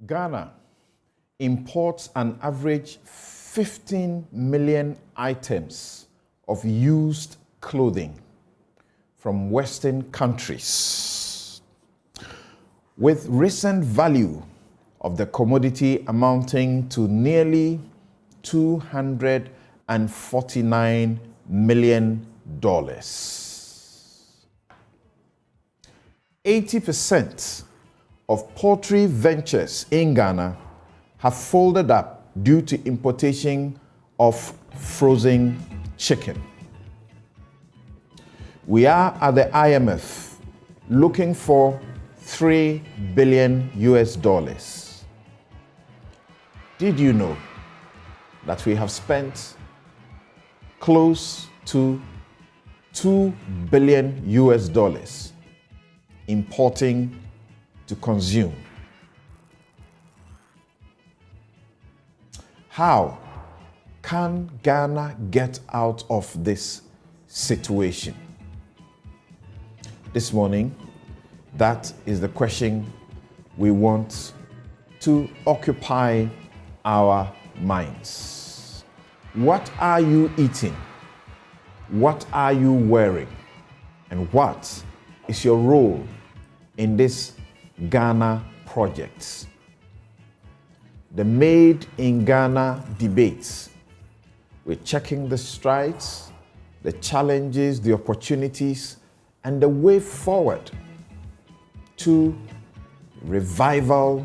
Ghana imports an average 15 million items of used clothing from Western countries, with recent value of the commodity amounting to nearly $249 million. 80% of poultry ventures in Ghana have folded up due to importation of frozen chicken. We are at the IMF looking for $3 billion US. Did you know that we have spent close to $2 billion US importing to consume? How can Ghana get out of this situation? This morning, that is the question we want to occupy our minds. What are you eating? What are you wearing? And what is your role in this Ghana project? The Made in Ghana debates. We're checking the strides, the challenges, the opportunities, and the way forward to revival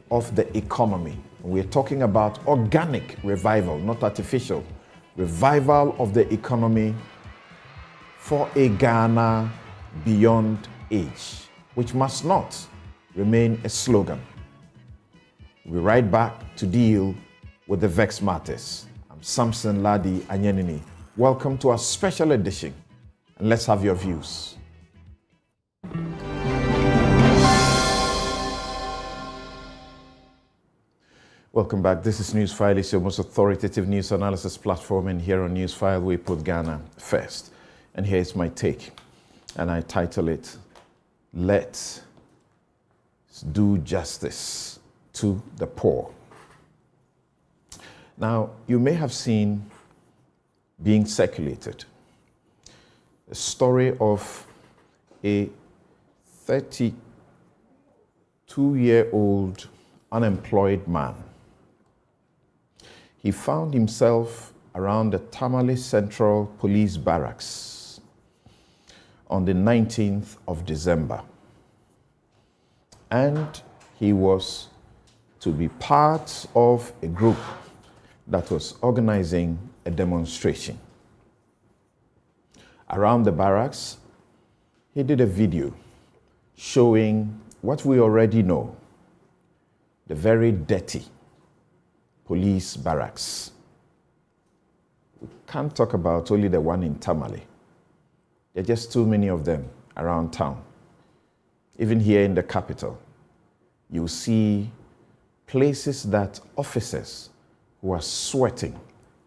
of the economy. We're talking about organic revival, not artificial. Revival of the economy for a Ghana beyond age, which must not remain a slogan. We'll be right back to deal with the vexed matters. I'm Samson Lardy Anyenini. Welcome to our special edition, and let's have your views. Welcome back. This is Newsfile. It's your most authoritative news analysis platform, and here on Newsfile we put Ghana first. And here's my take, and I title it, Let's Do Justice to the Poor. Now, you may have seen being circulated a story of a 32-year-old unemployed man. He found himself around the Tamale Central Police Barracks on the 19th of December. And he was to be part of a group that was organizing a demonstration. Around the barracks, he did a video showing what we already know, the very dirty police barracks. We can't talk about only the one in Tamale. There are just too many of them around town. Even here in the capital, you see places that officers who are sweating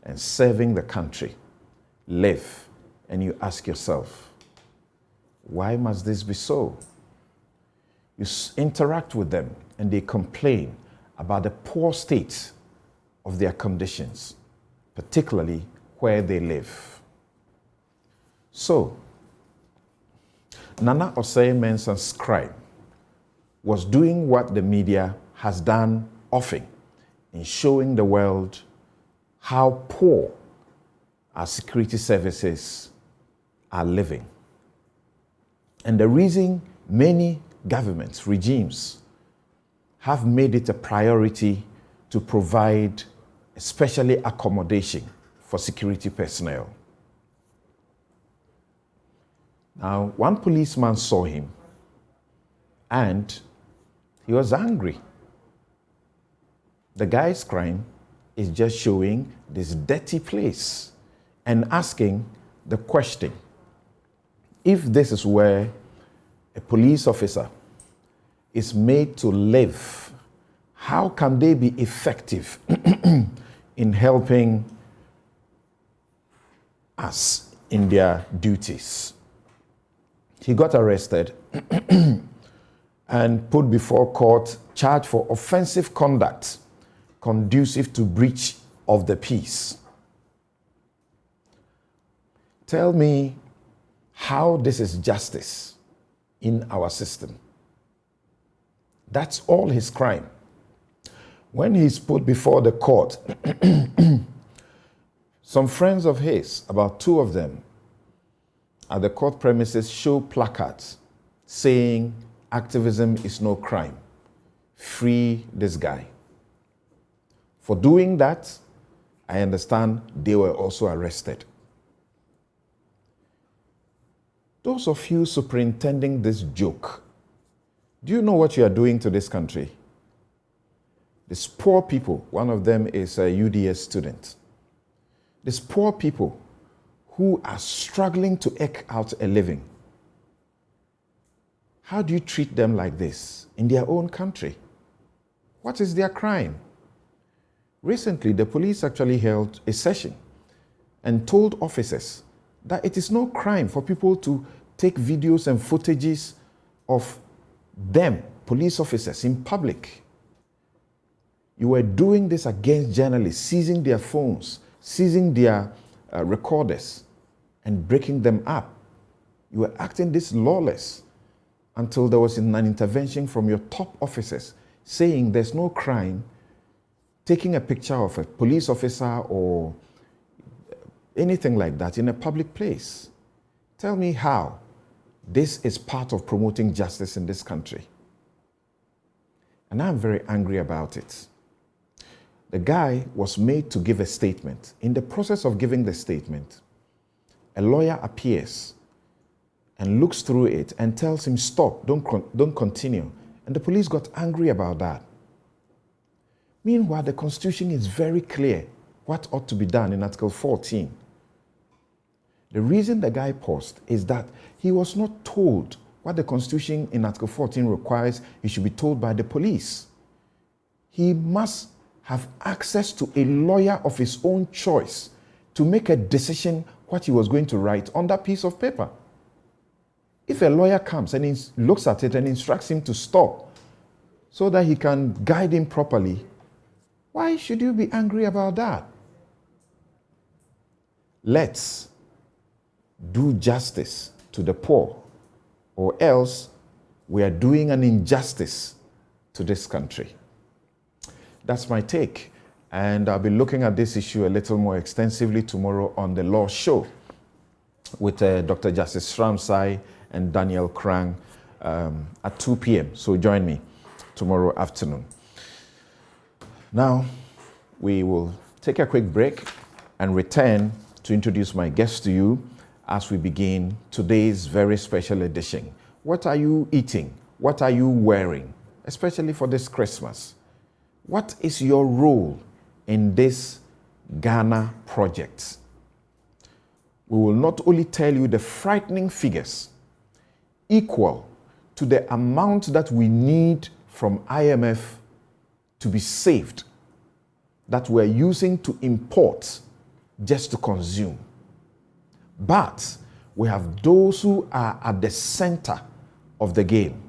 and serving the country live, and you ask yourself, why must this be so? You interact with them and they complain about the poor state of their conditions, particularly where they live. So, Nana Osei Mensah's crime was doing what the media has done often in showing the world how poor our security services are living. And the reason many governments, regimes, have made it a priority to provide especially accommodation for security personnel. Now, one policeman saw him and he was angry. The guy's crime is just showing this dirty place and asking the question, if this is where a police officer is made to live, how can they be effective in helping us in their duties? He got arrested and put before court, charged for offensive conduct conducive to breach of the peace. Tell me how this is justice in our system. That's all his crime. When he's put before the court, some friends of his, about 2 of them, at the court premises show placards saying activism is no crime. Free this guy. For doing that, I understand they were also arrested. Those of you superintending this joke, do you know what you are doing to this country? These poor people, one of them is a UDS student. These poor people who are struggling to eke out a living. How do you treat them like this in their own country? What is their crime? Recently, the police actually held a session and told officers that it is no crime for people to take videos and footages of them, police officers, in public. You were doing this against journalists, seizing their phones, seizing their recorders, and breaking them up. You were acting this lawless until there was an intervention from your top officers saying there's no crime taking a picture of a police officer or anything like that in a public place. Tell me how this is part of promoting justice in this country. And I'm very angry about it. The guy was made to give a statement. In the process of giving the statement, a lawyer appears and looks through it and tells him, stop, don't continue. And the police got angry about that. Meanwhile, the Constitution is very clear what ought to be done in Article 14. The reason the guy paused is that he was not told what the Constitution in Article 14 requires he should be told by the police. He must have access to a lawyer of his own choice to make a decision what he was going to write on that piece of paper. If a lawyer comes and he looks at it and instructs him to stop so that he can guide him properly, why should you be angry about that? Let's do justice to the poor, or else we are doing an injustice to this country. That's my take. And I'll be looking at this issue a little more extensively tomorrow on the Law Show with Dr. Justice Ramsay and Daniel Krang at 2 p.m. So join me tomorrow afternoon. Now, we will take a quick break and return to introduce my guest to you as we begin today's very special edition. What are you eating? What are you wearing? Especially for this Christmas. What is your role in this Ghana project? We will not only tell you the frightening figures equal to the amount that we need from IMF to be saved, that we're using to import just to consume. But we have those who are at the center of the game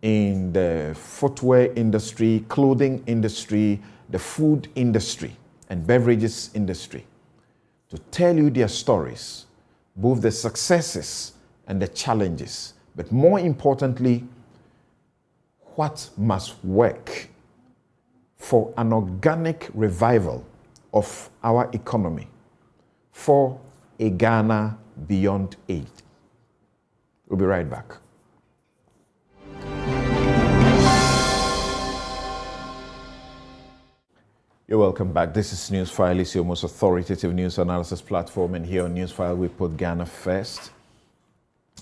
in the footwear industry, clothing industry, the food industry, and beverages industry, to tell you their stories, both the successes and the challenges, but more importantly, what must work for an organic revival of our economy, for a Ghana beyond aid. We'll be right back. You're welcome back. This is Newsfile. It's your most authoritative news analysis platform, and here on Newsfile we put Ghana first.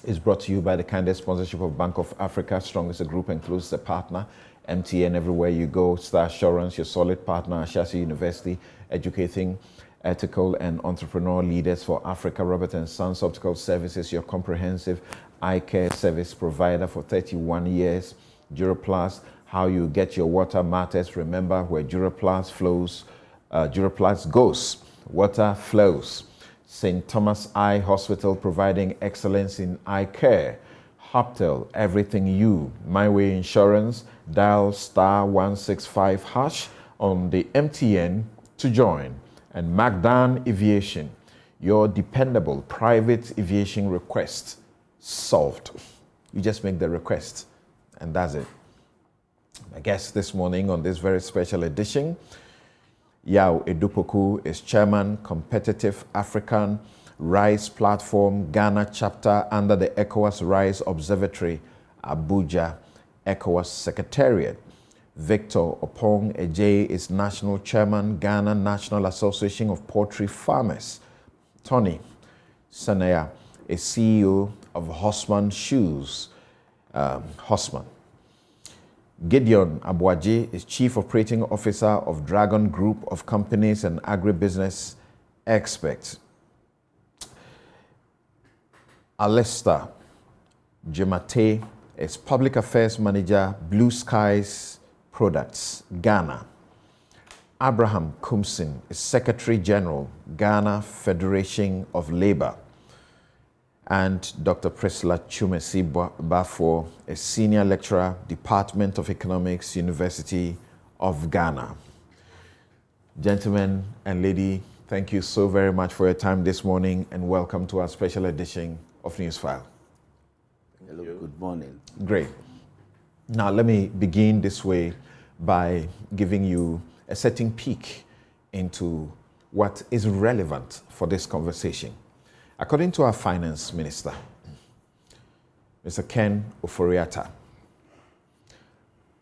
It's brought to you by the kind sponsorship of Bank of Africa, strong as a group and close as a partner. MTN, everywhere you go. Star Assurance, your solid partner. Ashasi University, educating ethical and entrepreneurial leaders for Africa. Robert & Sons Optical Services, your comprehensive eye care service provider for 31 years. Duraplast, how you get your water matters. Remember, where Duraplast flows, Duraplast goes. Water flows. St. Thomas Eye Hospital, providing excellence in eye care. Hoptel, everything you. My Way Insurance, dial *165# on the MTN to join. And Magdan Aviation, your dependable private aviation request solved. You just make the request, and that's it. My guest this morning on this very special edition, Yao Edupoku is Chairman, Competitive African Rice Platform, Ghana chapter under the ECOWAS Rice Observatory, Abuja, ECOWAS Secretariat. Victor Opong Ejay is National Chairman, Ghana National Association of Poultry Farmers. Tony Sanaya is CEO of Hosman Shoes, Hosman. Gideon Abuaji is Chief Operating Officer of Dragon Group of Companies and Agribusiness Expert. Alistair Jemate is Public Affairs Manager, Blue Skies Products, Ghana. Abraham Kumsin is Secretary General, Ghana Federation of Labour. And Dr. Priscilla Chumeciba is Senior Lecturer, Department of Economics, University of Ghana. Gentlemen and lady, thank you so very much for your time this morning and welcome to our special edition of Newsfile. Hello, good morning. Great. Now let me begin this way by giving you a certain peek into what is relevant for this conversation. According to our Finance Minister, Mr. Ken Ofori-Atta,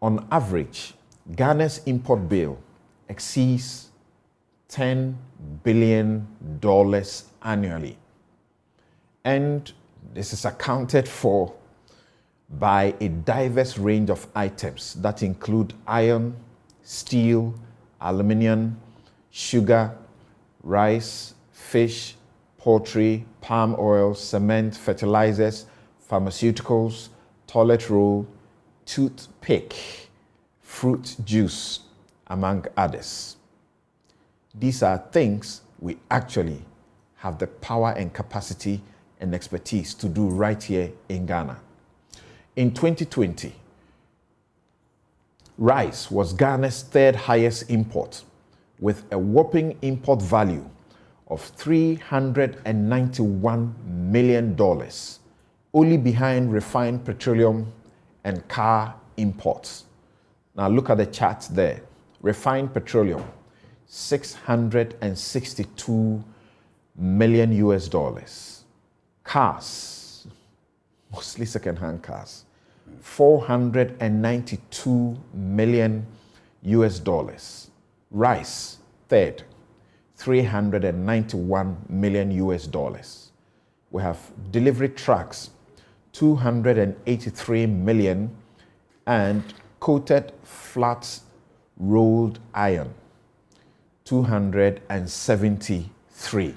on average, Ghana's import bill exceeds $10 billion annually. And this is accounted for by a diverse range of items that include iron, steel, aluminium, sugar, rice, fish, poultry, palm oil, cement, fertilizers, pharmaceuticals, toilet roll, toothpick, fruit juice, among others. These are things we actually have the power and capacity and expertise to do right here in Ghana. In 2020, rice was Ghana's third highest import, with a whopping import value of $391 million, only behind refined petroleum and car imports. Now look at the charts there. Refined petroleum, $662 million. Cars, mostly second-hand cars, $492 million. Rice, third, $391 million. We have delivery trucks, $283 million, and coated flat rolled iron, $273.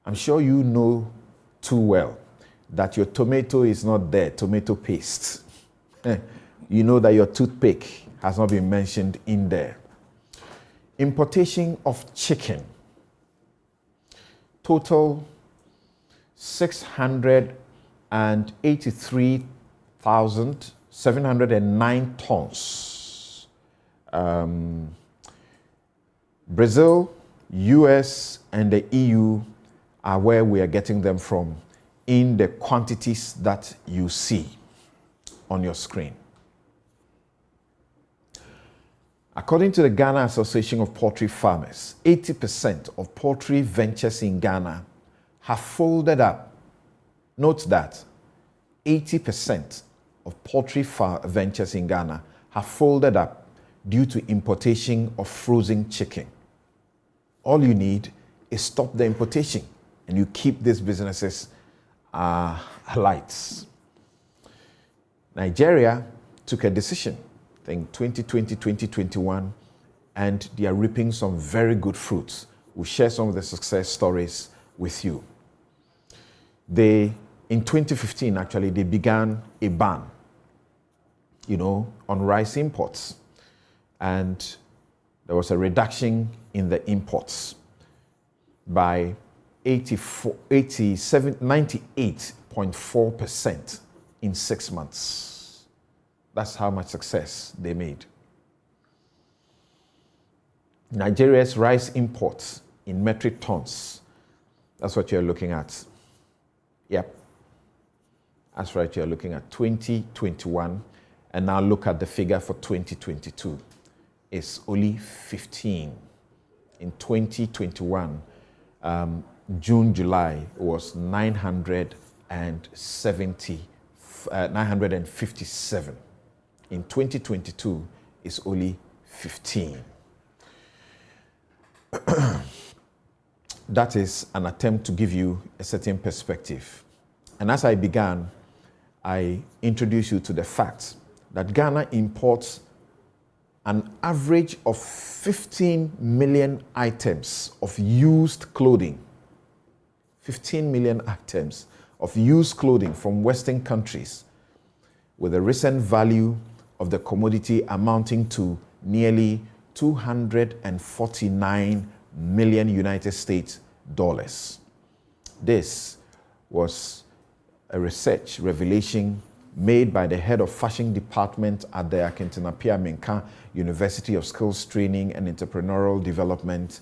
I'm sure you know too well that your tomato is not there, tomato paste. You know that your toothpick has not been mentioned in there. Importation of chicken, total 683,709 tons. Brazil, US, and the EU are where we are getting them from in the quantities that you see on your screen. According to the Ghana Association of Poultry Farmers, 80% of poultry ventures in Ghana have folded up. Note that 80% of poultry ventures in Ghana have folded up due to importation of frozen chicken. All you need is stop the importation and you keep these businesses alight. Nigeria took a decision, I think 2020, 2021, and they are reaping some very good fruits. We'll share some of the success stories with you. In 2015, actually, they began a ban, on rice imports. And there was a reduction in the imports by 98.4% in 6 months. That's how much success they made. Nigeria's rice imports in metric tons, that's what you're looking at. Yep. That's right, you're looking at 2021. And now look at the figure for 2022. It's only 15. In 2021, June, July, it was 957. In 2022, it's only 15. That is an attempt to give you a certain perspective. And as I began, I introduced you to the fact that Ghana imports an average of 15 million items of used clothing. 15 million items of used clothing from Western countries, with a recent value of the commodity amounting to nearly 249 million United States dollars. This was a research revelation made by the head of fashion department at the Akintinapia Menka University of Skills Training and Entrepreneurial Development,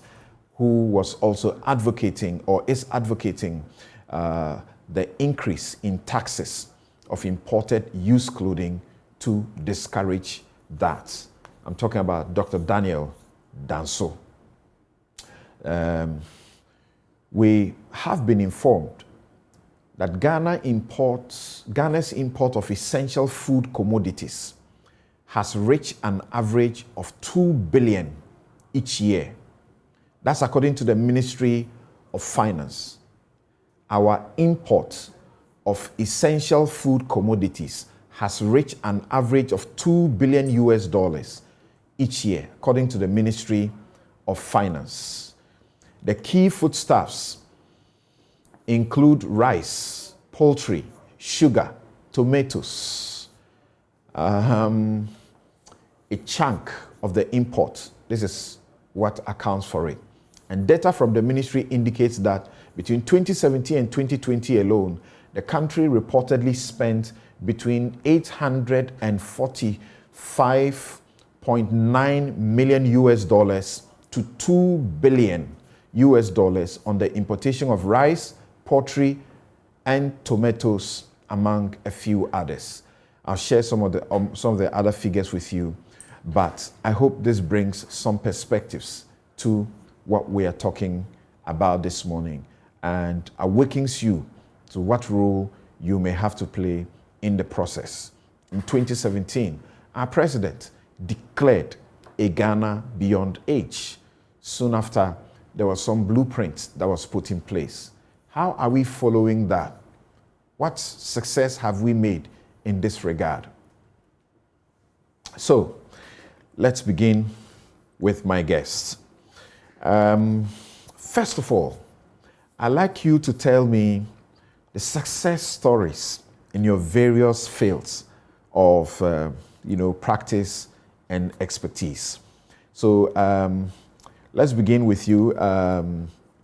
who was also advocating or is advocating the increase in taxes of imported used clothing to discourage that. I'm talking about Dr. Daniel Danso. We have been informed that Ghana's import of essential food commodities has reached an average of 2 billion each year. That's according to the Ministry of Finance. Our import of essential food commodities has reached an average of $2 billion each year, according to the Ministry of Finance. The key foodstuffs include rice, poultry, sugar, tomatoes. A chunk of the import, this is what accounts for it. And data from the ministry indicates that between 2017 and 2020 alone, the country reportedly spent between $845.9 million to $2 billion on the importation of rice, poultry, and tomatoes, among a few others. I'll share some of the other figures with you, but I hope this brings some perspectives to what we are talking about this morning and awakens you to what role you may have to play in the process. In 2017, our president declared a Ghana beyond age. Soon after, there was some blueprint that was put in place. How are we following that? What success have we made in this regard? So, let's begin with my guests. First of all, I'd like you to tell me the success stories in your various fields of practice and expertise. So let's begin with you,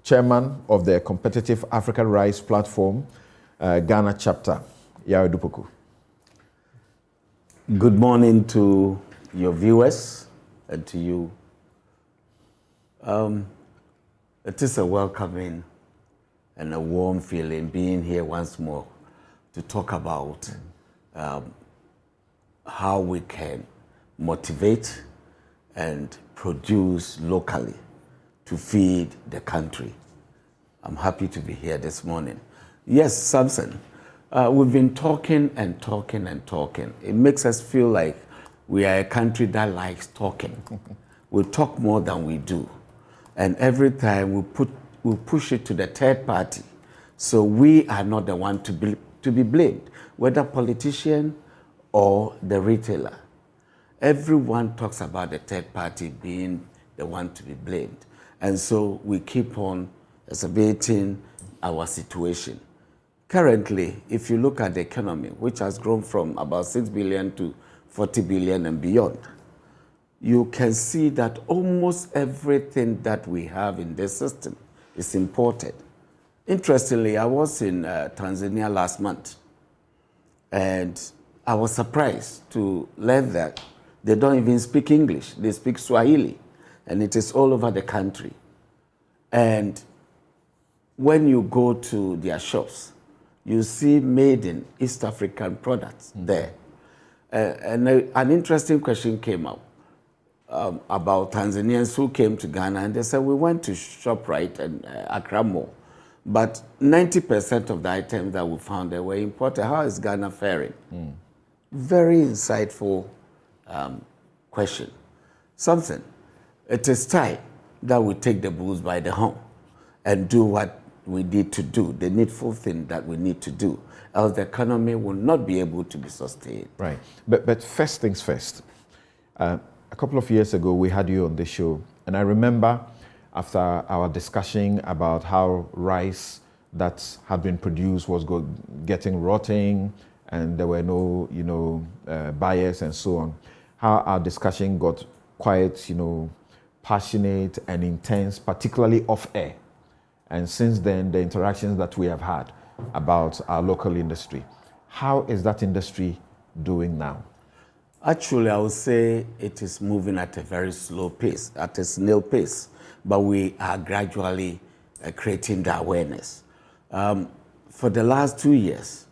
Chairman of the Competitive Africa Rice Platform, Ghana chapter, Yao Dupoku. Good morning to your viewers and to you. It is a welcoming and a warm feeling being here once more to talk about how we can motivate and produce locally to feed the country. I'm happy to be here this morning. Yes, Samson, we've been talking and talking and talking. It makes us feel like we are a country that likes talking. We talk more than we do. And every time we push it to the third party. So we are not the one to be blamed, whether politician or the retailer. Everyone talks about the third party being the one to be blamed. And so we keep on exacerbating our situation. Currently, if you look at the economy, which has grown from about 6 billion to 40 billion and beyond, you can see that almost everything that we have in this system is imported. Interestingly, I was in Tanzania last month, and I was surprised to learn that they don't even speak English. They speak Swahili, and it is all over the country. And when you go to their shops, you see made in East African products there. An interesting question came up about Tanzanians who came to Ghana, and they said, we went to ShopRite and Accra Mall, but 90% of the items that we found there were imported. How is Ghana faring? Very insightful question. Samson, it is time that we take the bulls by the horn and do what we need to do, the needful thing that we need to do, else the economy will not be able to be sustained. Right. But first things first. A couple of years ago, we had you on the show, and I remember after our discussion about how rice that had been produced was getting rotting, and there were no, buyers and so on, how our discussion got quite, passionate and intense, particularly off air. And since then, the interactions that we have had about our local industry. How is that industry doing now? Actually, I would say it is moving at a very slow pace, at a snail pace, but we are gradually creating the awareness. For the last 2 years,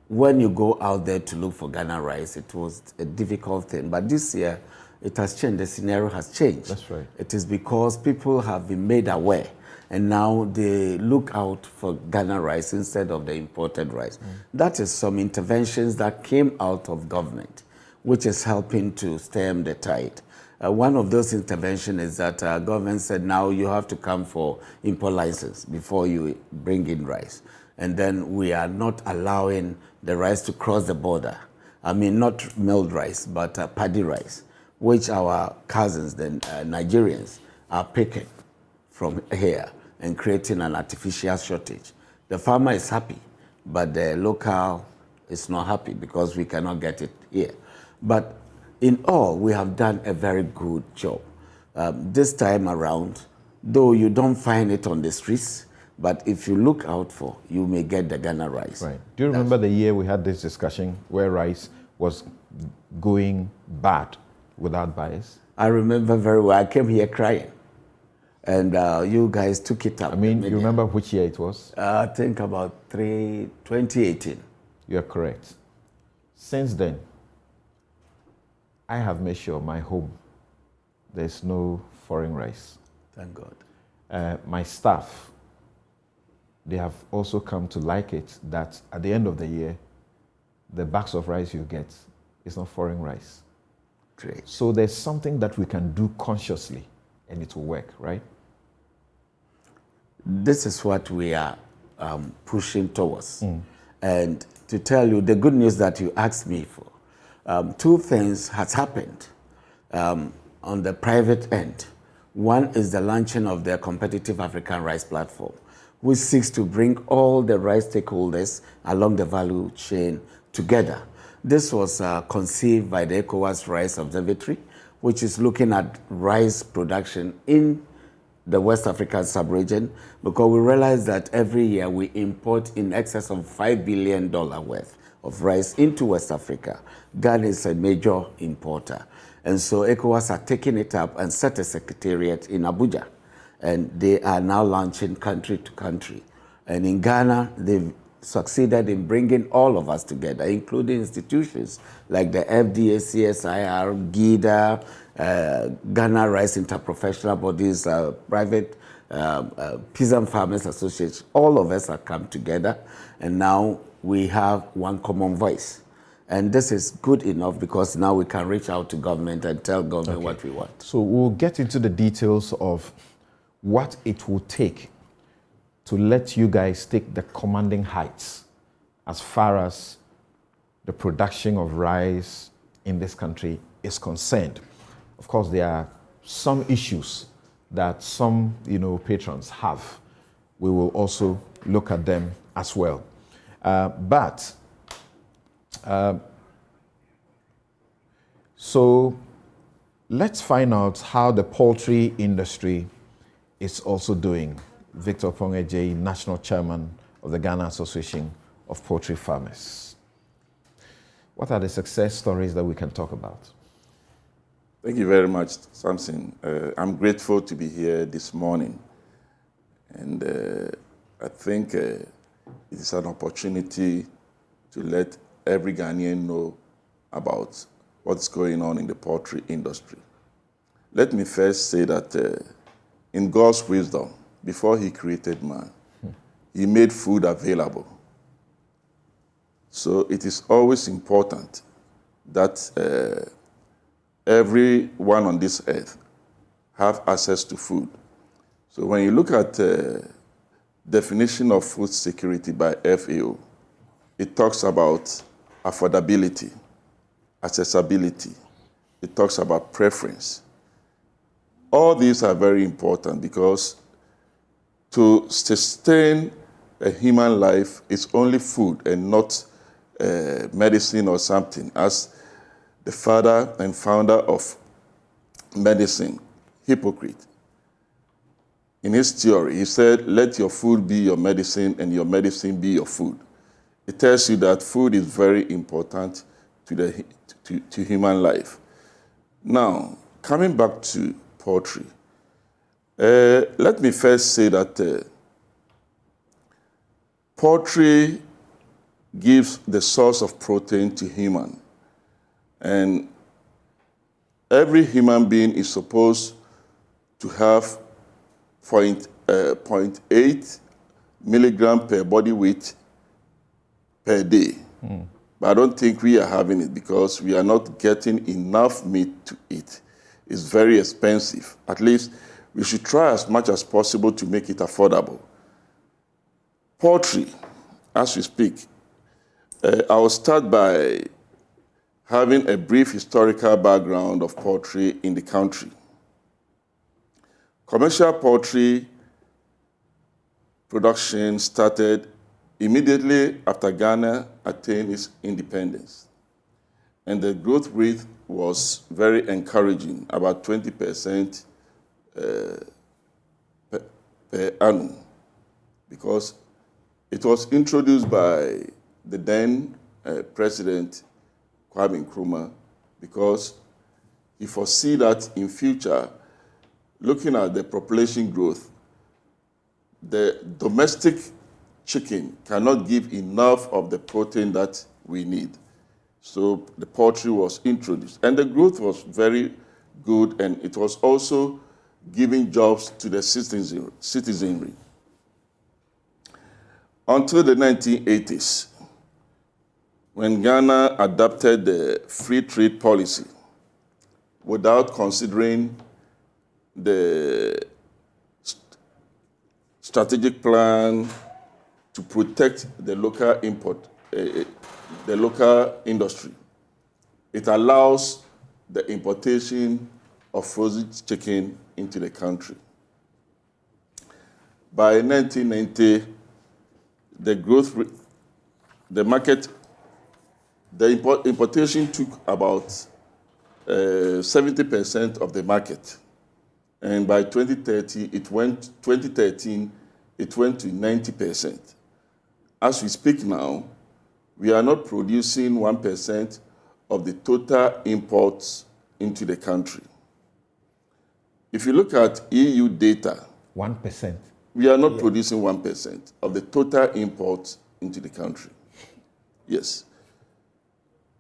when you go out there to look for Ghana rice, it was a difficult thing. But this year, it has changed. The scenario has changed. That's right. It is because people have been made aware, and now they look out for Ghana rice instead of the imported rice. That is some interventions that came out of government, which is helping to stem the tide. One of those interventions is that government said now you have to come for import license before you bring in rice. And then we are not allowing the rice to cross the border. I mean, not milled rice, but paddy rice, which our cousins, the Nigerians, are picking from here and creating an artificial shortage. The farmer is happy, but the local is not happy because we cannot get it here. But in all, we have done a very good job. This time around, though you don't find it on the streets, but if you look out for, you may get the Ghana rice. Right. Do you remember the year we had this discussion where rice was going bad without buyers? I remember very well. I came here crying, and you guys took it up. I mean, you remember which year it was? I think about 2018. You're correct. Since then, I have made sure my home, there's no foreign rice. Thank God. My staff, they have also come to like it that at the end of the year, the bags of rice you get is not foreign rice. Great. So there's something that we can do consciously and it will work, right? This is what we are pushing towards. And to tell you the good news that you asked me for, two things has happened on the private end. One is the launching of the Competitive African Rice Platform, which seeks to bring all the rice stakeholders along the value chain together. This was conceived by the ECOWAS Rice Observatory, which is looking at rice production in the West African sub-region, because we realize that every year we import in excess of $5 billion worth of rice into West Africa. Ghana is a major importer. And so ECOWAS are taking it up and set a secretariat in Abuja. And they are now launching country to country. And in Ghana, they've succeeded in bringing all of us together, including institutions like the FDA, CSIR, GIDA, Ghana Rice Interprofessional Bodies, private Peasant Farmers Association. All of us have come together, and now we have one common voice. And this is good enough because now we can reach out to government and tell government what we want. So we'll get into the details of what it will take to let you guys take the commanding heights as far as the production of rice in this country is concerned. Of course, there are some issues that some, patrons have. We will also look at them as well. So let's find out how the poultry industry is also doing. Victor Pongeje, National Chairman of the Ghana Association of Poultry Farmers. What are the success stories that we can talk about? Thank you very much, Samson. I'm grateful to be here this morning. And I think it is an opportunity to let every Ghanaian know about what's going on in the poultry industry. Let me first say that in God's wisdom, before he created man, he made food available. So it is always important that everyone on this earth have access to food. So when you look at definition of food security by FAO, it talks about affordability, accessibility. It talks about preference. All these are very important because to sustain a human life is only food and not medicine or something. As the father and founder of medicine, Hippocrates, in his theory, he said, let your food be your medicine and your medicine be your food. It tells you that food is very important to human life. Now, coming back to poultry, let me first say that poultry gives the source of protein to human. And every human being is supposed to have 0.8 milligram per body weight per day. But I don't think we are having it because we are not getting enough meat to eat. It's very expensive. At least we should try as much as possible to make it affordable. Poultry, as we speak, I will start by having a brief historical background of poultry in the country. Commercial poultry production started immediately after Ghana attained its independence. And the growth rate was very encouraging, about 20% per annum, because it was introduced by the then President Kwame Nkrumah, because he foresee that in future, looking at the population growth, the domestic chicken cannot give enough of the protein that we need. So the poultry was introduced. And the growth was very good, and it was also giving jobs to the citizenry. Until the 1980s, when Ghana adopted the free trade policy without considering the strategic plan to protect the local the local industry. It allows the importation of frozen chicken into the country. By 1990, the importation took about 70% of the market. And by 2013, it went to 90%. As we speak now, we are not producing 1% of the total imports into the country. If you look at EU data, 1%. We are not producing 1% of the total imports into the country. Yes.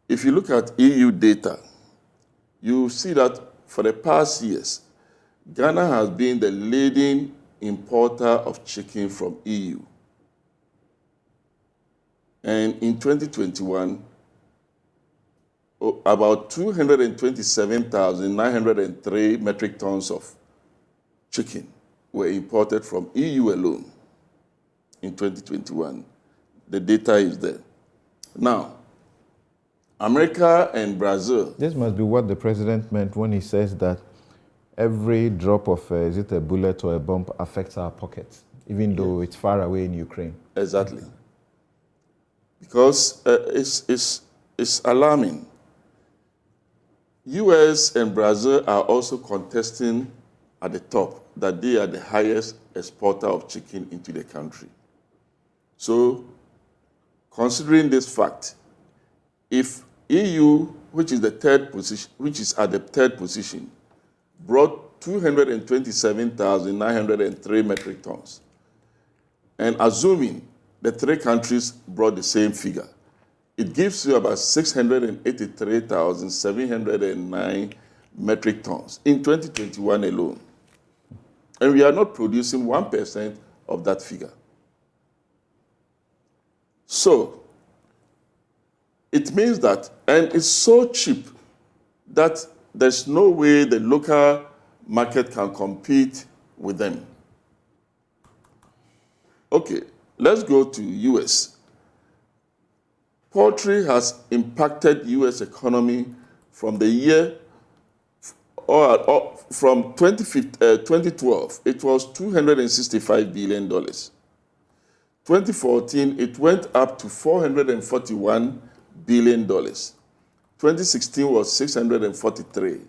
If you look at EU data, you see that for the past years, Ghana has been the leading importer of chicken from EU. And in 2021, about 227,903 metric tons of chicken were imported from EU alone in 2021. The data is there. Now, America and Brazil. This must be what the president meant when he says that every drop of, is it a bullet or a bomb, affects our pockets, even though it's far away in Ukraine. Exactly. Because it's alarming. US and Brazil are also contesting at the top that they are the highest exporter of chicken into the country. So, considering this fact, if EU, which is at the third position, brought 227,903 metric tons, and assuming the three countries brought the same figure, it gives you about 683,709 metric tons in 2021 alone. And we are not producing 1% of that figure. So, it means that, and it's so cheap that there's no way the local market can compete with them. Okay, let's go to US. Poultry has impacted US economy from the year, from 2012, it was $265 billion. 2014, it went up to $441 billion. 2016 was 643.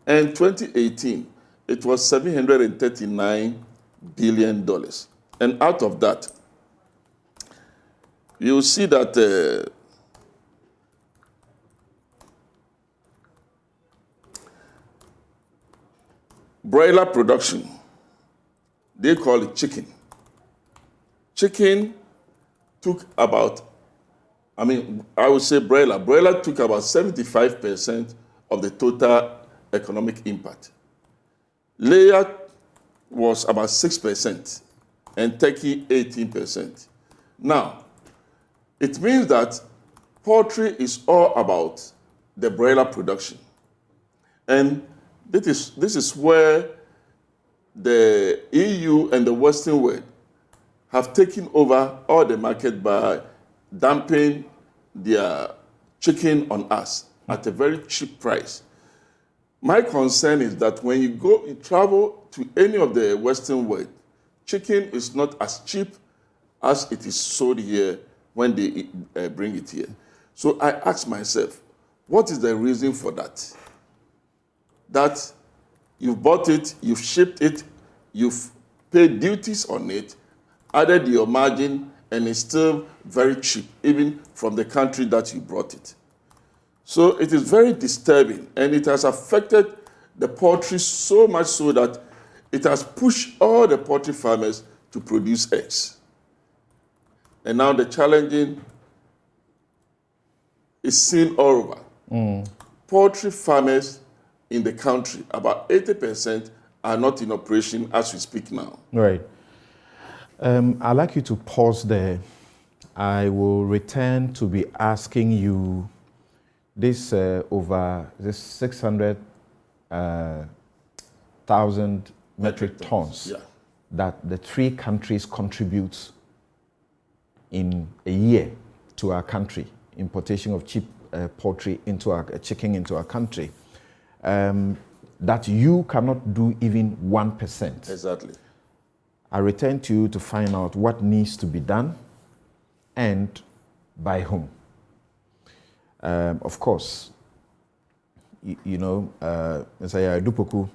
And 2018, it was $739 billion. And out of that, you see that broiler production, they call it chicken. Chicken took about, I would say broiler. Broiler took about 75% of the total economic impact. Layer was about 6%, and turkey 18%. Now, it means that poultry is all about the broiler production. And this is where the EU and the Western world have taken over all the market by dumping their chicken on us at a very cheap price. My concern is that when you travel to any of the Western world, chicken is not as cheap as it is sold here when they bring it here. So I ask myself, what is the reason for that? That you've bought it, you've shipped it, you've paid duties on it, added your margin, and it's still very cheap, even from the country that you brought it. So it is very disturbing, and it has affected the poultry so much so that it has pushed all the poultry farmers to produce eggs. And now the challenging is seen all over. Poultry farmers in the country, about 80% are not in operation as we speak now. Right. I'd like you to pause there. I will return to be asking you this over this 600,000 metric tons that the three countries contribute in a year to our country, importation of cheap poultry into our chicken into our country, that you cannot do even 1%. Exactly. I return to you to find out what needs to be done and by whom. Of course, Mr. Dupoku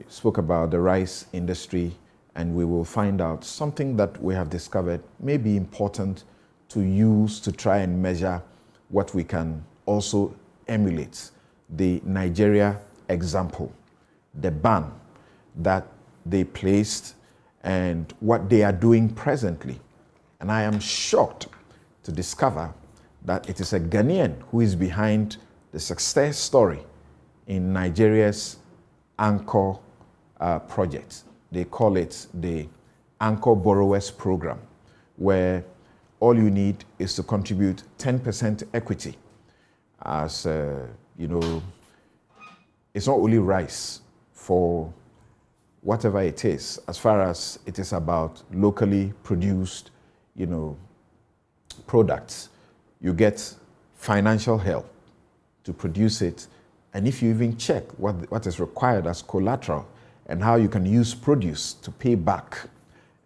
spoke about the rice industry, and we will find out something that we have discovered may be important to use to try and measure what we can also emulate. The Nigeria example, the ban that they placed and what they are doing presently. And I am shocked to discover that it is a Ghanaian who is behind the success story in Nigeria's Anchor project. They call it the Anchor Borrowers Program, where all you need is to contribute 10% equity. As it's not only rice for whatever it is, as far as it is about locally produced, products. You get financial help to produce it. And if you even check what is required as collateral and how you can use produce to pay back,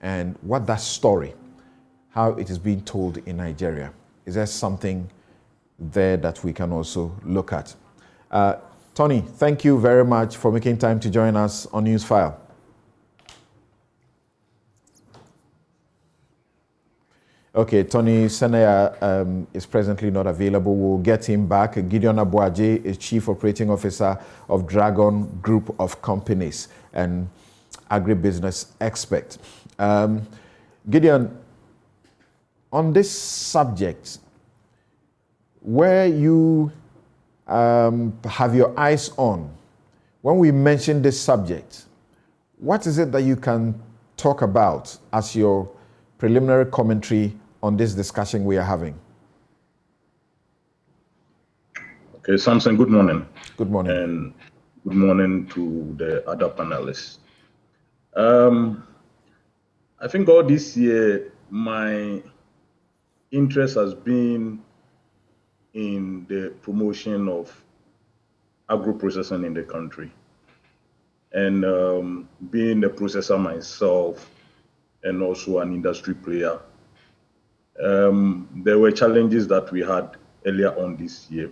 and what that story, how it is being told in Nigeria, is there something there that we can also look at? Tony, thank you very much for making time to join us on Newsfile. Okay, Tony Senaya is presently not available. We'll get him back. Gideon Abuaje is Chief Operating Officer of Dragon Group of Companies and agribusiness expert. Gideon, on this subject, where you have your eyes on, when we mention this subject, what is it that you can talk about as your preliminary commentary on this discussion we are having? Okay, Samson, good morning. Good morning. And good morning to the other panelists. I think all this year, my interest has been in the promotion of agro-processing in the country. And being a processor myself and also an industry player, there were challenges that we had earlier on this year.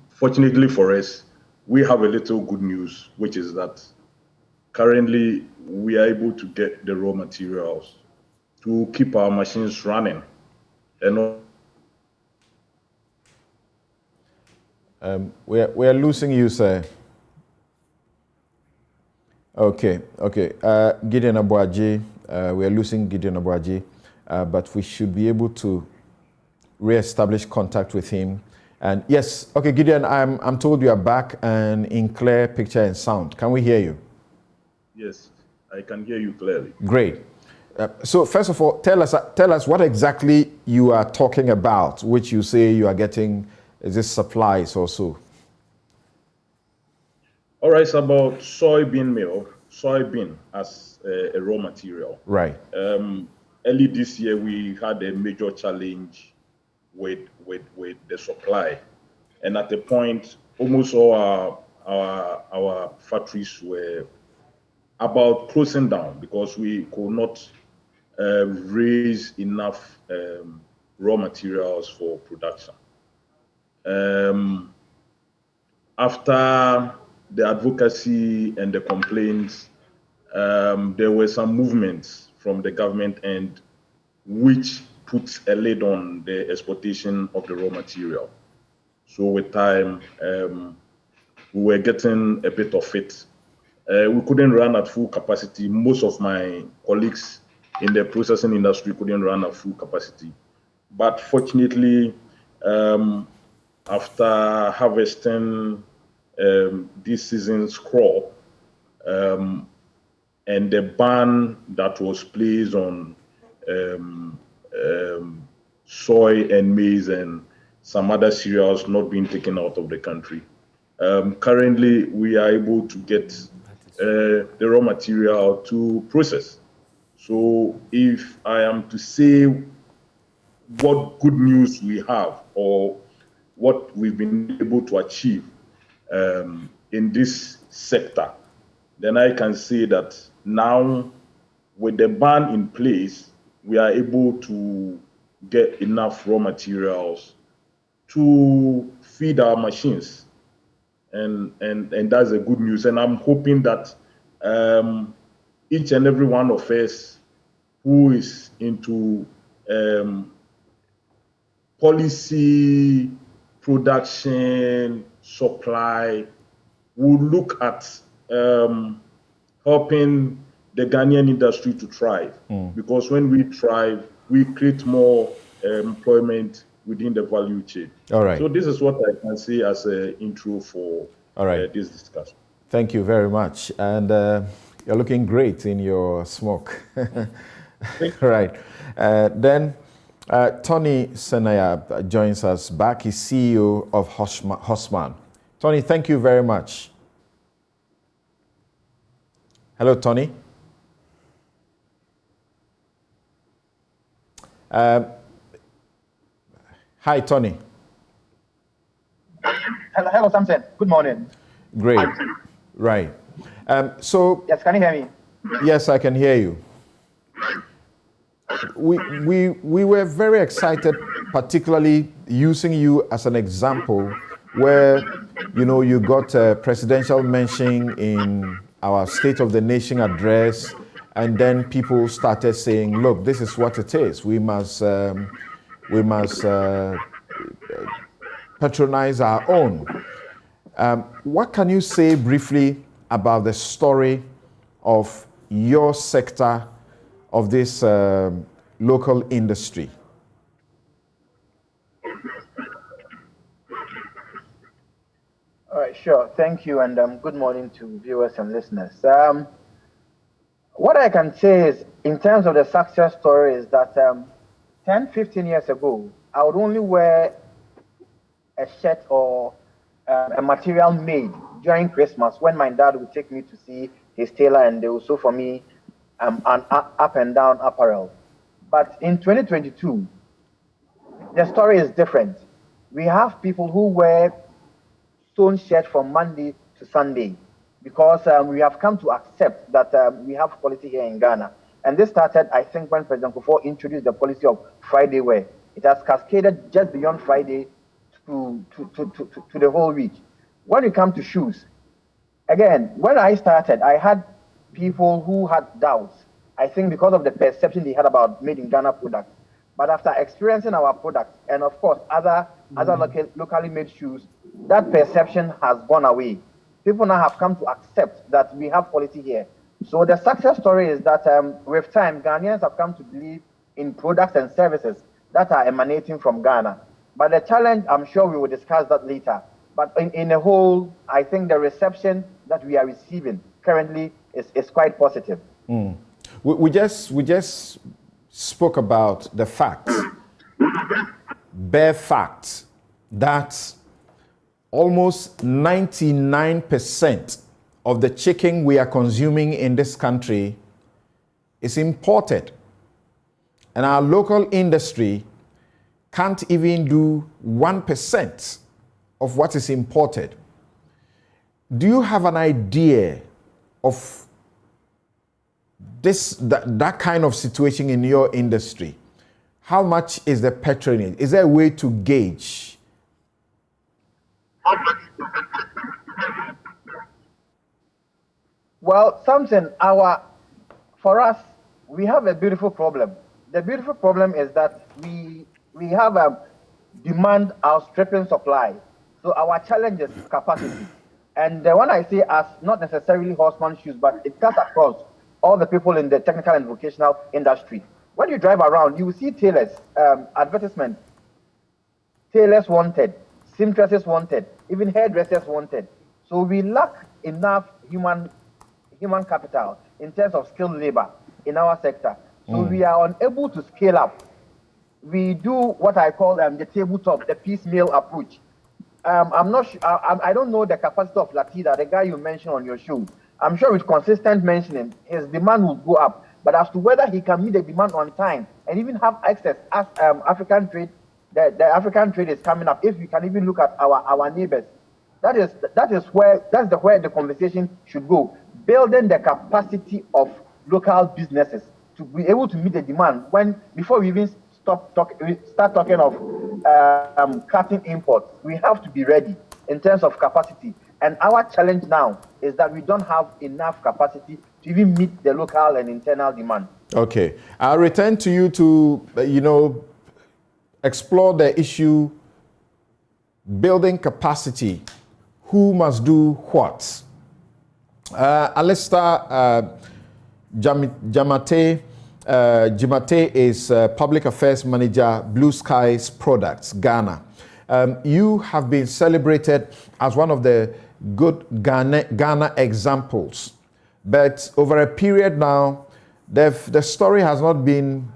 Fortunately for us, we have a little good news, which is that currently we are able to get the raw materials to keep our machines running. And we are losing you, sir. Okay. Gideon Abuaje, we are losing Gideon Abuaje, but we should be able to re-establish contact with him. And yes, okay, Gideon, I'm told you are back and in clear picture and sound. Can we hear you? yes, I can hear you clearly. Great. So first of all, tell us what exactly you are talking about, which you say you are getting. Is this supplies also? All right, it's about soybean meal, soybean as a raw material. Right. Early this year, we had a major challenge with the supply, and at the point, almost all our factories were about closing down because we could not raise enough raw materials for production. After the advocacy and the complaints, there were some movements from the government end which puts a lid on the exportation of the raw material. So with time, we were getting a bit of it. We couldn't run at full capacity. Most of my colleagues in the processing industry couldn't run at full capacity. But fortunately, after harvesting this season's crop, and the ban that was placed on soy and maize and some other cereals not being taken out of the country. Currently, we are able to get the raw material to process. So if I am to say what good news we have or what we've been able to achieve in this sector, then I can say that now with the ban in place, we are able to get enough raw materials to feed our machines. And that's a good news. And I'm hoping that each and every one of us who is into policy, production, supply, will look at helping the Ghanaian industry to thrive. Because when we thrive, we create more employment within the value chain. All right. So this is what I can say as an intro for this discussion. Thank you very much. And you're looking great in your smoke. Right. Then Tony Senaya joins us back. He's CEO of Hosman. Tony, thank you very much. Hello, Tony. Hi, Tony. Hello, Samson. Good morning. Great. Right. So. Yes, can you hear me? Yes, I can hear you. We were very excited, particularly using you as an example, where you got a presidential mention in our State of the Nation address, and then people started saying, look, this is what it is. We must patronize our own. What can you say briefly about the story of your sector of this local industry? All right, sure. Thank you, and good morning to viewers and listeners. What I can say is, in terms of the success story, is that 10, 15 years ago, I would only wear a shirt or a material made during Christmas when my dad would take me to see his tailor and they would sew for me an up and down apparel. But in 2022, the story is different. We have people who wear sewn shirt from Monday to Sunday because we have come to accept that we have quality here in Ghana. And this started, I think, when President Kufuor introduced the policy of Friday wear. It has cascaded just beyond Friday to the whole week. When it comes to shoes, again, when I started, I had people who had doubts, I think because of the perception they had about made in Ghana products. But after experiencing our products and of course other locally made shoes, that perception has gone away. People now have come to accept that we have quality here. So the success story is that with time, Ghanaians have come to believe in products and services that are emanating from Ghana. But the challenge, I'm sure we will discuss that later. But in a whole, I think the reception that we are receiving currently is quite positive. We just spoke about the facts, bare facts, that almost 99% of the chicken we are consuming in this country is imported. And our local industry can't even do 1% of what is imported. Do you have an idea of that kind of situation in your industry? How much is the patronage? Is there a way to gauge? Well, Samson, for us, we have a beautiful problem. The beautiful problem is that we have a demand outstripping supply. So our challenge is capacity. And when I say us, not necessarily horseman shoes, but it cuts across all the people in the technical and vocational industry. When you drive around, you will see tailors, advertisement, tailors wanted, seamstresses wanted, even hairdressers wanted. So we lack enough human capital in terms of skilled labor in our sector. So we are unable to scale up. We do what I call the tabletop, the piecemeal approach. I'm not sure, I don't know the capacity of Latida, the guy you mentioned on your show. I'm sure with consistent mentioning, his demand will go up. But as to whether he can meet the demand on time and even have access as African trade, the African trade is coming up. If we can even look at our neighbors, that's where the conversation should go. Building the capacity of local businesses to be able to meet the demand before we even start talking of cutting imports. We have to be ready in terms of capacity. And our challenge now is that we don't have enough capacity to even meet the local and internal demand. Okay. I'll return to you to, explore the issue, building capacity. Who must do what? Alistair Jimate is Public Affairs Manager, Blue Skies Products, Ghana. You have been celebrated as one of the good Ghana examples. But over a period now, the story has not been,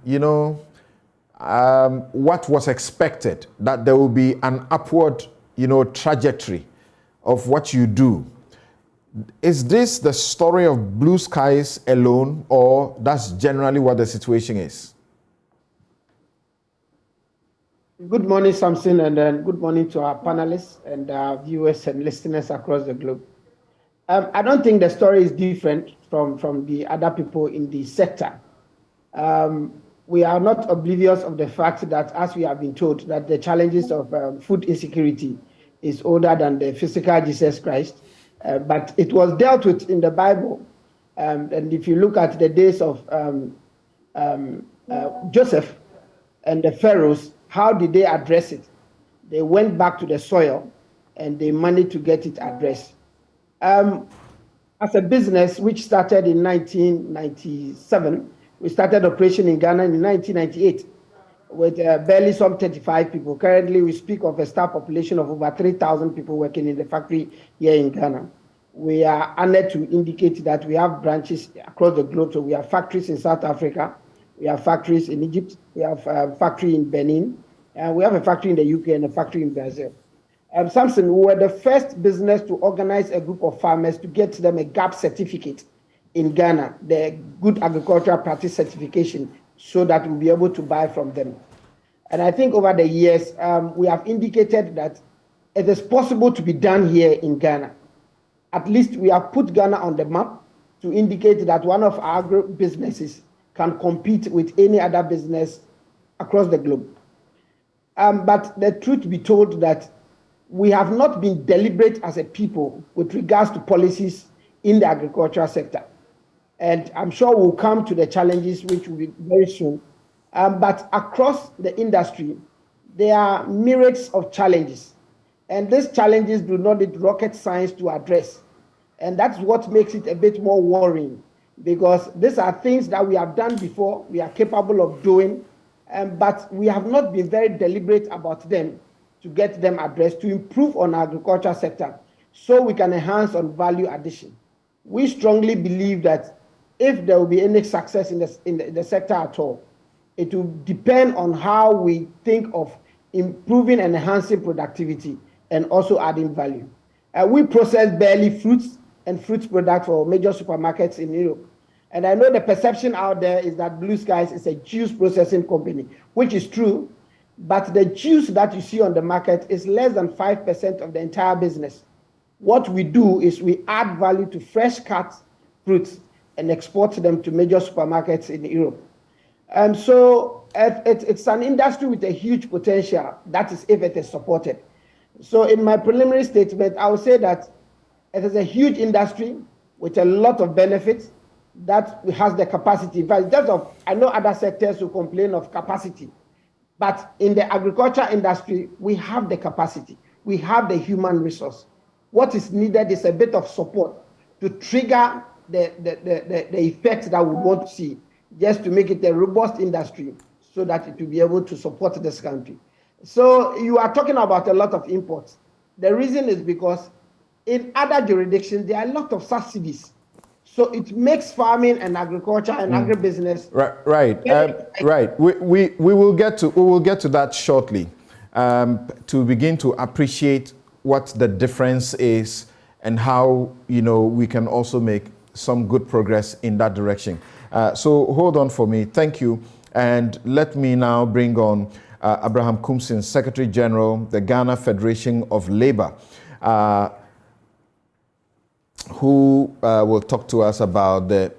what was expected, that there will be an upward, trajectory of what you do. Is this the story of Blue Skies alone, or that's generally what the situation is? Good morning, Samson, and good morning to our panelists and our viewers and listeners across the globe. I don't think the story is different from the other people in the sector. We are not oblivious of the fact that, as we have been told, that the challenges of food insecurity is older than the physical Jesus Christ. But it was dealt with in the Bible And if you look at the days of Joseph and the pharaohs, how did they address it? They went back to the soil and they managed to get it addressed. As a business which started in 1997, we started operation in Ghana in 1998 with barely some 35 people. Currently, we speak of a staff population of over 3,000 people working in the factory here in Ghana. We are honored to indicate that we have branches across the globe. So we have factories in South Africa, we have factories in Egypt, we have a factory in Benin, and we have a factory in the UK and a factory in Brazil. Samson, we were the first business to organize a group of farmers to get them a GAP certificate in Ghana, the Good Agricultural Practice Certification, so that we'll be able to buy from them. And I think over the years, we have indicated that it is possible to be done here in Ghana. At least we have put Ghana on the map to indicate that one of our businesses can compete with any other business across the globe. But the truth be told that we have not been deliberate as a people with regards to policies in the agricultural sector. And I'm sure we'll come to the challenges, which will be very soon. But across the industry, there are myriads of challenges. And these challenges do not need rocket science to address. And that's what makes it a bit more worrying, because these are things that we have done before, we are capable of doing, but we have not been very deliberate about them to get them addressed, to improve on our agriculture sector, so we can enhance on value addition. We strongly believe that if there will be any success in the sector at all, it will depend on how we think of improving and enhancing productivity and also adding value. We process barely fruits and fruit products for major supermarkets in Europe. And I know the perception out there is that Blue Skies is a juice processing company, which is true, but the juice that you see on the market is less than 5% of the entire business. What we do is we add value to fresh cut fruits and export them to major supermarkets in Europe. So it's an industry with a huge potential, that is if it is supported. So in my preliminary statement, I would say that it is a huge industry with a lot of benefits that has the capacity. In fact, in terms of, I know other sectors who complain of capacity, but in the agriculture industry, we have the capacity. We have the human resource. What is needed is a bit of support to trigger the effects that we want to see, just to make it a robust industry so that it will be able to support this country. So you are talking about a lot of imports. The reason is because in other jurisdictions, there are a lot of subsidies. So it makes farming and agriculture and agribusiness. Right. We will get to that shortly, to begin to appreciate what the difference is and how we can also make some good progress in that direction. So hold on for me. Thank you. And let me now bring on Abraham Kumsin, Secretary General, the Ghana Federation of Labour, who will talk to us about the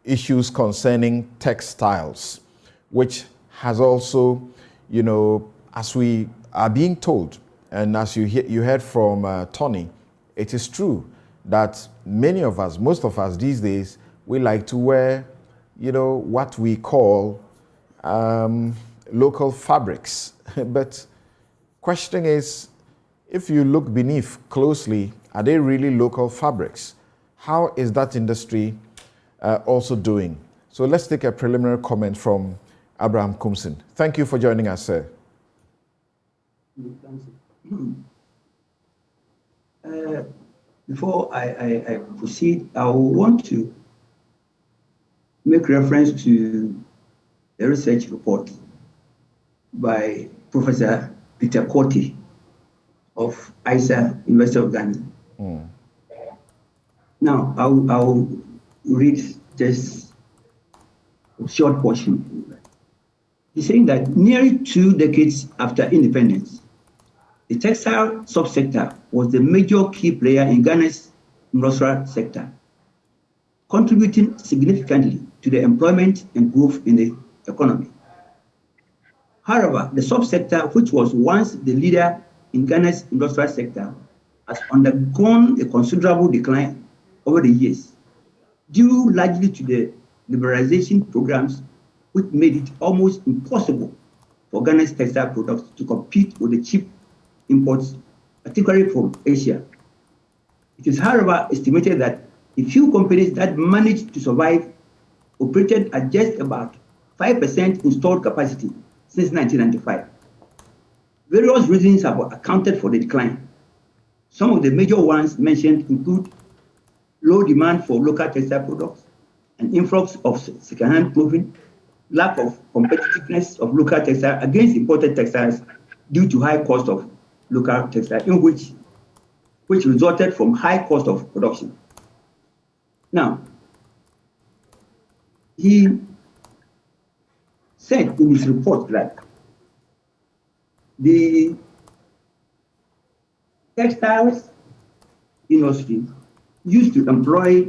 issues concerning textiles, which has also, as we are being told, and as you heard from Tony, it is true that many of us, most of us these days, we like to wear, what we call local fabrics. But question is, if you look beneath closely, are they really local fabrics? How is that industry also doing? So let's take a preliminary comment from Abraham Kumsin. Thank you for joining us, sir. Before I proceed, I want to make reference to a research report by Professor Peter Korte of ISA, University of Ghana. Now, I'll read just a short portion. He's saying that nearly 2 decades after independence, the textile subsector was the major key player in Ghana's industrial sector, contributing significantly to the employment and growth in the economy. However, the subsector, which was once the leader in Ghana's industrial sector, has undergone a considerable decline over the years, due largely to the liberalization programs, which made it almost impossible for Ghana's textile products to compete with the cheap imports, particularly from Asia. It is, however, estimated that a few companies that managed to survive operated at just about 5% installed capacity since 1995. Various reasons have accounted for the decline. Some of the major ones mentioned include low demand for local textile products, an influx of second-hand clothing, lack of competitiveness of local textile against imported textiles due to high cost of local textile, in which resulted from high cost of production. Now, he said in his report that the textiles industry used to employ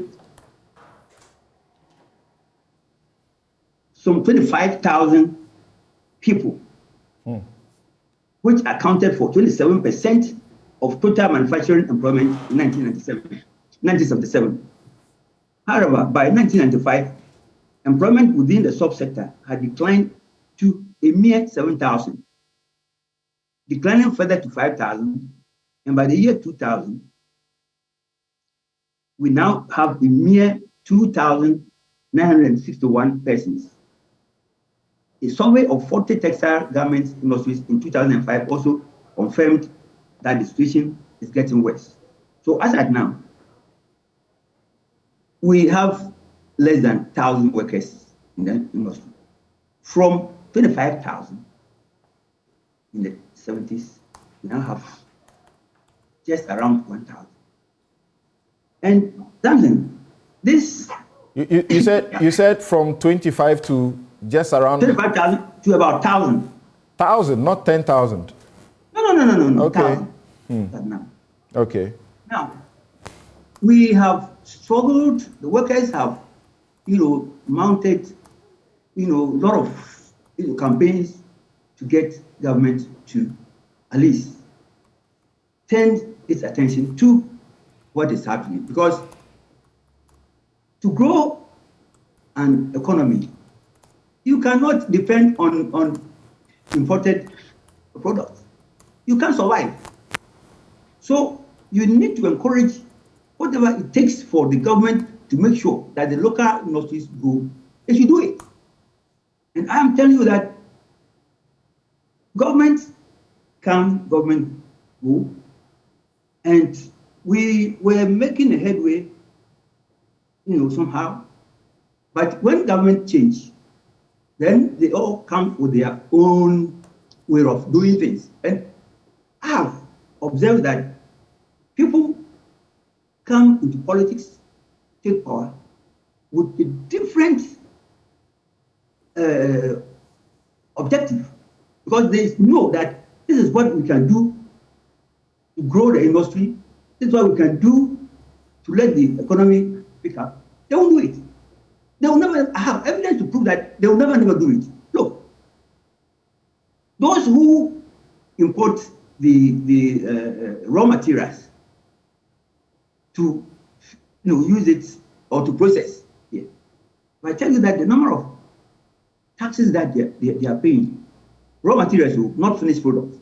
some 25,000 people, which accounted for 27% of total manufacturing employment in 1977. However, by 1995, employment within the subsector had declined to a mere 7,000, declining further to 5,000, and by the year 2000, we now have a mere 2,961 persons. A survey of 40 textile garments industries in 2005 also confirmed that the situation is getting worse. So as at now, we have less than 1,000 workers in the industry. From 25,000 in the 70s, we now have just around 1,000. And Samson, this... You said from 25 to just around... 25,000 to about 1,000. 1,000, not 10,000. No. Okay. 1,000. Now. Okay. Now, we have struggled, the workers have, mounted, a lot of campaigns to get government to at least turn its attention to what is happening. Because to grow an economy, you cannot depend on imported products. You can't survive. So you need to encourage whatever it takes for the government to make sure that the local industries grow. They should do it. And I am telling you that government come, government go, and we were making a headway, somehow. But when government change, then they all come with their own way of doing things. And I have observed that people come into politics, take power, with a different objective. Because they know that this is what we can do to grow the industry, this is what we can do to let the economy pick up. They won't do it. They will never have evidence to prove that they will never do it. Look, those who import the raw materials to use it or to process here, I tell you that the number of taxes that they are paying, raw materials, not finished products,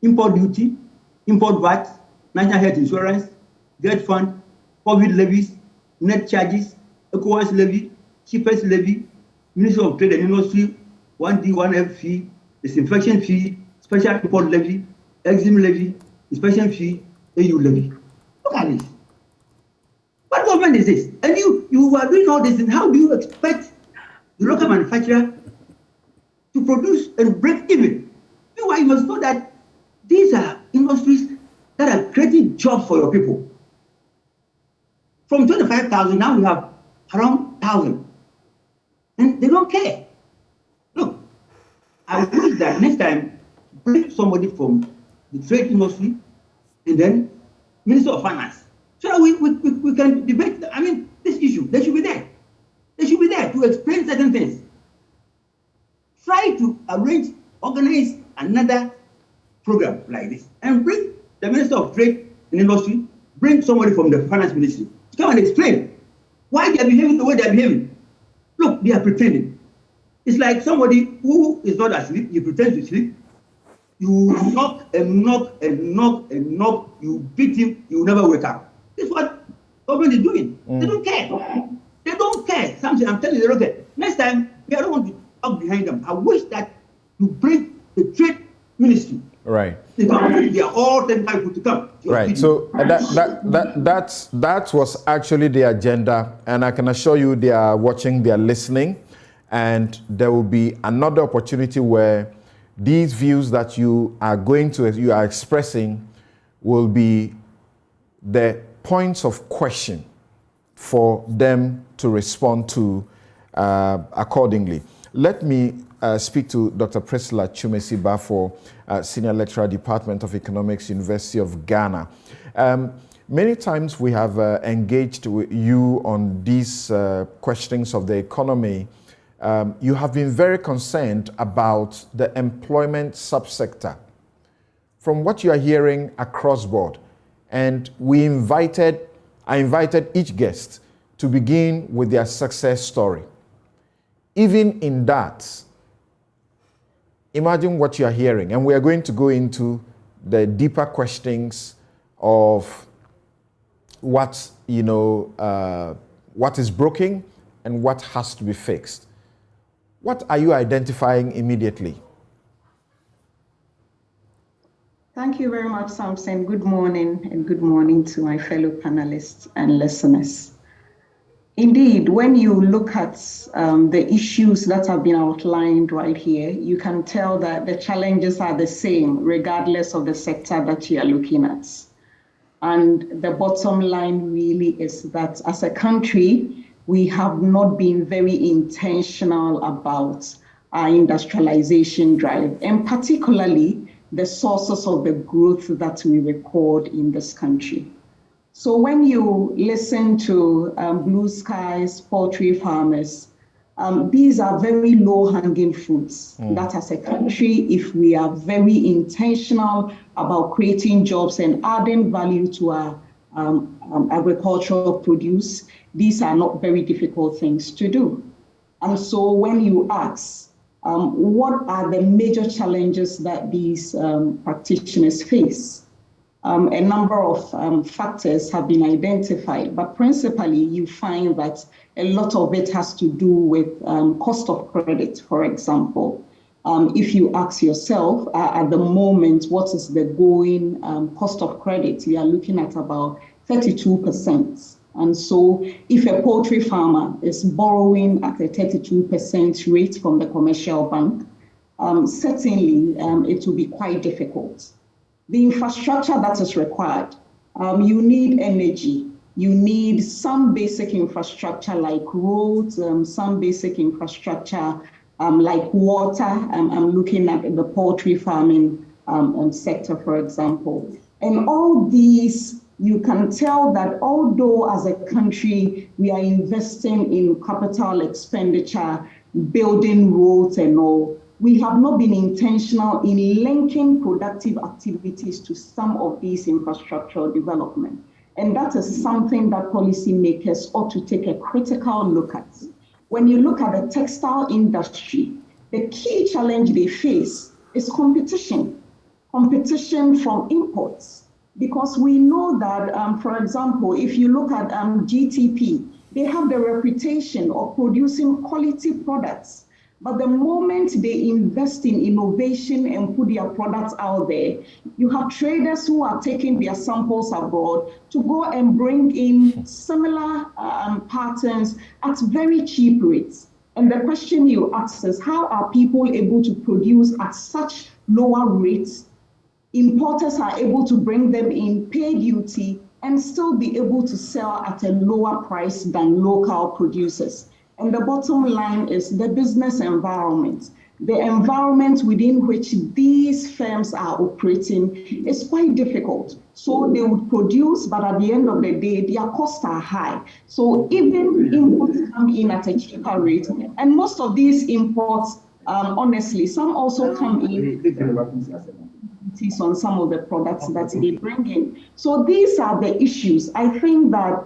import duty, import VAT, national health insurance, debt fund, COVID levies, net charges, ECOWAS levy, cheapest levy, Ministry of Trade and Industry, 1D, 1F fee, disinfection fee, special import levy, exim levy, inspection fee, AU levy. Look at this. What government is this? And you are doing all this, and how do you expect the local manufacturer to produce and break even? Meanwhile, you must know that these are industries that are creating jobs for your people. From 25,000, now we have around 1,000. And they don't care. Look, I wish that next time, bring somebody from the trade industry and then Minister of Finance, so that we can debate, this issue. They should be there. They should be there to explain certain things. Try to organize another program like this, and bring the Minister of Trade and Industry, bring somebody from the Finance Ministry to come and explain why they are behaving the way they are behaving. Look, they are pretending. It's like somebody who is not asleep, you pretend to sleep. You knock and knock and knock and knock, you beat him, you will never wake up. This is what government is doing. They don't care. They don't care. Something I'm telling you, they don't care. Next time, I don't want to talk behind them. I wish that you bring the trade ministry. Right. They are all the people to come. Right. So that was actually the agenda, and I can assure you they are watching, they are listening, and there will be another opportunity where these views that you are expressing will be the points of question for them to respond to accordingly. Let me speak to Dr. Priscilla Chumeciba for Senior Lecturer, Department of Economics, University of Ghana. Many times we have engaged with you on these questions of the economy. You have been very concerned about the employment subsector. From what you are hearing across board, and I invited each guest to begin with their success story. Even in that, imagine what you are hearing, and we are going to go into the deeper questions of what is broken and what has to be fixed. What are you identifying immediately? Thank you very much, Samson. Good morning, and good morning to my fellow panelists and listeners. Indeed, when you look at the issues that have been outlined right here, you can tell that the challenges are the same, regardless of the sector that you are looking at. And the bottom line really is that as a country, we have not been very intentional about our industrialization drive, and particularly the sources of the growth that we record in this country. So when you listen to blue skies, poultry farmers, these are very low-hanging fruits that as a country, if we are very intentional about creating jobs and adding value to our agricultural produce, these are not very difficult things to do. And so when you ask, what are the major challenges that these practitioners face? A number of factors have been identified, but principally you find that a lot of it has to do with cost of credit, for example. If you ask yourself at the moment, what is the going cost of credit? We are looking at about 32%. And so if a poultry farmer is borrowing at a 32% rate from the commercial bank, certainly it will be quite difficult. The infrastructure that is required, you need energy, you need some basic infrastructure like roads, some basic infrastructure like water. I'm looking at the poultry farming sector, for example. And all these, you can tell that although as a country, we are investing in capital expenditure, building roads and all, we have not been intentional in linking productive activities to some of these infrastructural development. And that is something that policymakers ought to take a critical look at. When you look at the textile industry, the key challenge they face is competition from imports. Because we know that, for example, if you look at GTP, they have the reputation of producing quality products. But the moment they invest in innovation and put their products out there, you have traders who are taking their samples abroad to go and bring in similar patterns at very cheap rates. And the question you ask is, how are people able to produce at such lower rates? Importers are able to bring them in, pay duty, and still be able to sell at a lower price than local producers. And the bottom line is the business environment. The environment within which these firms are operating is quite difficult. So they would produce, but at the end of the day, their costs are high. So even imports come in at a cheaper rate. And most of these imports, honestly, some also come in. on some of the products that they bring in. So these are the issues. I think that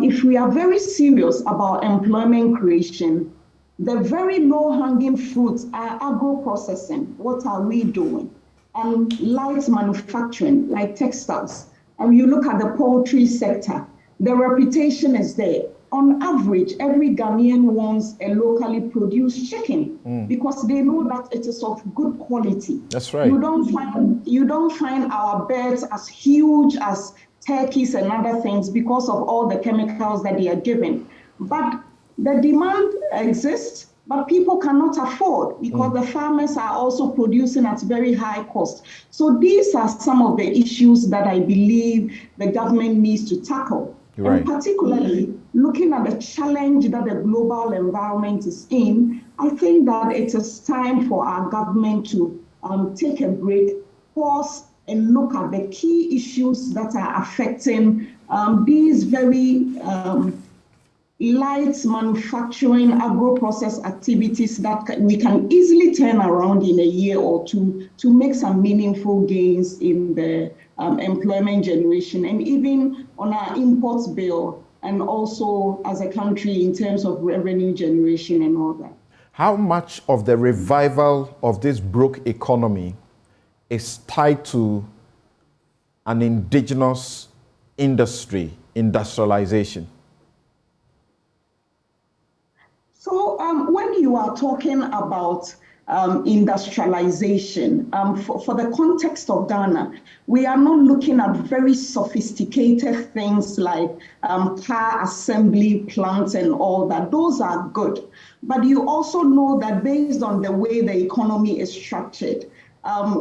if we are very serious about employment creation, the very low-hanging fruits are agro-processing. What are we doing? And light manufacturing, like textiles. And you look at the poultry sector, the reputation is there. On average, every Ghanaian wants a locally produced chicken because they know that it is of good quality. That's right. You don't find our birds as huge as turkeys and other things because of all the chemicals that they are given. But the demand exists, but people cannot afford because the farmers are also producing at very high cost. So these are some of the issues that I believe the government needs to tackle. Right. And particularly looking at the challenge that the global environment is in, I think that it is time for our government to take a break, pause, and look at the key issues that are affecting these very light manufacturing, agro-process activities that we can easily turn around in a year or two to make some meaningful gains in the employment generation and even on our imports bill and also as a country in terms of revenue generation and all that. How much of the revival of this broke economy is tied to an indigenous industry, industrialization? So when you are talking about industrialization, for the context of Ghana, we are not looking at very sophisticated things like car assembly plants and all that. Those are good. But you also know that based on the way the economy is structured,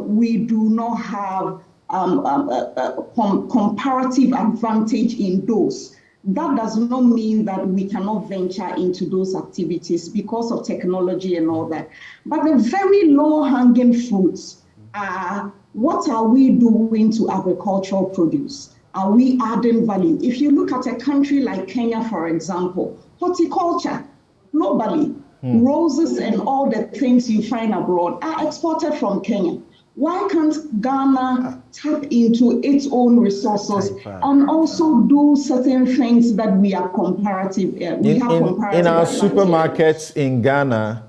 we do not have a comparative advantage in those. That does not mean that we cannot venture into those activities because of technology and all that. But the very low-hanging fruits are, what are we doing to agricultural produce? Are we adding value? If you look at a country like Kenya, for example, horticulture, globally, roses and all the things you find abroad are exported from Kenya. Why can't Ghana tap into its own resources and also do certain things that we are comparative? In our supermarkets in Ghana,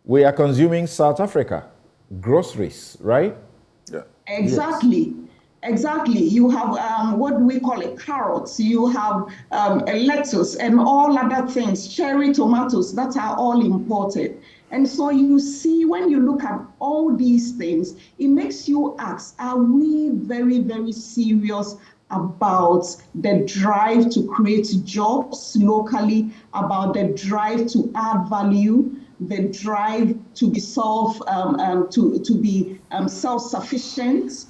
we are consuming South Africa groceries, right? Yeah. Exactly. Yes. Exactly. You have what we call it, carrots. You have lettuce and all other things, cherry tomatoes that are all imported. And so you see, when you look at all these things, it makes you ask, are we very, very serious about the drive to create jobs locally, about the drive to add value, the drive to be self-sufficient?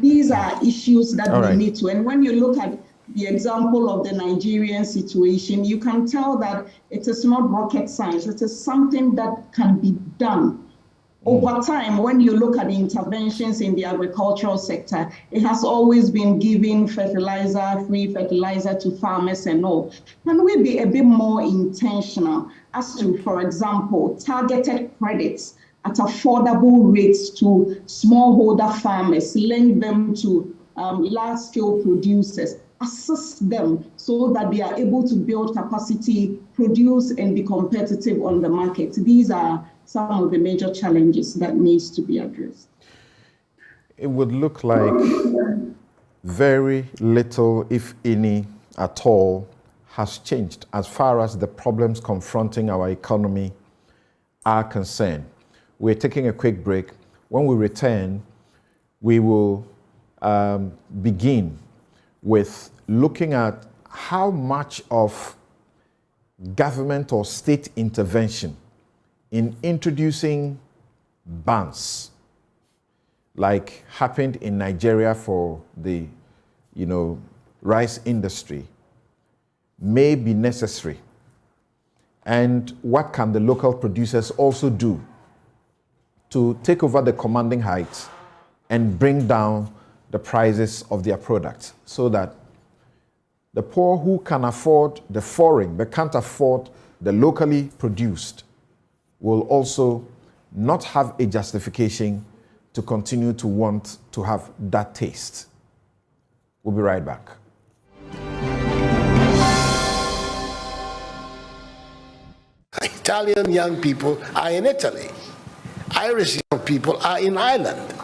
These are issues that we need to. And when you look at the example of the Nigerian situation, you can tell that it is not rocket science. It is something that can be done. Over time, when you look at the interventions in the agricultural sector, it has always been giving free fertilizer to farmers and all. Can we be a bit more intentional as to, for example, targeted credits at affordable rates to smallholder farmers, link them to large-scale producers, assist them so that they are able to build capacity, produce, and be competitive on the market. These are some of the major challenges that needs to be addressed. It would look like very little, if any, at all, has changed as far as the problems confronting our economy are concerned. We're taking a quick break. When we return, we will begin with looking at how much of government or state intervention in introducing bans, like happened in Nigeria for the rice industry, may be necessary. And what can the local producers also do to take over the commanding heights and bring down the prices of their products so that the poor who can afford the foreign but can't afford the locally produced will also not have a justification to continue to want to have that taste. We'll be right back. Italian young people are in Italy. Irish young people are in Ireland.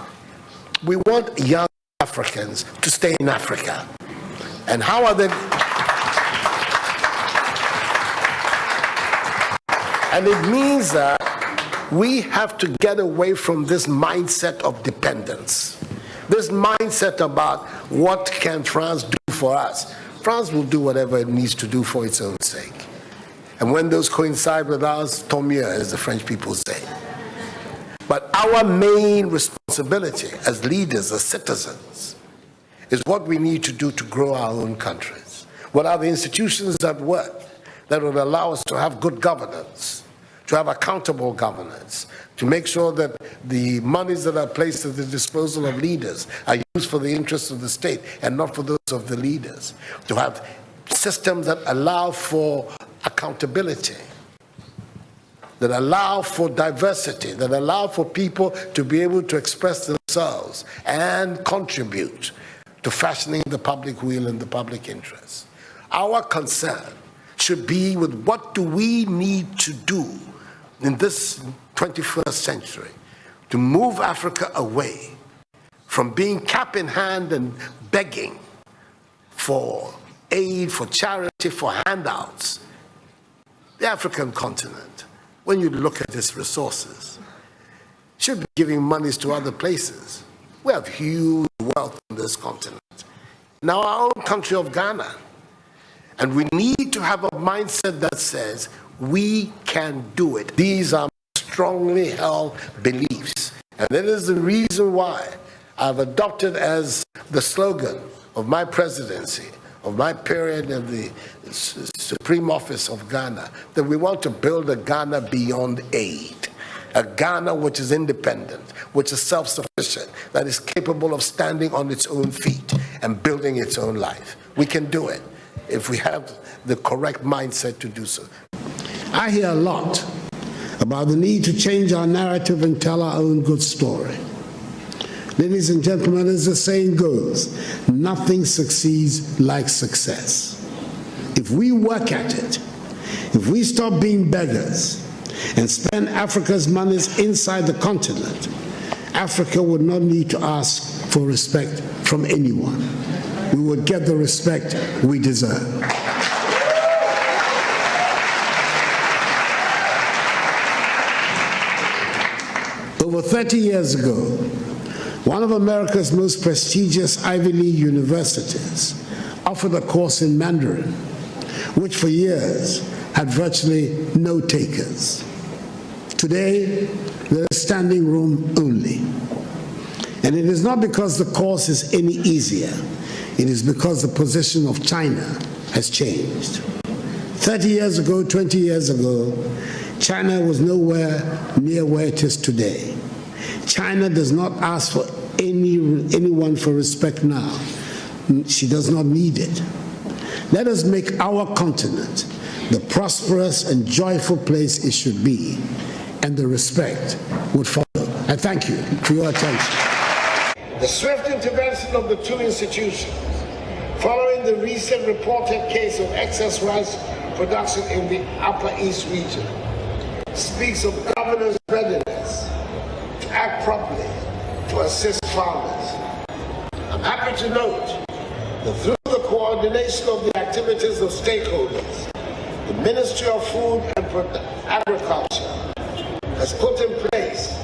We want young Africans to stay in Africa. And how are they? And it means that we have to get away from this mindset of dependence. This mindset about what can France do for us. France will do whatever it needs to do for its own sake. And when those coincide with ours, tant mieux, as the French people say. But our main responsibility as leaders, as citizens, is what we need to do to grow our own countries. What are the institutions that work, that will allow us to have good governance, to have accountable governance, to make sure that the monies that are placed at the disposal of leaders are used for the interests of the state and not for those of the leaders, to have systems that allow for accountability, that allow for diversity, that allow for people to be able to express themselves and contribute to fashioning the public will and the public interest. Our concern should be with what do we need to do in this 21st century to move Africa away from being cap in hand and begging for aid, for charity, for handouts. The African continent, when you look at its resources, should be giving monies to other places. We have huge wealth on this continent. Now our own country of Ghana. And we need to have a mindset that says we can do it. These are strongly held beliefs. And that is the reason why I've adopted as the slogan of my presidency, of my period of the Supreme Office of Ghana, that we want to build a Ghana beyond aid. A Ghana which is independent, which is self-sufficient, that is capable of standing on its own feet and building its own life. We can do it if we have the correct mindset to do so. I hear a lot about the need to change our narrative and tell our own good story. Ladies and gentlemen, as the saying goes, nothing succeeds like success. If we work at it, if we stop being beggars and spend Africa's monies inside the continent, Africa would not need to ask for respect from anyone. We would get the respect we deserve. Over 30 years ago, one of America's most prestigious Ivy League universities offered a course in Mandarin, which for years had virtually no takers. Today, there is standing room only. And it is not because the course is any easier. It is because the position of China has changed. 30 years ago, 20 years ago, China was nowhere near where it is today. China does not ask for anyone for respect now. She does not need it. Let us make our continent the prosperous and joyful place it should be, and the respect would follow. I thank you for your attention. The swift intervention of the two institutions, following the recent reported case of excess rice production in the Upper East region, speaks of governors' readiness to act properly to assist farmers. I'm happy to note that through the coordination of the activities of stakeholders, the Ministry of Food and Agriculture has put in place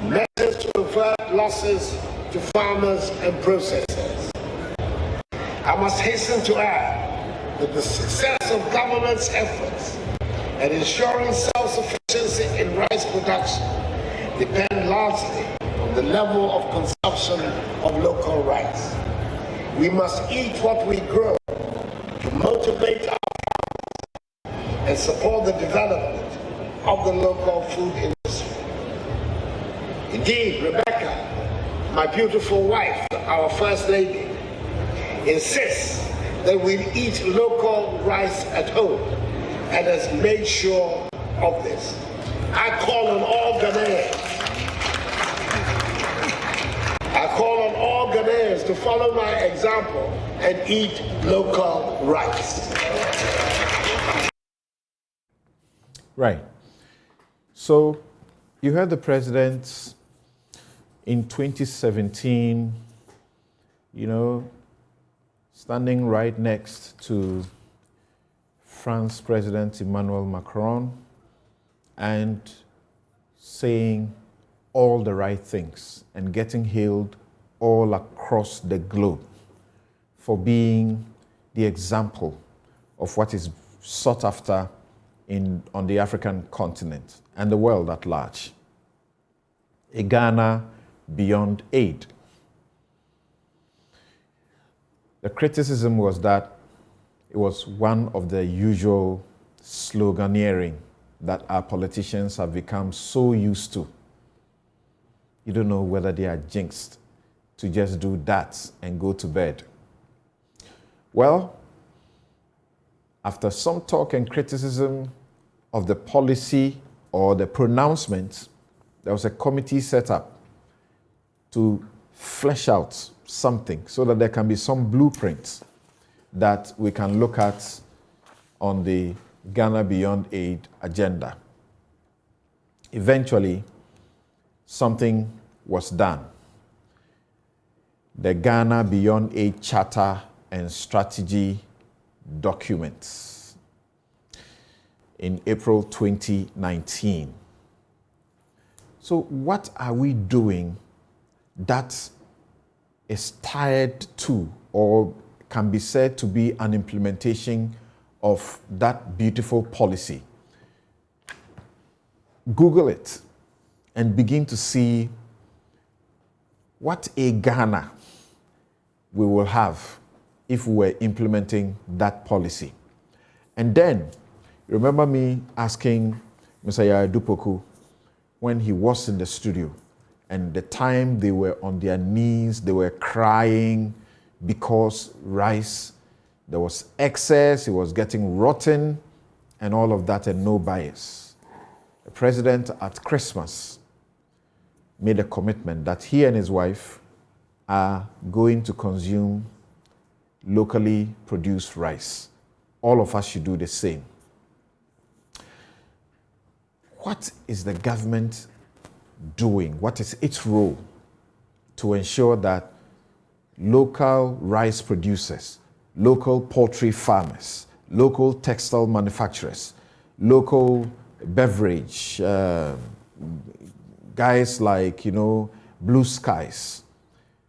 measures to avert losses to farmers and processors. I must hasten to add that the success of government's efforts at ensuring self-sufficiency in rice production depend largely on the level of consumption of local rice. We must eat what we grow to motivate our farmers and support the development of the local food industry. Indeed, Rebecca, my beautiful wife, our First Lady, insists that we eat local rice at home and has made sure of this. I call on all Ghanaians call on all Ghanaians to follow my example and eat local rice. Right. So you heard the president in 2017, standing right next to France President Emmanuel Macron and saying all the right things and getting hailed all across the globe for being the example of what is sought after on the African continent and the world at large. A Ghana beyond aid. The criticism was that it was one of the usual sloganeering that our politicians have become so used to. You don't know whether they are jinxed to just do that and go to bed. Well, after some talk and criticism of the policy or the pronouncements, there was a committee set up to flesh out something so that there can be some blueprints that we can look at on the Ghana Beyond Aid agenda. Eventually, something was done. The Ghana Beyond Aid Charter and Strategy documents in April 2019. So what are we doing that is tied to or can be said to be an implementation of that beautiful policy? Google it and begin to see what a Ghana we will have if we were implementing that policy. And then, remember me asking Mr. Yaya Dupoku when he was in the studio, and the time they were on their knees, they were crying because rice, there was excess, it was getting rotten, and all of that, and no bias. The president at Christmas made a commitment that he and his wife are going to consume locally produced rice. All of us should do the same. What is the government doing? What is its role to ensure that local rice producers, local poultry farmers, local textile manufacturers, local beverage, guys like, Blue Skies,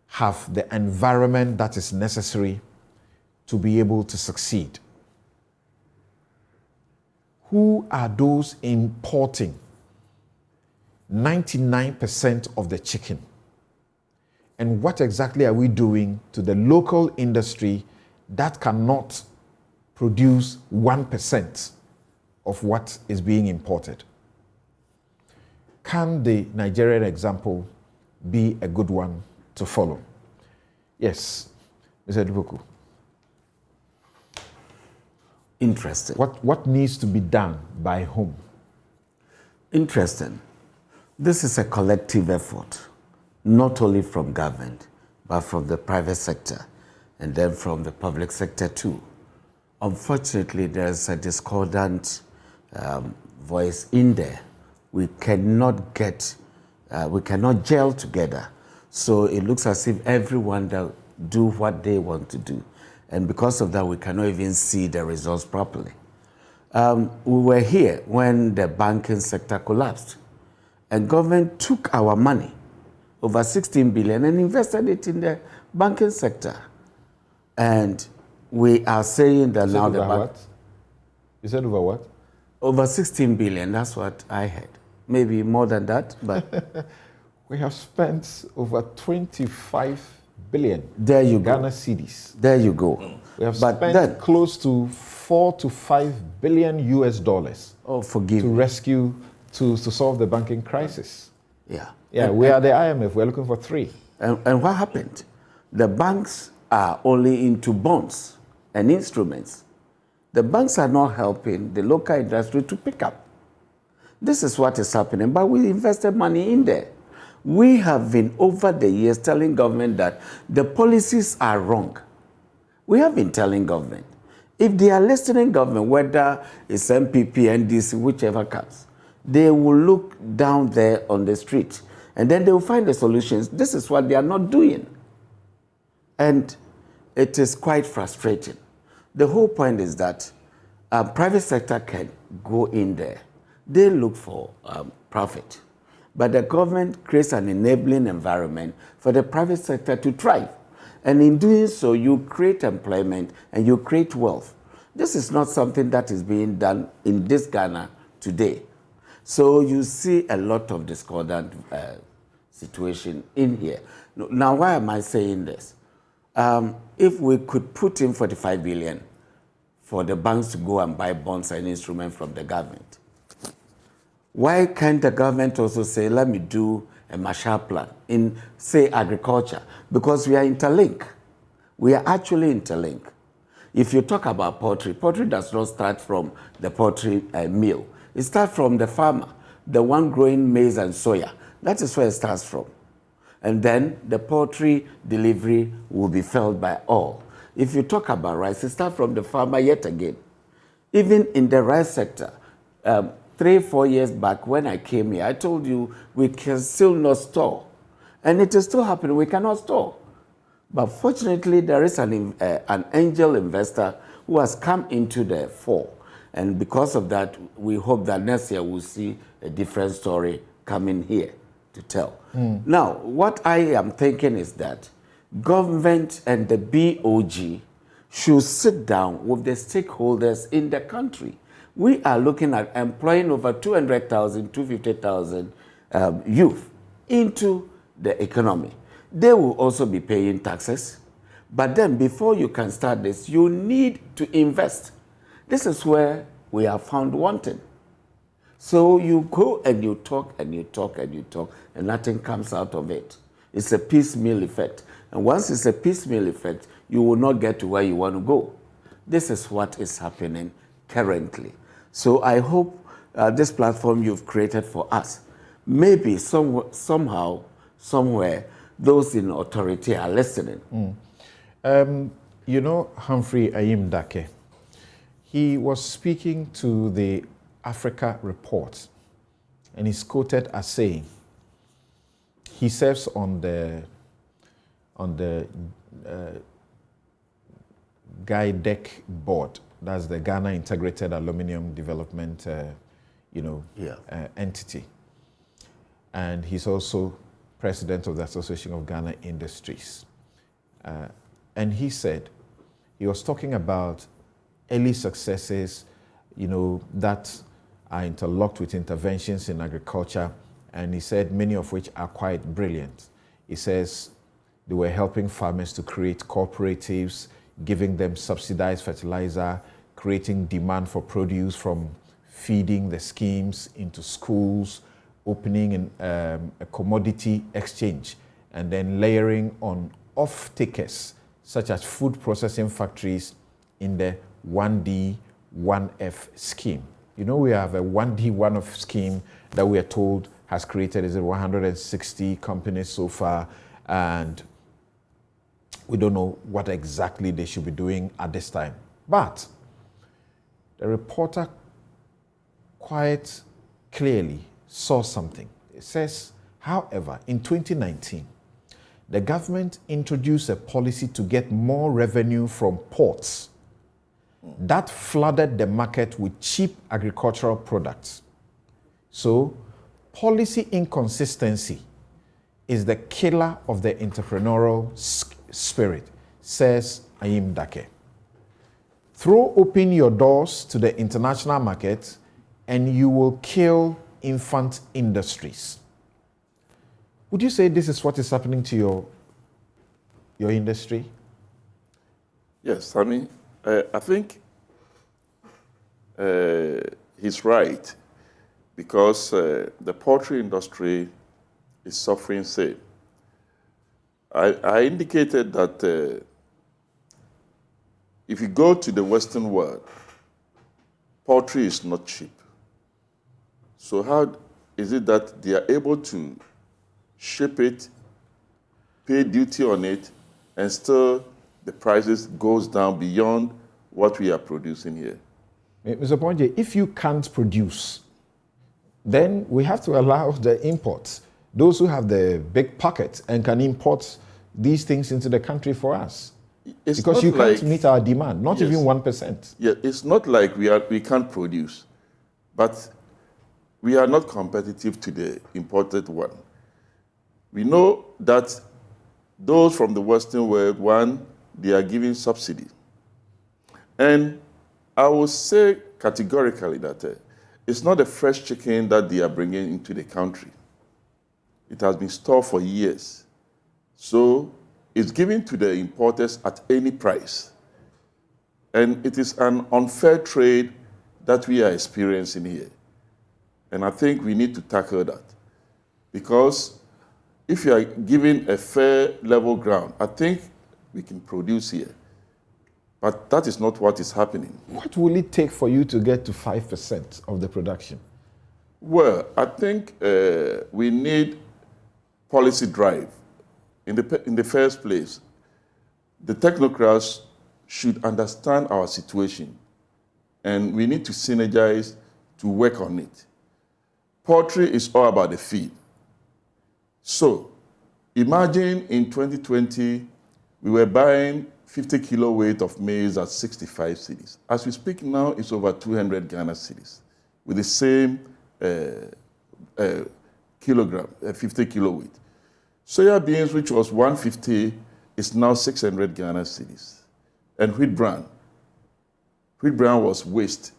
have the environment that is necessary to be able to succeed? Who are those importing 99% of the chicken? And what exactly are we doing to the local industry that cannot produce 1% of what is being imported? Can the Nigerian example be a good one to follow? Yes, Mr. Dupoku. Interesting. What needs to be done by whom? Interesting. This is a collective effort, not only from government, but from the private sector, and then from the public sector too. Unfortunately, there's a discordant voice in there. We cannot gel together. So it looks as if everyone do what they want to do. And because of that, we cannot even see the results properly. We were here when the banking sector collapsed. And government took our money, over 16 billion, and invested it in the banking sector. And we are saying that now the bank... What? You said over what? Over 16 billion, that's what I heard. Maybe more than that, but... We have spent over 25 billion Ghana cedis. There you go. We have spent close to 4 to 5 billion US dollars to rescue, to solve the banking crisis. Yeah, we are the IMF. We're looking for 3. And what happened? The banks are only into bonds and instruments. The banks are not helping the local industry to pick up. This is what is happening, but we invested money in there. We have been over the years telling government that the policies are wrong. We have been telling government. If they are listening government, whether it's MPP, NDC, whichever comes, they will look down there on the street and then they will find the solutions. This is what they are not doing. And it is quite frustrating. The whole point is that private sector can go in there. They look for profit. But the government creates an enabling environment for the private sector to thrive. And in doing so, you create employment and you create wealth. This is not something that is being done in this Ghana today. So you see a lot of discordant situation in here. Now, why am I saying this? If we could put in 45 billion for the banks to go and buy bonds and instruments from the government, why can't the government also say, let me do a Marshall Plan in, say, agriculture? Because we are interlinked. We are actually interlinked. If you talk about poultry, poultry does not start from the poultry mill. It starts from the farmer, the one growing maize and soya. That is where it starts from. And then the poultry delivery will be felt by all. If you talk about rice, it starts from the farmer yet again. Even in the rice sector, 3-4 years back when I came here, I told you we can still not store. And it is still happening, we cannot store. But fortunately, there is an angel investor who has come into the fore. And because of that, we hope that next year we'll see a different story coming here to tell. Now, what I am thinking is that government and the BOG should sit down with the stakeholders in the country. We are looking at employing over 200,000, 250,000 youth into the economy. They will also be paying taxes. But then before you can start this, you need to invest. This is where we are found wanting. So you go and you talk and you talk and you talk, and nothing comes out of it. It's a piecemeal effect. And once it's a piecemeal effect, you will not get to where you want to go. This is what is happening currently. So I hope this platform you've created for us, maybe somehow, somewhere, those in authority are listening. You know Humphrey Ayim-Dake, he was speaking to the Africa Report, and he's quoted as saying, he serves on the GIDEC board. That's the Ghana Integrated Aluminium Development, entity. And he's also president of the Association of Ghana Industries. And he said, he was talking about early successes, that are interlocked with interventions in agriculture. And he said many of which are quite brilliant. He says they were helping farmers to create cooperatives, giving them subsidized fertilizer, creating demand for produce from feeding the schemes into schools, opening a commodity exchange, and then layering on off-takers, such as food processing factories in the 1D, 1F scheme. We have a 1D, 1F scheme that we are told has created 160 companies so far, and we don't know what exactly they should be doing at this time. But the reporter quite clearly saw something. It says, however, in 2019, the government introduced a policy to get more revenue from ports that flooded the market with cheap agricultural products. So, policy inconsistency is the killer of the entrepreneurial spirit, says Ayim-Dake. Throw open your doors to the international market and you will kill infant industries. Would you say this is what is happening to your industry? Yes, I think he's right, because the poultry industry is suffering same. I indicated that if you go to the Western world, poultry is not cheap. So how is it that they are able to ship it, pay duty on it, and still the prices goes down beyond what we are producing here. Mr. Ponje, if you can't produce, then we have to allow the imports, those who have the big pockets and can import these things into the country for us. It's because not you like, can't meet our demand, not yes, even 1%. Yeah, it's not like we can't produce, but we are not competitive to the imported one. We know that those from the Western world, one, they are giving subsidy. And I will say categorically that it's not a fresh chicken that they are bringing into the country. It has been stored for years. So it's given to the importers at any price. And it is an unfair trade that we are experiencing here. And I think we need to tackle that. Because if you are given a fair level ground, I think we can produce here. But that is not what is happening. What will it take for you to get to 5% of the production? Well, I think we need policy drive. In the first place, the technocrats should understand our situation, and we need to synergize to work on it. Poultry is all about the feed. So, imagine in 2020, we were buying 50 kilo weight of maize at 65 cedis. As we speak now, it's over 200 Ghana cedis with the same kilogram, 50 kilo weight. Soya beans, which was 150, is now 600 Ghana cedis. And wheat bran was waste.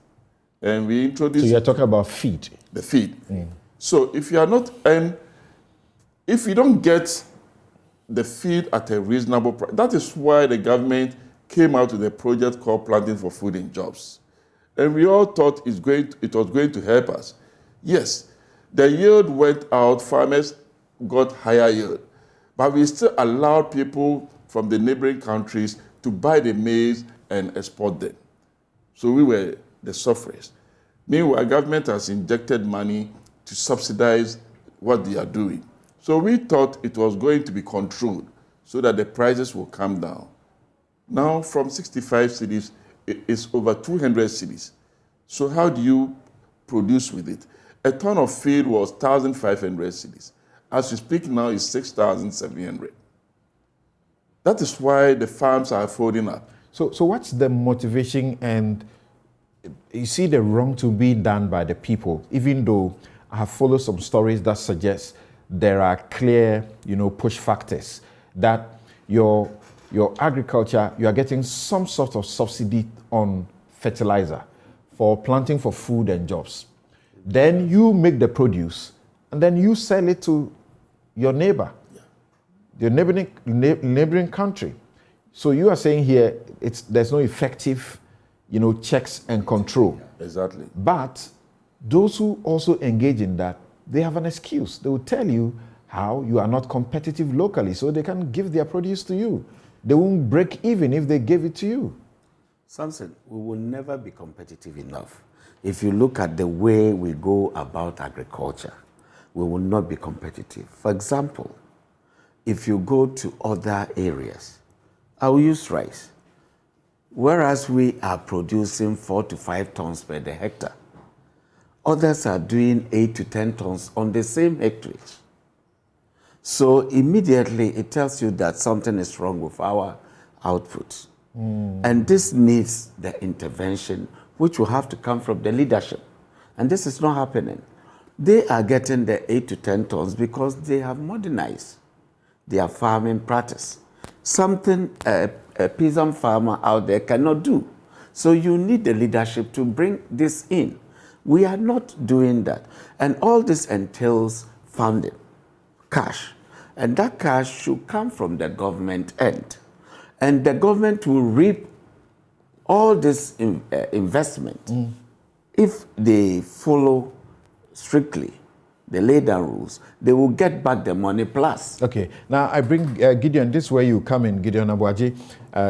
And we introduced... So you're talking about feed? The feed. So if you are not... And if you don't get the feed at a reasonable price, that is why the government came out with a project called Planting for Food and Jobs. And we all thought it was going to help us. Yes, the yield went out, farmers got higher yield, but we still allowed people from the neighboring countries to buy the maize and export them. So we were the sufferers. Meanwhile, government has injected money to subsidize what they are doing. So we thought it was going to be controlled so that the prices will come down. Now from 65 cedis, it's over 200 cedis. So how do you produce with it? A ton of feed was 1,500 cedis. As we speak now, it's 6,700. That is why the farms are folding up. So what's the motivation? And you see the wrong to be done by the people, even though I have followed some stories that suggest there are clear, push factors that your agriculture, you are getting some sort of subsidy on fertilizer for planting for food and jobs. Then you make the produce and then you sell it to your neighbor, your neighboring country. So you are saying here there's no effective, checks and control. Exactly. But those who also engage in that, they have an excuse. They will tell you how you are not competitive locally, so they can give their produce to you. They won't break even if they give it to you. Samson, we will never be competitive enough. If you look at the way we go about agriculture, we will not be competitive. For example, if you go to other areas, I will use rice. Whereas we are producing 4 to 5 tons per hectare, others are doing 8 to 10 tons on the same hectare. So immediately it tells you that something is wrong with our output. And this needs the intervention, which will have to come from the leadership. And this is not happening. They are getting the 8 to 10 tons because they have modernized their farming practice. Something a peasant farmer out there cannot do. So you need the leadership to bring this in. We are not doing that. And all this entails funding, cash. And that cash should come from the government end. And the government will reap all this investment if they follow strictly the laid down rules. They will get back the money plus. Okay. Now I bring Gideon. This is where you come in, Gideon Abuaji,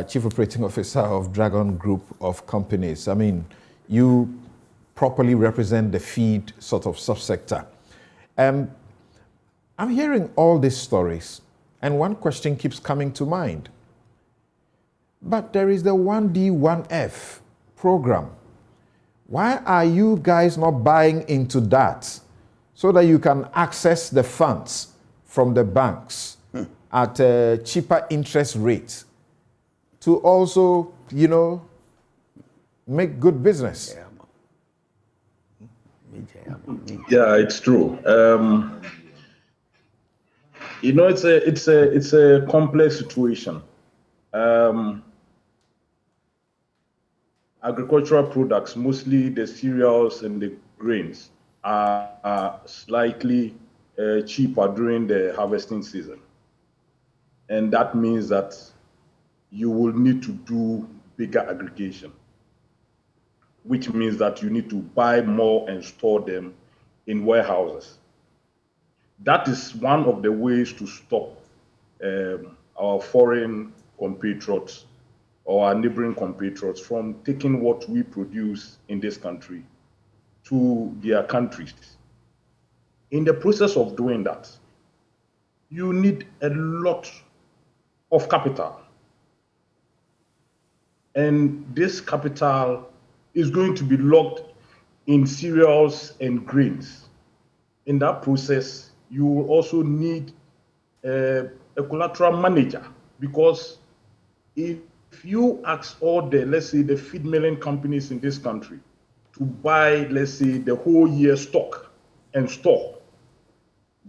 Chief Operating Officer of Dragon Group of Companies. I mean, you properly represent the feed sort of subsector. I'm hearing all these stories, and one question keeps coming to mind. But there is the 1D, 1F program. Why are you guys not buying into that so that you can access the funds from the banks at a cheaper interest rate to also, make good business? Yeah, it's true. It's a complex situation. Agricultural products, mostly the cereals and the grains, are slightly cheaper during the harvesting season. And that means that you will need to do bigger aggregation, which means that you need to buy more and store them in warehouses. That is one of the ways to stop our foreign compatriots or our neighboring compatriots from taking what we produce in this country to their countries. In the process of doing that, you need a lot of capital. And this capital is going to be locked in cereals and grains. In that process, you will also need a collateral manager, because if you ask all the, let's say, the feed milling companies in this country to buy, let's say, the whole year stock and store,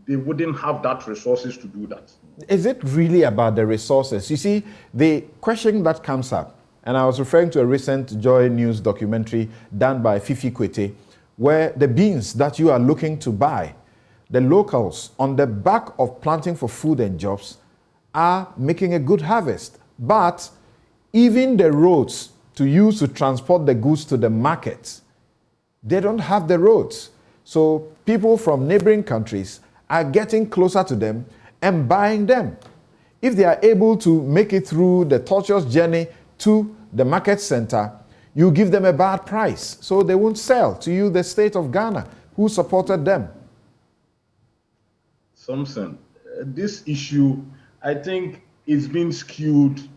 they wouldn't have that resources to do that. Is it really about the resources? You see, the question that comes up, and I was referring to a recent JoyNews documentary done by Fifi Kwete, where the beans that you are looking to buy, the locals, on the back of planting for food and jobs, are making a good harvest. But even the roads to use to transport the goods to the markets, they don't have the roads. So people from neighboring countries are getting closer to them and buying them. If they are able to make it through the tortuous journey to the market center, you give them a bad price, so they won't sell to you, the state of Ghana, who supported them. Samson, this issue, I think, is being skewed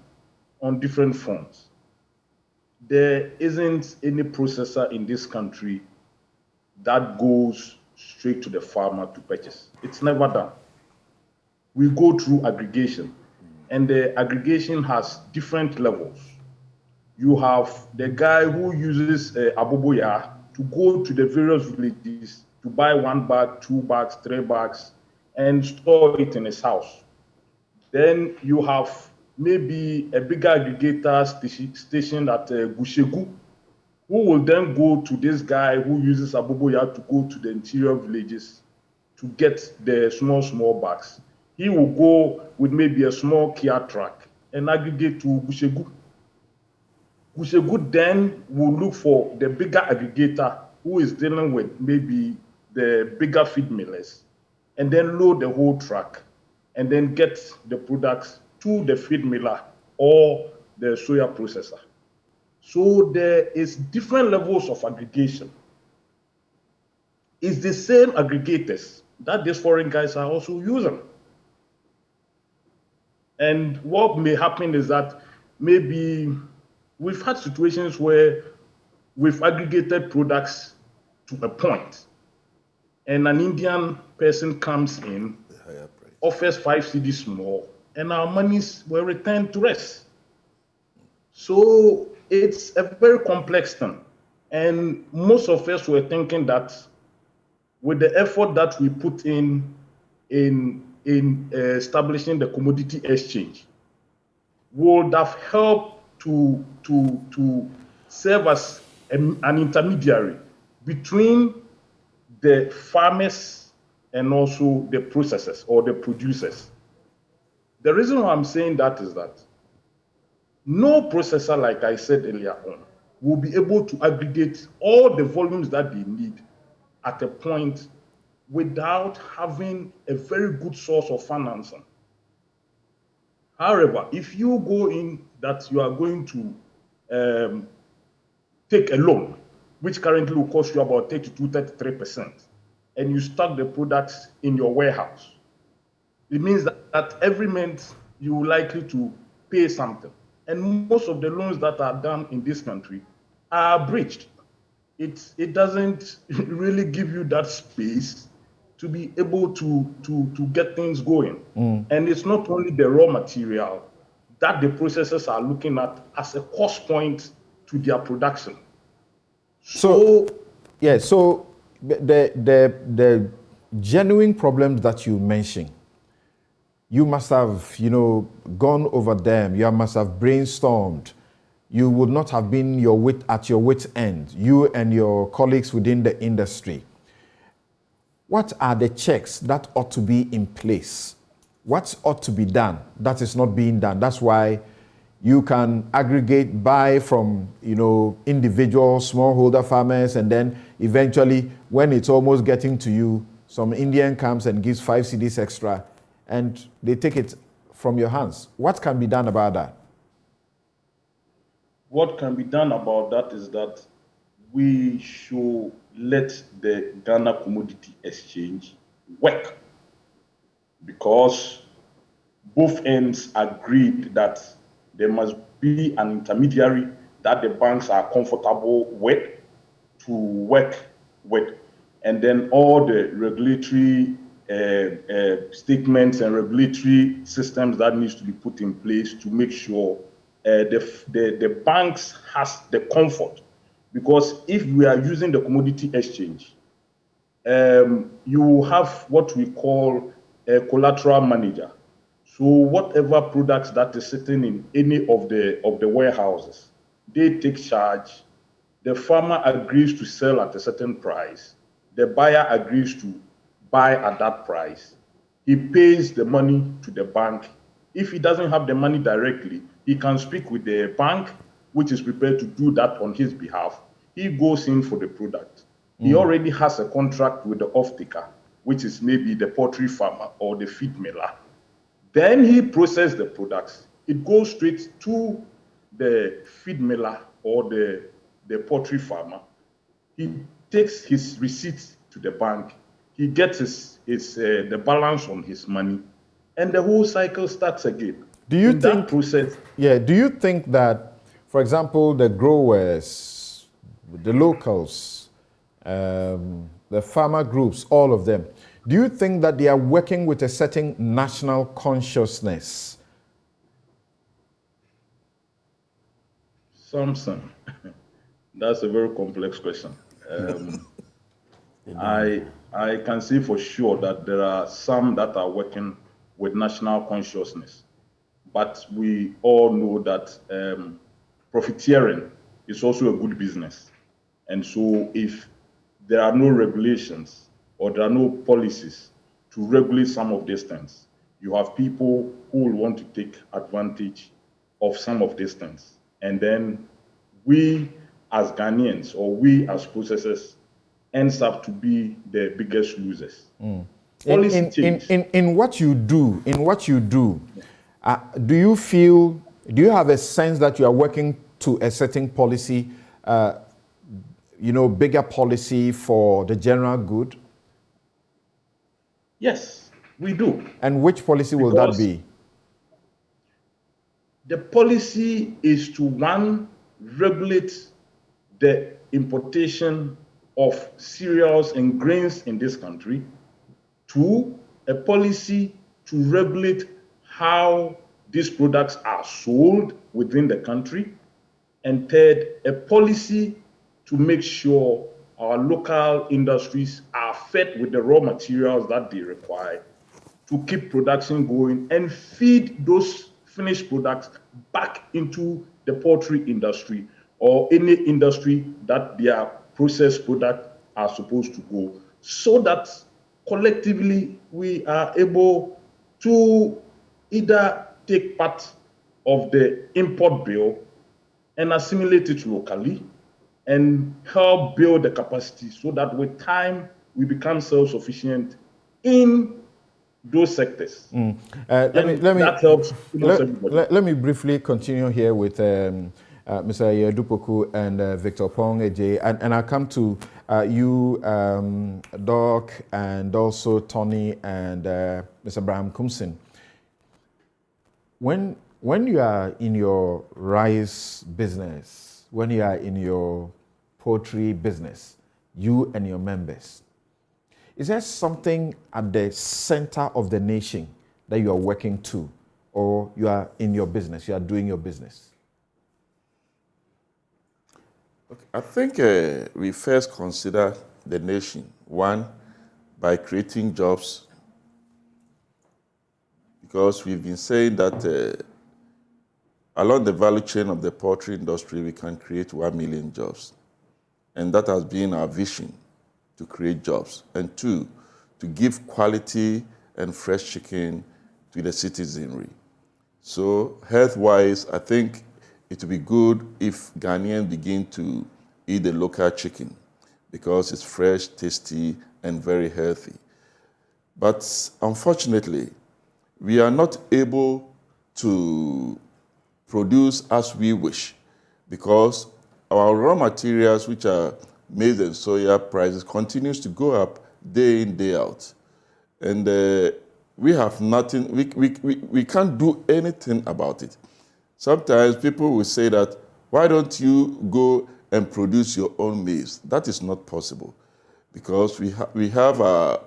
on different fronts. There isn't any processor in this country that goes straight to the farmer to purchase. It's never done. We go through aggregation, and the aggregation has different levels. You have the guy who uses aboboya to go to the various villages to buy 1 bag, 2 bags, 3 bags, and store it in his house. Then you have maybe a bigger aggregator station at Gushegu, who will then go to this guy who uses aboboya to go to the interior villages to get the small bags. He will go with maybe a small Kia truck and aggregate to Gushegu. Gushegu then will look for the bigger aggregator who is dealing with maybe the bigger feed millers, and then load the whole truck and then get the products to the feed miller or the soya processor. So there is different levels of aggregation. It's the same aggregators that these foreign guys are also using. And what may happen is that maybe we've had situations where we've aggregated products to a point, and an Indian person comes in, offers 5 cedis more, and our monies were returned to us. So it's a very complex thing. And most of us were thinking that with the effort that we put in establishing the commodity exchange, would have helped to serve as an intermediary between the farmers and also the processors or the producers. The reason why I'm saying that is that no processor, like I said earlier on, will be able to aggregate all the volumes that they need at a point without having a very good source of financing. However, if you go in that you are going to take a loan, which currently will cost you about 32-33%, and you stock the products in your warehouse, it means that every month you are likely to pay something. And most of the loans that are done in this country are breached. It doesn't really give you that space to be able to get things going. And it's not only the raw material that the processors are looking at as a cost point to their production. So the genuine problems that you mentioned, you must have, gone over them. You must have brainstormed. You would not have been at your wit's end, you and your colleagues within the industry. What are the checks that ought to be in place? What ought to be done that is not being done? That's why you can aggregate, buy from, individual smallholder farmers, and then eventually, when it's almost getting to you, some Indian comes and gives 5 cedis extra, and they take it from your hands. What can be done about that? What can be done about that is that we should let the Ghana Commodity Exchange work, because both ends agreed that there must be an intermediary that the banks are comfortable with to work with, and then all the regulatory statements and regulatory systems that needs to be put in place to make sure the banks has the comfort. Because if we are using the commodity exchange, you have what we call a collateral manager. So whatever products that is sitting in any of the warehouses, they take charge. The farmer agrees to sell at a certain price. The buyer agrees to buy at that price. He pays the money to the bank. If he doesn't have the money directly, he can speak with the bank, which is prepared to do that on his behalf. He goes in for the product. He already has a contract with the off-taker, which is maybe the poultry farmer or the feed miller. Then he processes the products. It goes straight to the feed miller or the poultry farmer. He takes his receipts to the bank. He gets the balance on his money, and the whole cycle starts again. Do you think that, for example, the growers, the locals, the farmer groups, all of them, do you think that they are working with a certain national consciousness? Samson, that's a very complex question. I can say for sure that there are some that are working with national consciousness, but we all know that profiteering is also a good business. And so if there are no regulations or there are no policies to regulate some of these things, you have people who will want to take advantage of some of these things. And then we as Ghanaians or we as processors ends up to be the biggest losers. In what you do, do you have a sense that you are working to a certain policy, bigger policy for the general good? Yes, we do. And which policy will that be? The policy is to, one, regulate the importation of cereals and grains in this country. Two, a policy to regulate how these products are sold within the country. And third, a policy to make sure our local industries are fed with the raw materials that they require to keep production going and feed those finished products back into the poultry industry or any industry that their processed products are supposed to go, so that collectively we are able to either take part of the import bill and assimilate it locally and help build the capacity so that with time we become self-sufficient in those sectors. Let me briefly continue here with Mr. Yedupoku and Victor Pong Eje, and I'll come to you, Doc, and also Tony and Mr. Abraham Kumsin. When you are in your rice business, when you are in your poultry business, you and your members, is there something at the center of the nation that you are working to, or you are in your business, you are doing your business? Okay. I think we first consider the nation, one, by creating jobs, because we've been saying that along the value chain of the poultry industry, we can create 1 million jobs. And that has been our vision, to create jobs. And two, to give quality and fresh chicken to the citizenry. So health-wise, I think it would be good if Ghanaians begin to eat the local chicken, because it's fresh, tasty, and very healthy. But unfortunately, we are not able to produce as we wish, because our raw materials, which are maize and soya, prices continues to go up day in, day out. And we have nothing, we can't do anything about it. Sometimes people will say that, why don't you go and produce your own maize? That is not possible, because we have our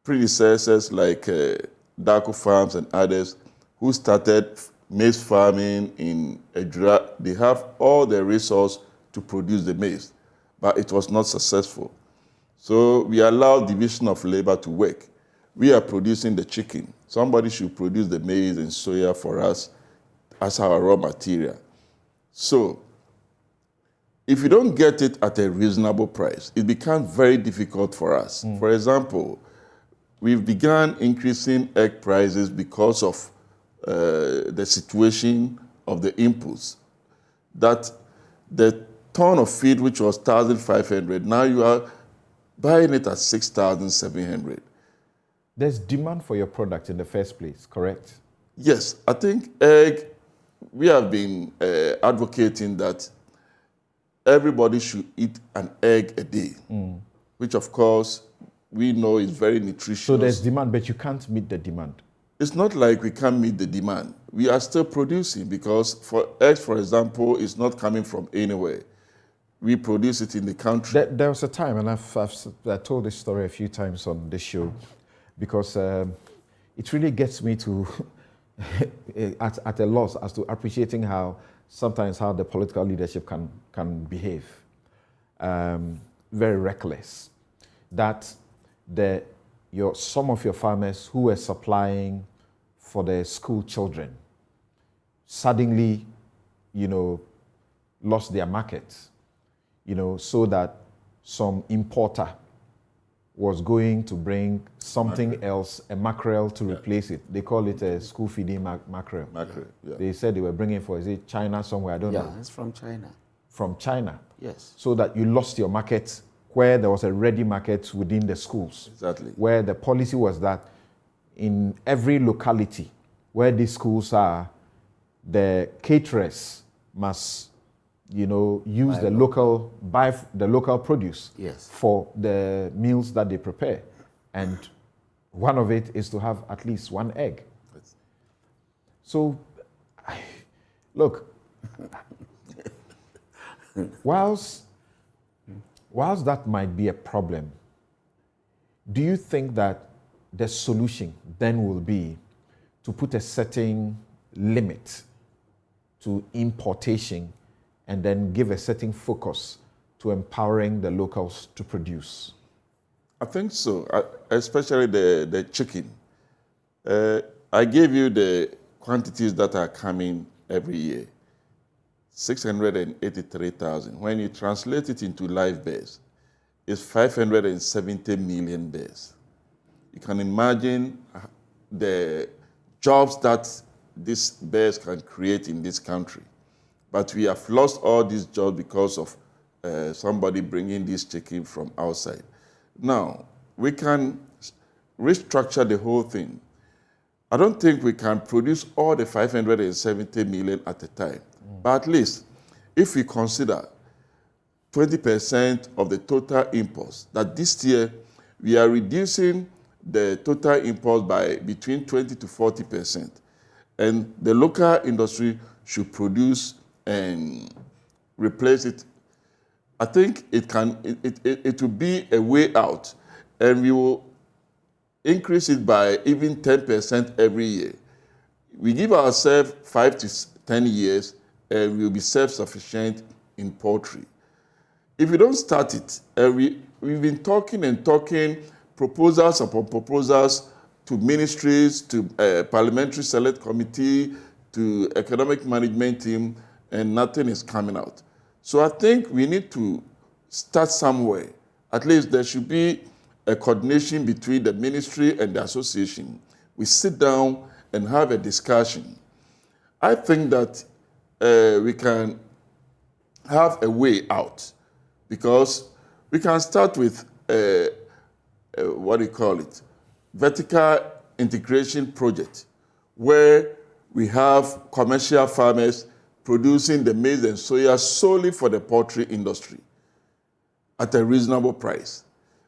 predecessors like Daco Farms and others who started maize farming in Ejura. They have all the resources to produce the maize, but it was not successful. So we allowed division of labor to work. We are producing the chicken. Somebody should produce the maize and soya for us as our raw material. So if you don't get it at a reasonable price, it becomes very difficult for us. For example, we've begun increasing egg prices because of the situation of the inputs. That the ton of feed, which was 1,500, now you are buying it at 6,700. There's demand for your product in the first place, correct? Yes, I think egg, we have been advocating that everybody should eat an egg a day, which of course we know is very nutritious. So there's demand, but you can't meet the demand. It's not like we can't meet the demand. We are still producing, because for eggs, for example, it's not coming from anywhere. We produce it in the country. There was a time, and I've told this story a few times on this show, because it really gets me to at a loss as to appreciating how sometimes how the political leadership can behave. Very reckless. That some of your farmers who were supplying for the school children suddenly, lost their market, so that some importer was going to bring something else, a mackerel, to replace it. They call it a school feeding mackerel. Mackerel, yeah. They said they were bringing for, is it China somewhere? I don't know. Yeah, it's from China. From China. Yes. So that you lost your market where there was a ready market within the schools. Exactly. Where the policy was that in every locality where these schools are, the caterers must, use buy the local produce for the meals that they prepare. And one of it is to have at least one egg. So, look, whilst that might be a problem, do you think that the solution then will be to put a certain limit to importation and then give a certain focus to empowering the locals to produce? I think so, especially the chicken. I gave you the quantities that are coming every year. 683,000. When you translate it into live bears, it's 570 million bears. You can imagine the jobs that these bears can create in this country. But we have lost all these jobs because of somebody bringing this chicken from outside. Now, we can restructure the whole thing. I don't think we can produce all the 570 million at a time. But at least, if we consider 20% of the total imports, that this year we are reducing the total imports by between 20 to 40%. And the local industry should produce and replace it. I think it will be a way out, and we will increase it by even 10% every year. We give ourselves 5 to 10 years, and we'll be self-sufficient in poultry. If we don't start it, we've been talking, proposals upon proposals to ministries, to parliamentary select committee, to economic management team, and nothing is coming out. So I think we need to start somewhere. At least there should be a coordination between the ministry and the association. We sit down and have a discussion. I think that we can have a way out, because we can start with vertical integration project, where we have commercial farmers producing the maize and soya solely for the poultry industry at a reasonable price.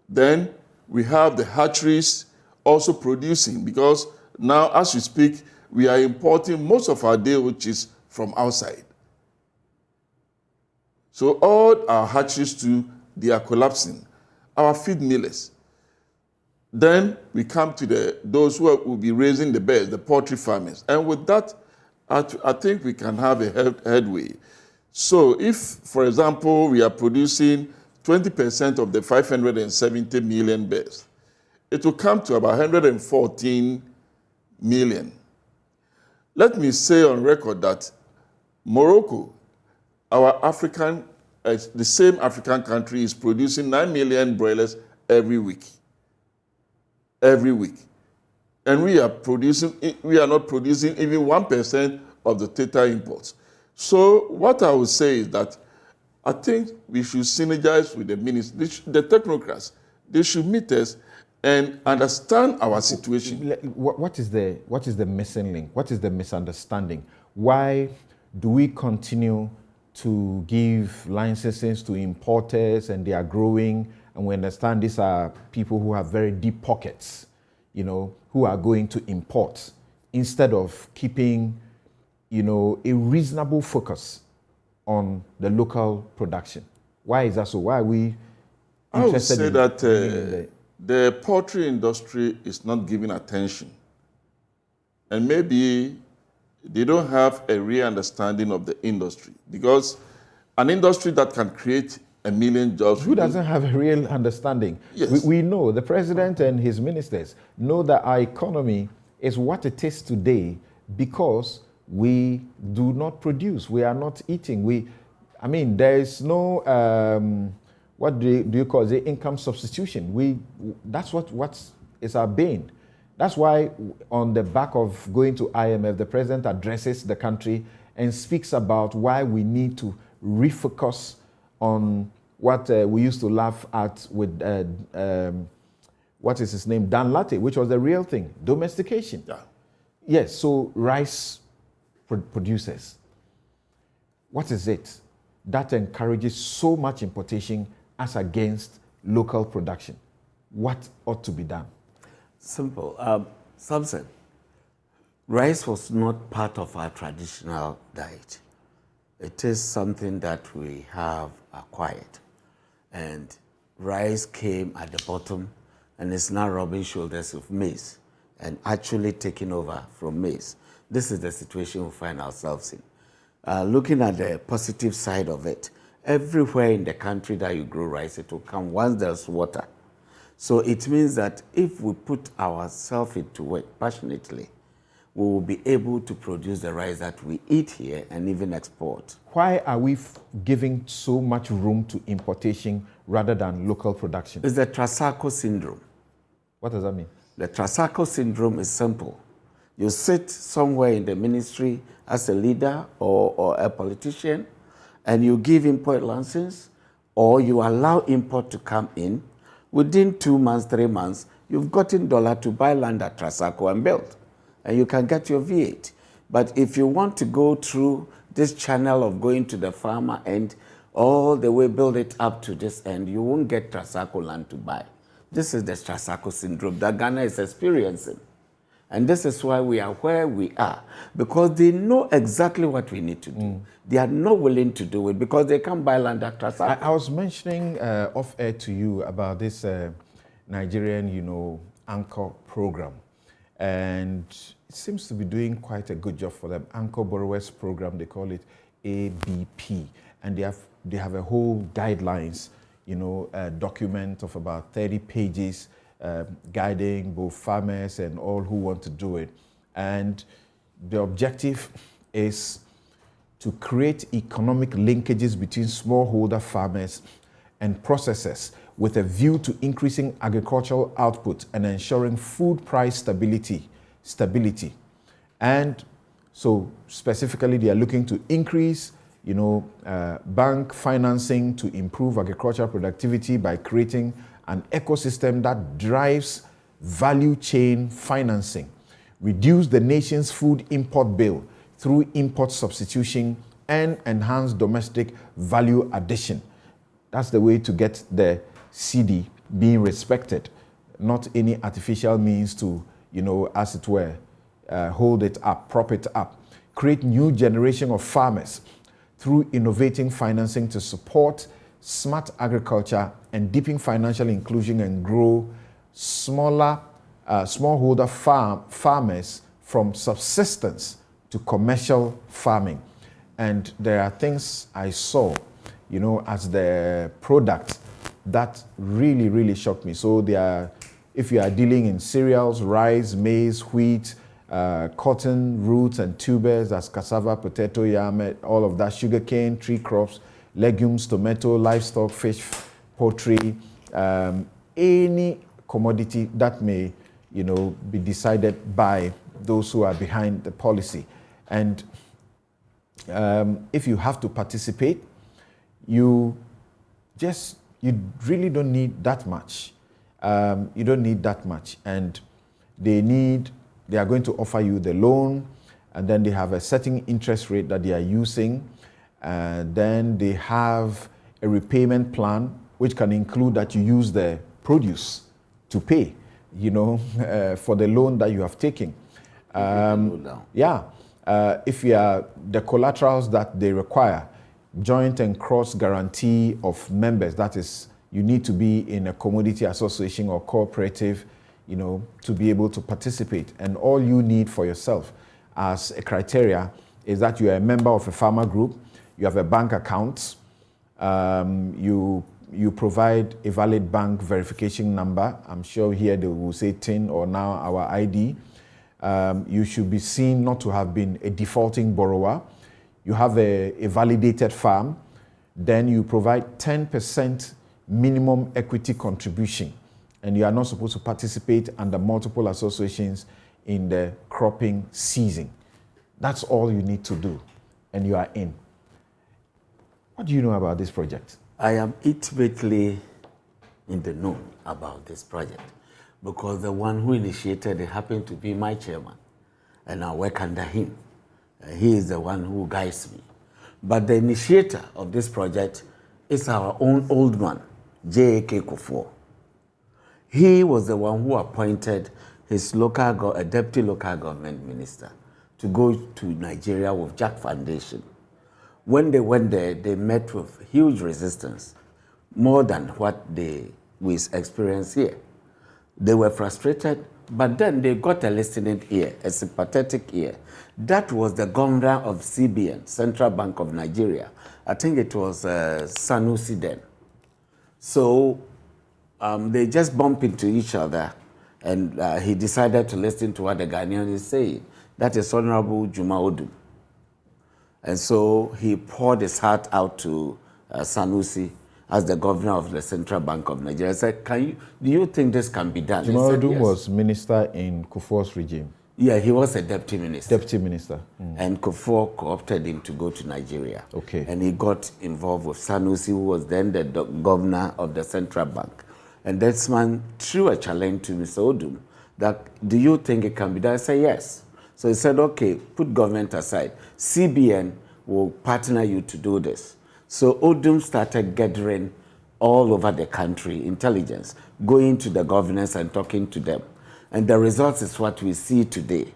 Then we have the hatcheries also producing, because now as we speak, we are importing most of our day, which is from outside. So all our hatcheries too, they are collapsing. Our feed millers. Then we come to those who will be raising the birds, the poultry farmers. And with that, I think we can have a headway. So if, for example, we are producing 20% of the 570 million birds, it will come to about 114 million. Let me say on record that Morocco, the same African country, is producing 9 million broilers every week. Every week. And we are not producing even 1% of the total imports. So what I would say is that I think we should synergize with the ministry, the technocrats. They should meet us and understand our situation. What is the missing link? What is the misunderstanding? Why do we continue to give licenses to importers and they are growing, and we understand these are people who have very deep pockets, who are going to import, instead of keeping, a reasonable focus on the local production? Why is that so? Why are we interested I would say that the poultry industry is not giving attention. And maybe they don't have a real understanding of the industry, because an industry that can create 1 million jobs. Who doesn't have a real understanding? Yes. We know, the president and his ministers know that our economy is what it is today because we do not produce. We are not eating. There is no, what do you call it, income substitution. That's what is our bane. That's why on the back of going to IMF, the president addresses the country and speaks about why we need to refocus on what we used to laugh at with, what is his name, Dan Latte, which was the real thing, domestication. Yeah. Yes, so rice producers. What is it that encourages so much importation as against local production? What ought to be done? Simple. Samson, rice was not part of our traditional diet. It is something that we have acquired. And rice came at the bottom and is now rubbing shoulders with maize and actually taking over from maize. This is the situation we find ourselves in. Looking at the positive side of it, everywhere in the country that you grow rice, it will come once there's water. So it means that if we put ourselves into work passionately, we will be able to produce the rice that we eat here and even export. Why are we giving so much room to importation rather than local production? It's the Trasaco syndrome. What does that mean? The Trasaco syndrome is simple. You sit somewhere in the ministry as a leader or a politician, and you give import license, or you allow import to come in. Within 2 months, 3 months, you've gotten dollar to buy land at Trasaco and build. and you can get your V8. But if you want to go through this channel of going to the farmer end, all the way build it up to this end, you won't get Trasaco land to buy. This is the Trasaco syndrome that Ghana is experiencing. And this is why we are where we are, because they know exactly what we need to do. They are not willing to do it because they can't buy land at Trasaco. I was mentioning off air to you about this Nigerian, anchor program, and it seems to be doing quite a good job for them. Anchor Borrowers Program, they call it ABP, and they have a whole guidelines, document of about 30 pages. Guiding both farmers and all who want to do it. And the objective is to create economic linkages between smallholder farmers and processors with a view to increasing agricultural output and ensuring food price stability. And so specifically, they are looking to increase bank financing to improve agricultural productivity by creating an ecosystem that drives value chain financing, reduce the nation's food import bill through import substitution, and enhance domestic value addition. That's the way to get the CD being respected, not any artificial means to, as it were, hold it up, prop it up. Create new generation of farmers through innovating financing to support smart agriculture and deepen financial inclusion and grow smallholder farmers from subsistence to commercial farming. And there are things I saw, as the product that really, really shocked me. So if you are dealing in cereals, rice, maize, wheat, cotton, roots and tubers, that's cassava, potato, yam, all of that, sugarcane, tree crops, legumes, tomato, livestock, fish, poultry, any commodity that may, be decided by those who are behind the policy. And if you have to participate, you really don't need that much. You don't need that much. And they are going to offer you the loan, and then they have a certain interest rate that they are using. Then they have a repayment plan, which can include that you use the produce to pay, for the loan that you have taken. If you are the collaterals that they require, joint and cross guarantee of members, that is, you need to be in a commodity association or cooperative, to be able to participate. And all you need for yourself as a criteria is that you are a member of a farmer group, you have a bank account, you provide a valid bank verification number. I'm sure here they will say TIN or now our ID. You should be seen not to have been a defaulting borrower. You have a validated farm. Then you provide 10% minimum equity contribution. And you are not supposed to participate under multiple associations in the cropping season. That's all you need to do, and you are in. What do you know about this project? I am intimately in the know about this project because the one who initiated it happened to be my chairman, and I work under him. He is the one who guides me. But the initiator of this project is our own old man, J.A.K. Kufuor. He was the one who appointed his deputy local government minister to go to Nigeria with Jack Foundation. When they went there, they met with huge resistance, more than what we experience here. They were frustrated, but then they got a listening ear, a sympathetic ear. That was the governor of CBN, Central Bank of Nigeria. I think it was Sanusi then. So they just bumped into each other, and he decided to listen to what the Ghanaian is saying. That is Honorable Juma Odum. And so he poured his heart out to Sanusi as the governor of the Central Bank of Nigeria. I said, do you think this can be done? Juma Odum was minister in Kufuor's regime. Yeah, he was a deputy minister. Deputy minister. And Kufuor co-opted him to go to Nigeria. Okay. And he got involved with Sanusi, who was then the governor of the Central Bank. And that man threw a challenge to Mr. Odum that, do you think it can be done? I said, yes. So he said, okay, put government aside. CBN will partner you to do this. So Odum started gathering all over the country intelligence, going to the governors and talking to them. And the result is what we see today.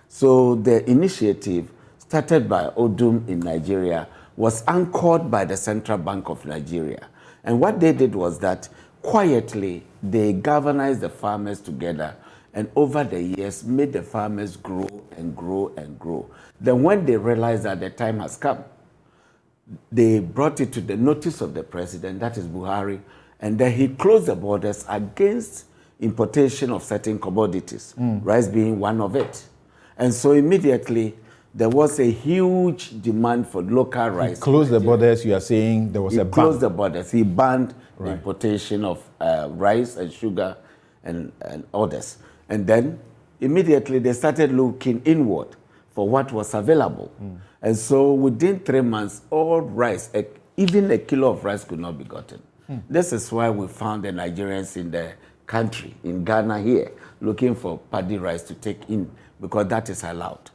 So the initiative started by Odum in Nigeria was anchored by the Central Bank of Nigeria. And what they did was that quietly they galvanized the farmers together, and over the years made the farmers grow and grow and grow. Then when they realized that the time has come, they brought it to the notice of the president, that is Buhari, and then he closed the borders against importation of certain commodities, rice being one of it. And so immediately there was a huge demand for local rice. He closed the borders, you are saying there was a ban. He closed the borders. He banned the importation of rice and sugar and others. And then immediately they started looking inward for what was available. And so within 3 months, all rice, even a kilo of rice could not be gotten. This is why we found the Nigerians in the country, in Ghana here, looking for paddy rice to take in, because that is allowed.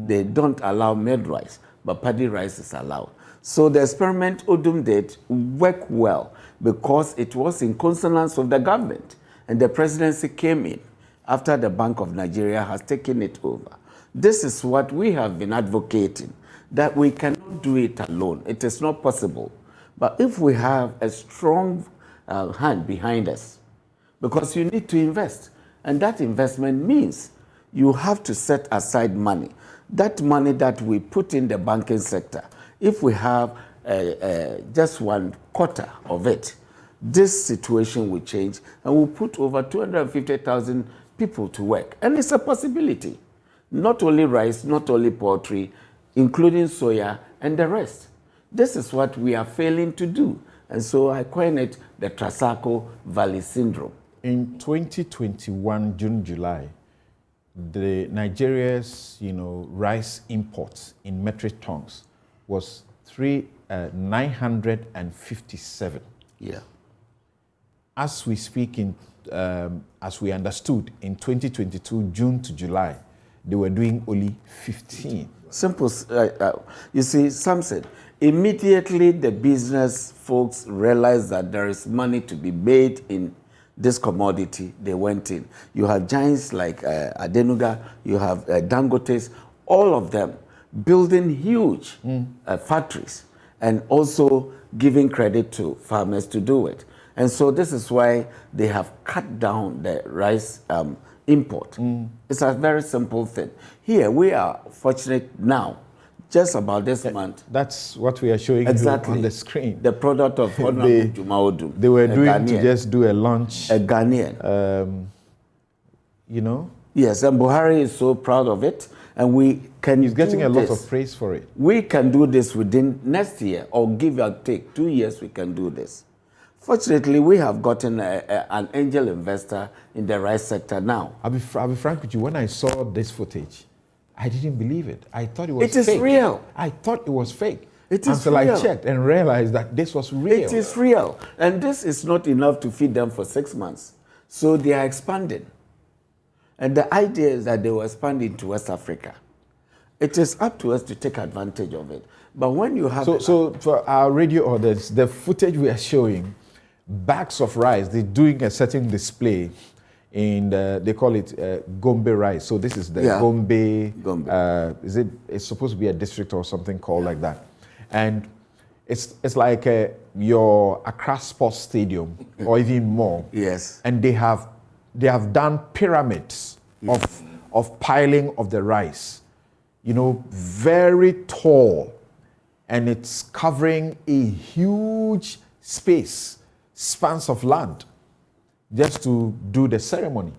They don't allow made rice, but paddy rice is allowed. So the experiment Odum did worked well because it was in consonance with the government. And the presidency came in after the Bank of Nigeria has taken it over. This is what we have been advocating, that we cannot do it alone. It is not possible. But if we have a strong hand behind us, because you need to invest, and that investment means you have to set aside money. That money that we put in the banking sector, if we have just 1/4 of it, this situation will change, and we'll put over 250,000 people to work. And it's a possibility. Not only rice, not only poultry, including soya and the rest. This is what we are failing to do. And so I coin it the Trasaco Valley Syndrome. In 2021, June, July, the Nigeria's rice imports in metric tons was 957. Yeah. As we speak, as we understood, in 2022, June to July, they were doing only 15. Simple. You see, Samson, immediately the business folks realized that there is money to be made in this commodity, they went in. You have giants like Adenuga, you have Dangotes, all of them building huge factories and also giving credit to farmers to do it. And so this is why they have cut down the rice import. It's a very simple thing. Here, we are fortunate now, just about this month. That's what we are showing you on the screen. The product of Honorable Juma Odum. They were doing to just do a launch. A Ghanaian. Yes, and Buhari is so proud of it. And we can He's getting a lot of praise for it. We can do this within next year, or give or take 2 years, we can do this. Fortunately, we have gotten an angel investor in the rice sector now. I'll be frank with you. When I saw this footage, I didn't believe it. I thought it was fake. It is real. I thought it was fake. It is until real. I checked and realized that this was real. It is real. And this is not enough to feed them for 6 months. So they are expanding. And the idea is that they will expand into West Africa. It is up to us to take advantage of it. But when you have... So for our radio audience, the footage we are showing, bags of rice, they're doing a certain display in they call it Gombe rice. So this is the Gombe. It's supposed to be a district or something called like that. And it's like your Accra Sports Stadium or even more. Yes. And they have done pyramids of piling of the rice. Very tall. And it's covering a huge spans of land, just to do the ceremony.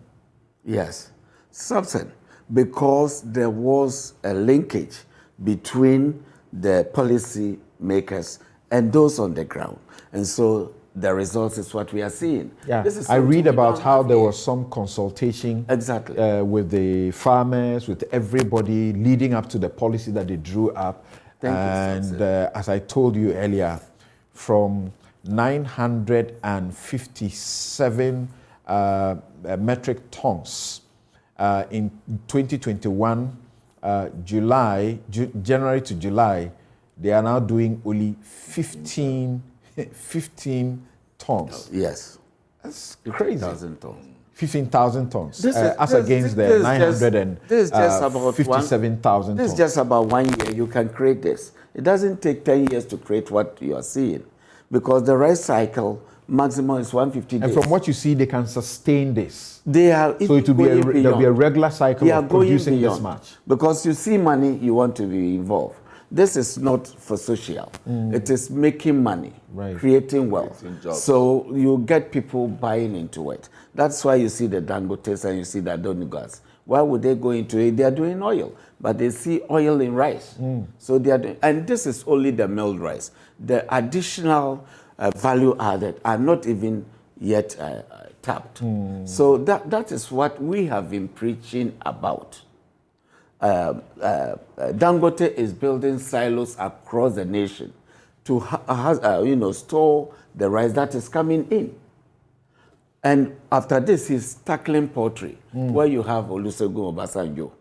Yes. Samson, because there was a linkage between the policy makers and those on the ground. And so the results is what we are seeing. Yeah. I read about how there was some consultation with the farmers, with everybody leading up to the policy that they drew up. And as I told you earlier, from 957 metric tons in 2021, January to July, they are now doing only 15 tons. Yes. That's crazy. 15,000 tons. 15,000 tons, against the 957,000 tons. This is just about 1 year. You can create this. It doesn't take 10 years to create what you are seeing, because the rice cycle maximum is 150 days. And from what you see, they can sustain this. They are. So it will be there'll be a regular cycle of producing this much. Because you see money, you want to be involved. This is not for social. It is making money, creating wealth. So you get people buying into it. That's why you see the Dangotes and you see the Adonigas. Why would they go into it? They are doing oil, but they see oil in rice. So they are doing, and this is only the milled rice. The additional value added are not even yet tapped. So that is what we have been preaching about. Dangote is building silos across the nation to store the rice that is coming in. And after this, he's tackling poultry, where you have Olusegun Obasanjo.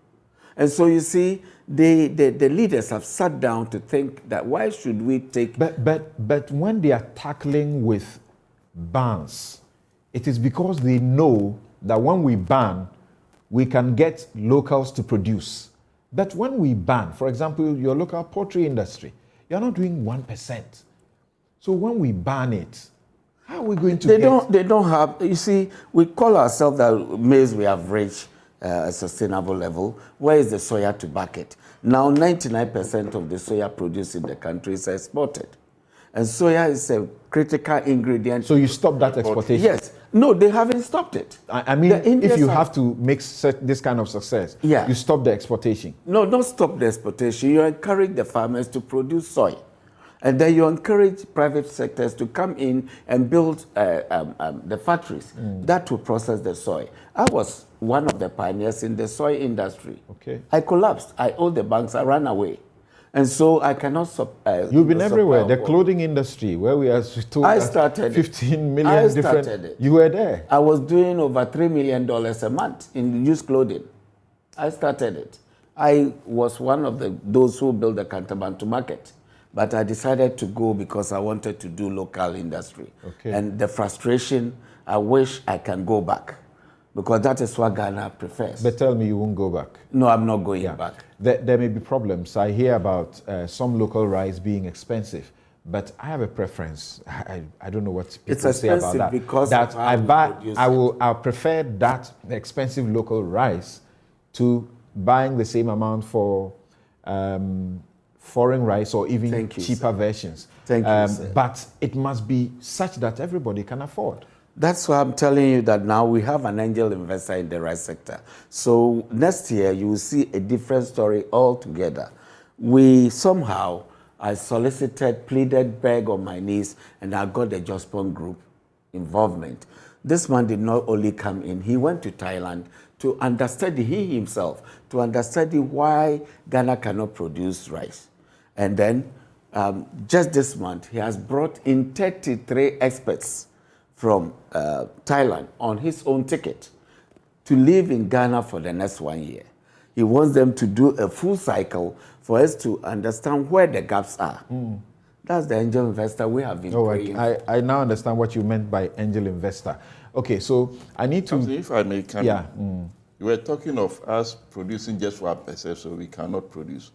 And so you see, the leaders have sat down to think that why should we take... But when they are tackling with bans, it is because they know that when we ban, we can get locals to produce. But when we ban, for example, your local poultry industry, you're not doing 1%. So when we ban it, how are we going to They don't have... You see, we call ourselves that maize we have reached a sustainable level. Where is the soya to back it? Now, 99% of the soya produced in the country is exported. And soya is a critical ingredient. So you stop that exportation? Yes. No, they haven't stopped it. I mean, if you have to make this kind of success, you stop the exportation. No, don't stop the exportation. You encourage the farmers to produce soy. And then you encourage private sectors to come in and build the factories that will process the soy. I was one of the pioneers in the soy industry. Okay. I collapsed. I owed the banks. I ran away. And so I cannot... You've been everywhere. The clothing industry, where we are told I started 15 million different... It. You were there. I was doing over $3 million a month in used clothing. I started it. I was one of those who built the Kantabantu market. But I decided to go because I wanted to do local industry. Okay. And the frustration, I wish I can go back, because that is what Ghana prefers. But tell me you won't go back. No, I'm not going back. There may be problems. I hear about some local rice being expensive, but I have a preference. I don't know what people say about that. Because that I'll prefer that expensive local rice to buying the same amount for foreign rice or even cheaper versions. Thank you, sir. But it must be such that everybody can afford. That's why I'm telling you that now we have an angel investor in the rice sector. So next year, you will see a different story altogether. I solicited, pleaded, begged on my knees, and I got the Jospon Group involvement. This man did not only come in, he went to Thailand to understudy, he himself, to understudy why Ghana cannot produce rice. And then, just this month, he has brought in 33 experts from Thailand on his own ticket to live in Ghana for the next 1 year. He wants them to do a full cycle for us to understand where the gaps are. That's the angel investor we have been praying. I now understand what you meant by angel investor. Okay, so I need to... If I may come in. You were talking of us producing just for ourselves, so we cannot produce.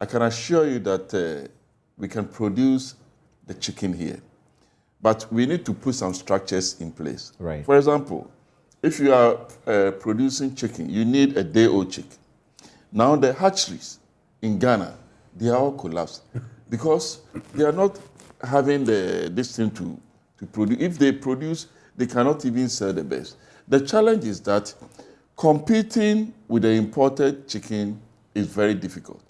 I can assure you that we can produce the chicken here, but we need to put some structures in place. Right. For example, if you are producing chicken, you need a day-old chick. Now the hatcheries in Ghana, they are all collapsed because they are not having this thing to produce. If they produce, they cannot even sell the best. The challenge is that competing with the imported chicken is very difficult.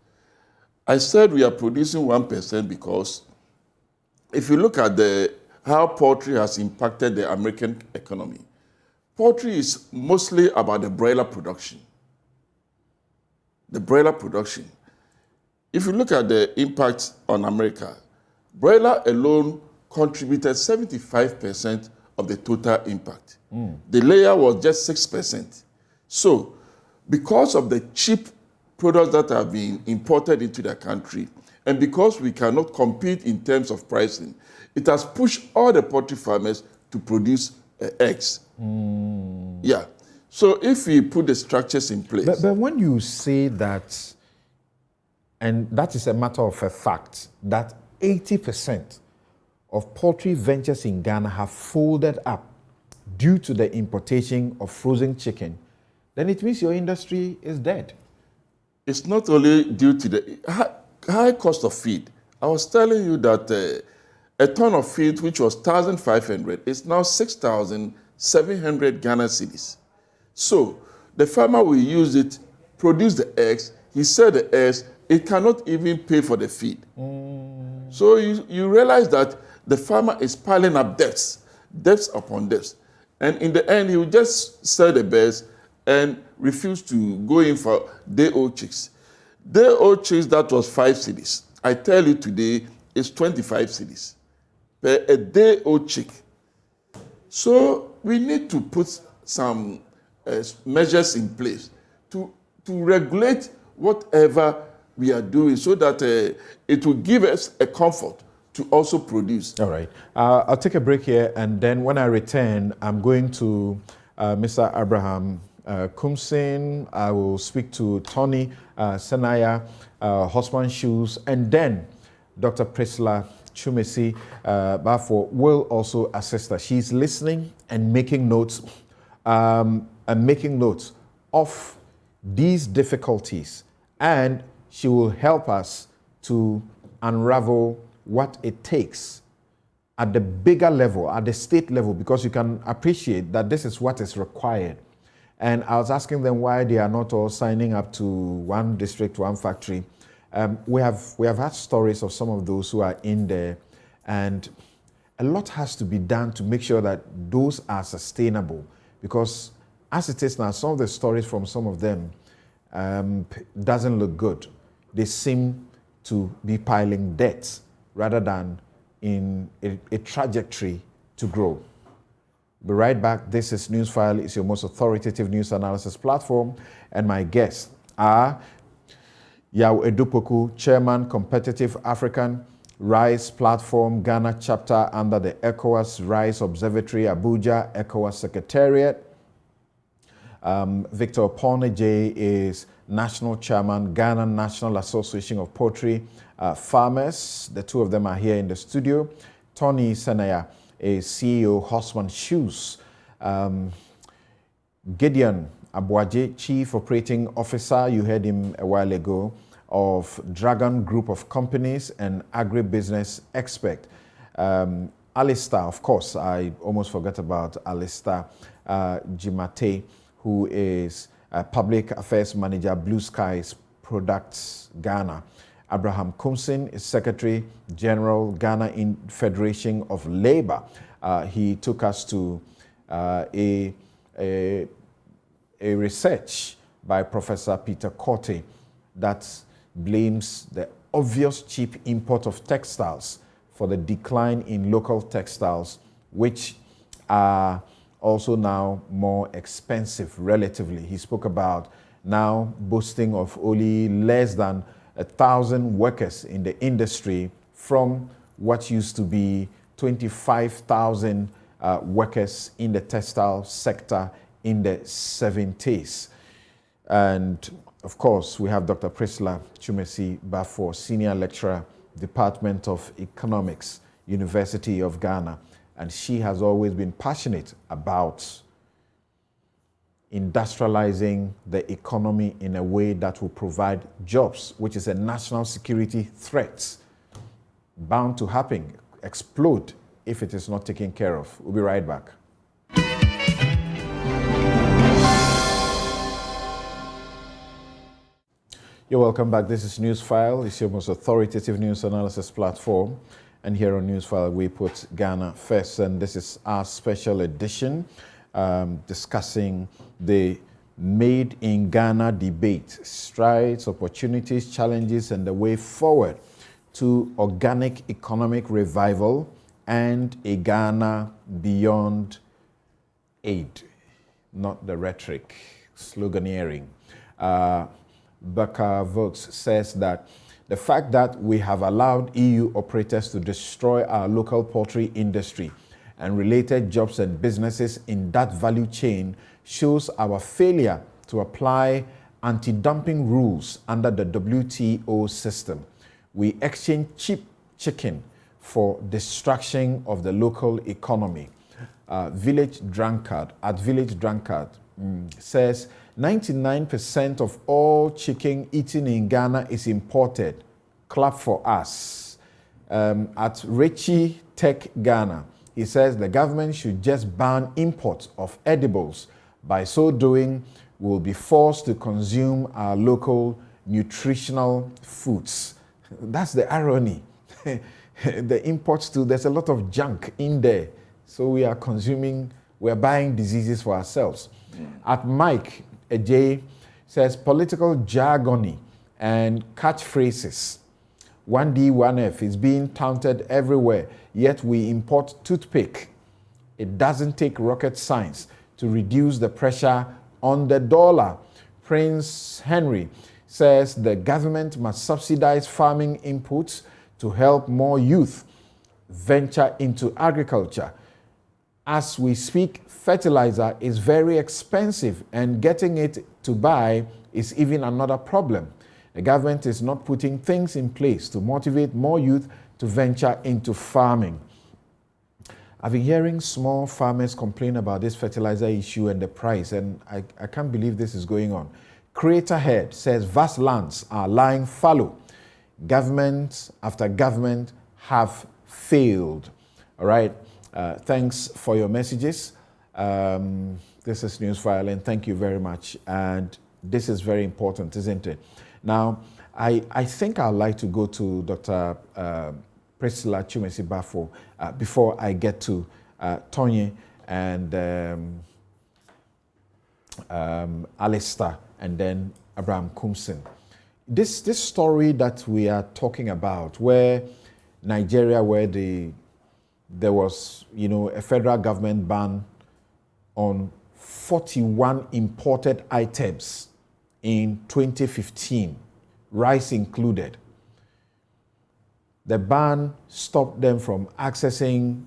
I said we are producing 1% because if you look at how poultry has impacted the American economy, poultry is mostly about the broiler production. The broiler production. If you look at the impact on America, broiler alone contributed 75% of the total impact. The layer was just 6%. So because of the cheap products that have been imported into the country, and because we cannot compete in terms of pricing, it has pushed all the poultry farmers to produce eggs. Yeah. So if we put the structures in place. But when you say that, and that is a matter of a fact, that 80% of poultry ventures in Ghana have folded up due to the importation of frozen chicken, then it means your industry is dead. It's not only due to the high cost of feed. I was telling you that a ton of feed, which was 1,500, is now 6,700 Ghana cedis. So the farmer will use it, produce the eggs, he sells the eggs, it cannot even pay for the feed. So you realize that the farmer is piling up debts upon debts. And in the end, he will just sell the birds and refuse to go in for day-old chicks. Day-old chicks, that was 5 cedis. I tell you today, it's 25 cedis per a day-old chick. So we need to put some measures in place to regulate whatever we are doing so that it will give us a comfort to also produce. All right. I'll take a break here, and then when I return, I'm going to Mr. Abraham Kumsin. I will speak to Tony Senaya, Hosman Shoes, and then Dr. Priscilla Chumeciba will also assist us. She's listening and making notes of these difficulties, and she will help us to unravel what it takes at the bigger level, at the state level, because you can appreciate that this is what is required. And I was asking them why they are not all signing up to one district, one factory. We have had stories of some of those who are in there, and a lot has to be done to make sure that those are sustainable, because as it is now, some of the stories from some of them doesn't look good. They seem to be piling debts rather than in a trajectory to grow. Be right back. This is Newsfile. It's your most authoritative news analysis platform, and my guests are Yao Edupoku, Chairman, Competitive African Rice Platform, Ghana chapter under the ECOWAS Rice Observatory, Abuja, ECOWAS Secretariat. Victor Oponeje is National Chairman, Ghana National Association of Poultry Farmers. The two of them are here in the studio. Tony Senaya is CEO, Hosman Shoes. Gideon Abuaje, Chief Operating Officer, you heard him a while ago, of Dragon Group of Companies and Agribusiness Expert. Alistair, of course, I almost forgot about Alistair Jimate, who is Public Affairs Manager, Blue Skies Products Ghana. Abraham Kumsin is Secretary General, Ghana Federation of Labor. He took us to a research by Professor Peter Korte that blames the obvious cheap import of textiles for the decline in local textiles, which are also now more expensive relatively. He spoke about now boasting of only less than 1,000 workers in the industry from what used to be 25,000 workers in the textile sector in the 70s. And of course, we have Dr. Priscilla Chumeciba, Senior Lecturer, Department of Economics, University of Ghana. And she has always been passionate about industrializing the economy in a way that will provide jobs, which is a national security threat bound to happen, explode if it is not taken care of. We'll be right back. You're welcome back. This is Newsfile. It's your most authoritative news analysis platform. And here on Newsfile, we put Ghana first. And this is our special edition discussing the Made in Ghana debate, strides, opportunities, challenges, and the way forward to organic economic revival and a Ghana beyond aid, not the rhetoric, sloganeering. Becca Vokes says that the fact that we have allowed EU operators to destroy our local poultry industry and related jobs and businesses in that value chain shows our failure to apply anti-dumping rules under the WTO system. We exchange cheap chicken for destruction of the local economy. Village Drunkard says 99% of all chicken eaten in Ghana is imported. Clap for us. At Richie Tech Ghana, he says the government should just ban imports of edibles. By so doing, we'll be forced to consume our local nutritional foods. That's the irony. The imports too, there's a lot of junk in there. So we are buying diseases for ourselves. At Mike J says political jargony and catchphrases. 1D, 1F is being touted everywhere, yet we import toothpick. It doesn't take rocket science to reduce the pressure on the dollar. Prince Henry says the government must subsidize farming inputs to help more youth venture into agriculture. As we speak, fertilizer is very expensive and getting it to buy is even another problem. The government is not putting things in place to motivate more youth to venture into farming. I've been hearing small farmers complain about this fertilizer issue and the price, and I can't believe this is going on. Creator Head says vast lands are lying fallow. Government after government have failed. All right. Thanks for your messages. This is Newsfile, and thank you very much. And this is very important, isn't it? Now, I think I'd like to go to Dr. Priscilla Chumeciba before I get to Tony and Alistair and then Abraham Kumsin. This story that we are talking about, where Nigeria, where there was, a federal government ban on 41 imported items in 2015, rice included. The ban stopped them from accessing,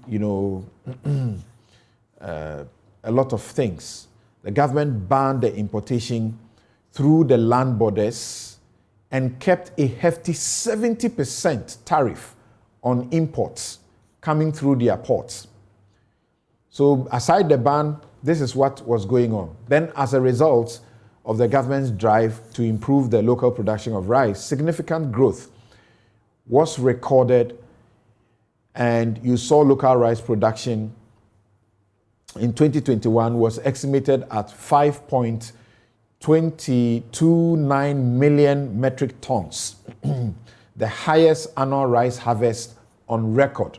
a lot of things. The government banned the importation through the land borders and kept a hefty 70% tariff on imports coming through their ports. So aside the ban, this is what was going on. Then as a result of the government's drive to improve the local production of rice, significant growth was recorded, and you saw local rice production in 2021 was estimated at 5.229 million metric tons, the highest annual rice harvest on record.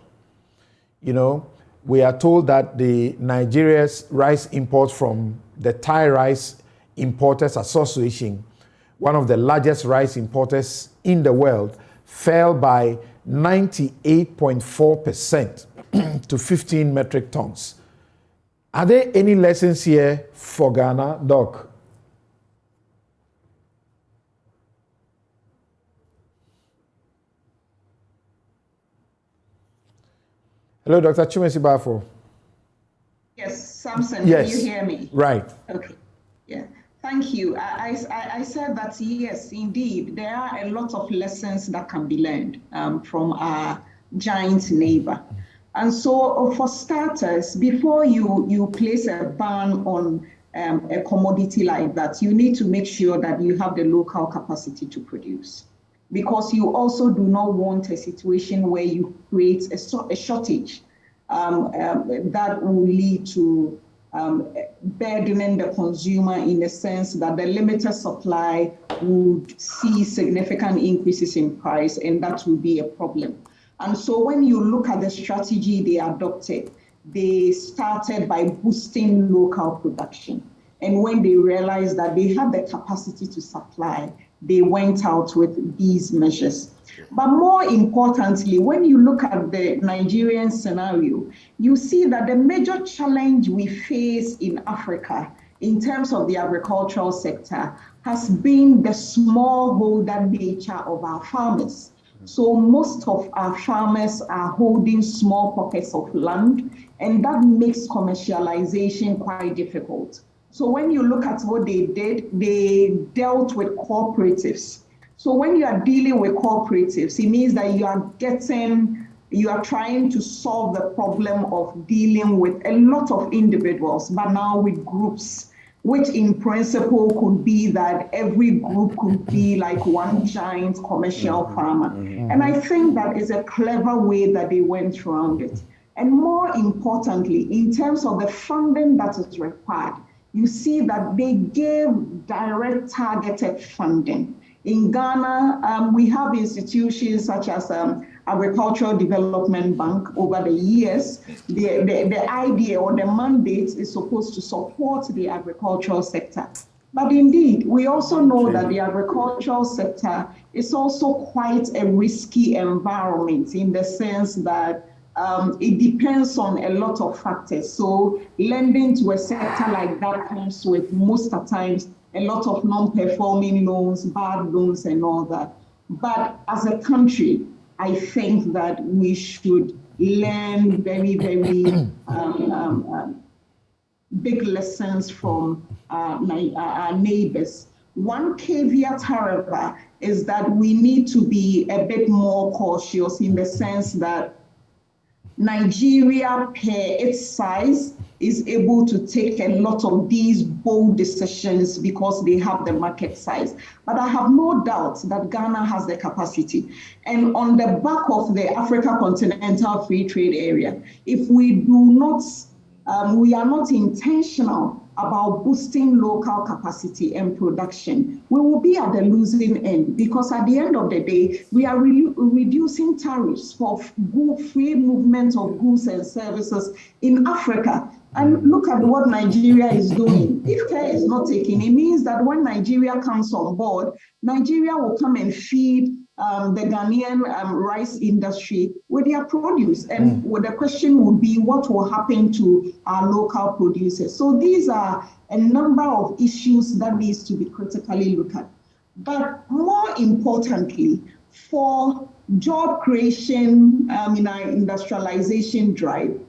We are told that the Nigeria's rice imports from the Thai Rice Importers Association, one of the largest rice importers in the world, fell by 98.4% to 15 metric tons. Are there any lessons here for Ghana, Doc? Hello, Dr. Chumeciba. Yes, Samson, yes. Can you hear me? Right. Okay, yeah. Thank you. I said that, yes, indeed, there are a lot of lessons that can be learned from our giant neighbor. And so for starters, before you place a ban on a commodity like that, you need to make sure that you have the local capacity to produce. Because you also do not want a situation where you create a shortage that will lead to burdening the consumer in the sense that the limited supply would see significant increases in price, and that will be a problem. And so when you look at the strategy they adopted, they started by boosting local production. And when they realized that they had the capacity to supply, they went out with these measures. But more importantly, when you look at the Nigerian scenario, you see that the major challenge we face in Africa in terms of the agricultural sector has been the smallholder nature of our farmers. So most of our farmers are holding small pockets of land, and that makes commercialization quite difficult. So when you look at what they did, they dealt with cooperatives. So when you are dealing with cooperatives, it means that you are trying to solve the problem of dealing with a lot of individuals, but now with groups, which in principle could be that every group could be like one giant commercial farmer. And I think that is a clever way that they went around it. And more importantly, in terms of the funding that is required, you see that they gave direct targeted funding. In Ghana, we have institutions such as Agricultural Development Bank. Over the years, the idea or the mandate is supposed to support the agricultural sector. But indeed, we also know that the agricultural sector is also quite a risky environment in the sense that it depends on a lot of factors. So lending to a sector like that comes with most of the times a lot of non-performing loans, bad loans and all that. But as a country, I think that we should learn very, very big lessons from our neighbors. One caveat, however, is that we need to be a bit more cautious in the sense that Nigeria, per its size, is able to take a lot of these bold decisions because they have the market size. But I have no doubt that Ghana has the capacity. And on the back of the Africa Continental Free Trade Area, if we do not, we are not intentional about boosting local capacity and production, we will be at the losing end, because at the end of the day, we are reducing tariffs for free movement of goods and services in Africa. And look at what Nigeria is doing. If care is not taken, it means that when Nigeria comes on board, Nigeria will come and feed the Ghanaian rice industry with their produce. And the question would be, what will happen to our local producers? So these are a number of issues that needs to be critically looked at. But more importantly, for job creation in our industrialization drive,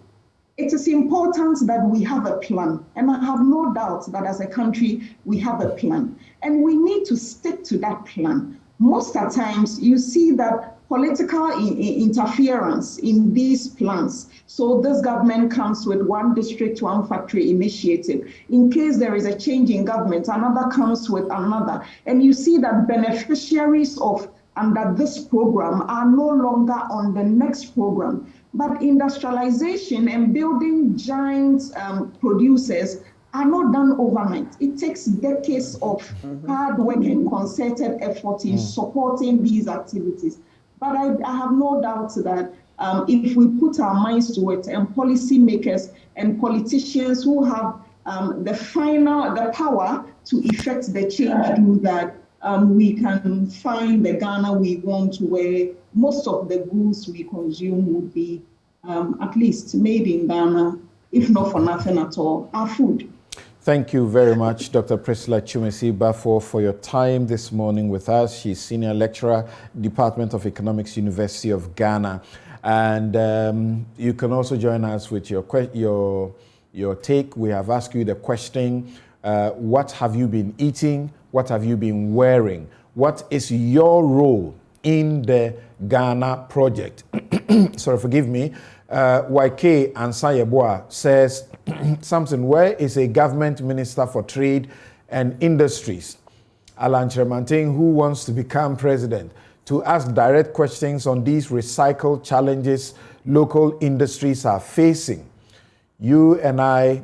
it is important that we have a plan. And I have no doubt that as a country, we have a plan. And we need to stick to that plan. Most of the times, you see that political interference in these plans. So this government comes with one district, one factory initiative. In case there is a change in government, another comes with another. And you see that beneficiaries of under this program are no longer on the next program. But industrialization and building giant producers are not done overnight. It takes decades of hard work and concerted effort in supporting these activities. But I have no doubt that if we put our minds to it, and policymakers and politicians who have the power to effect the change do that, we can find the Ghana we want, where most of the goods we consume would be at least made in Ghana, if not for nothing at all, our food. Thank you very much, Dr. Priscilla Chumeciba, for your time this morning with us. She's Senior Lecturer, Department of Economics, University of Ghana. And you can also join us with your take. We have asked you the question, what have you been eating? What have you been wearing? What is your role in the Ghana project? Sorry, forgive me. YK Ansayeboa says, Samson, where is a government minister for trade and industries, Alan Chermantin, who wants to become president, to ask direct questions on these recycled challenges local industries are facing? You and I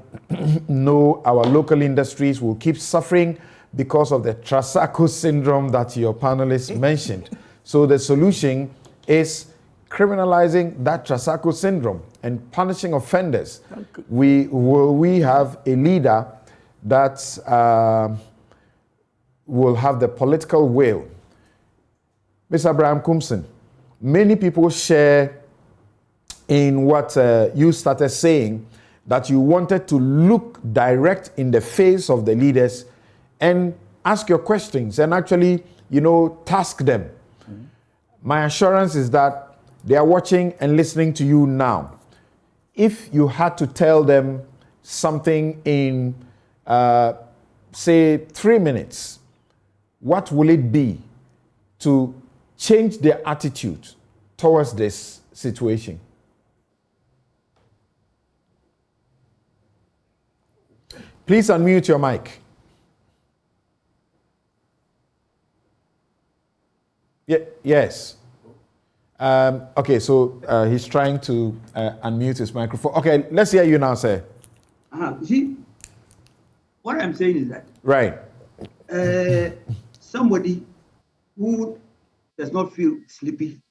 know our local industries will keep suffering because of the Trasacco syndrome that your panelists mentioned. So the solution is criminalizing that Trasacco syndrome and punishing offenders. We have a leader that will have the political will. Mr. Abraham Kumson, many people share in what you started saying, that you wanted to look direct in the face of the leaders and ask your questions and actually, task them. My assurance is that they are watching and listening to you now. If you had to tell them something in, say, 3 minutes, what will it be to change their attitude towards this situation? Please unmute your mic. Yes. Okay, so he's trying to unmute his microphone. Okay, let's hear you now, sir. You see, what I'm saying is that right. Somebody who does not feel sleepy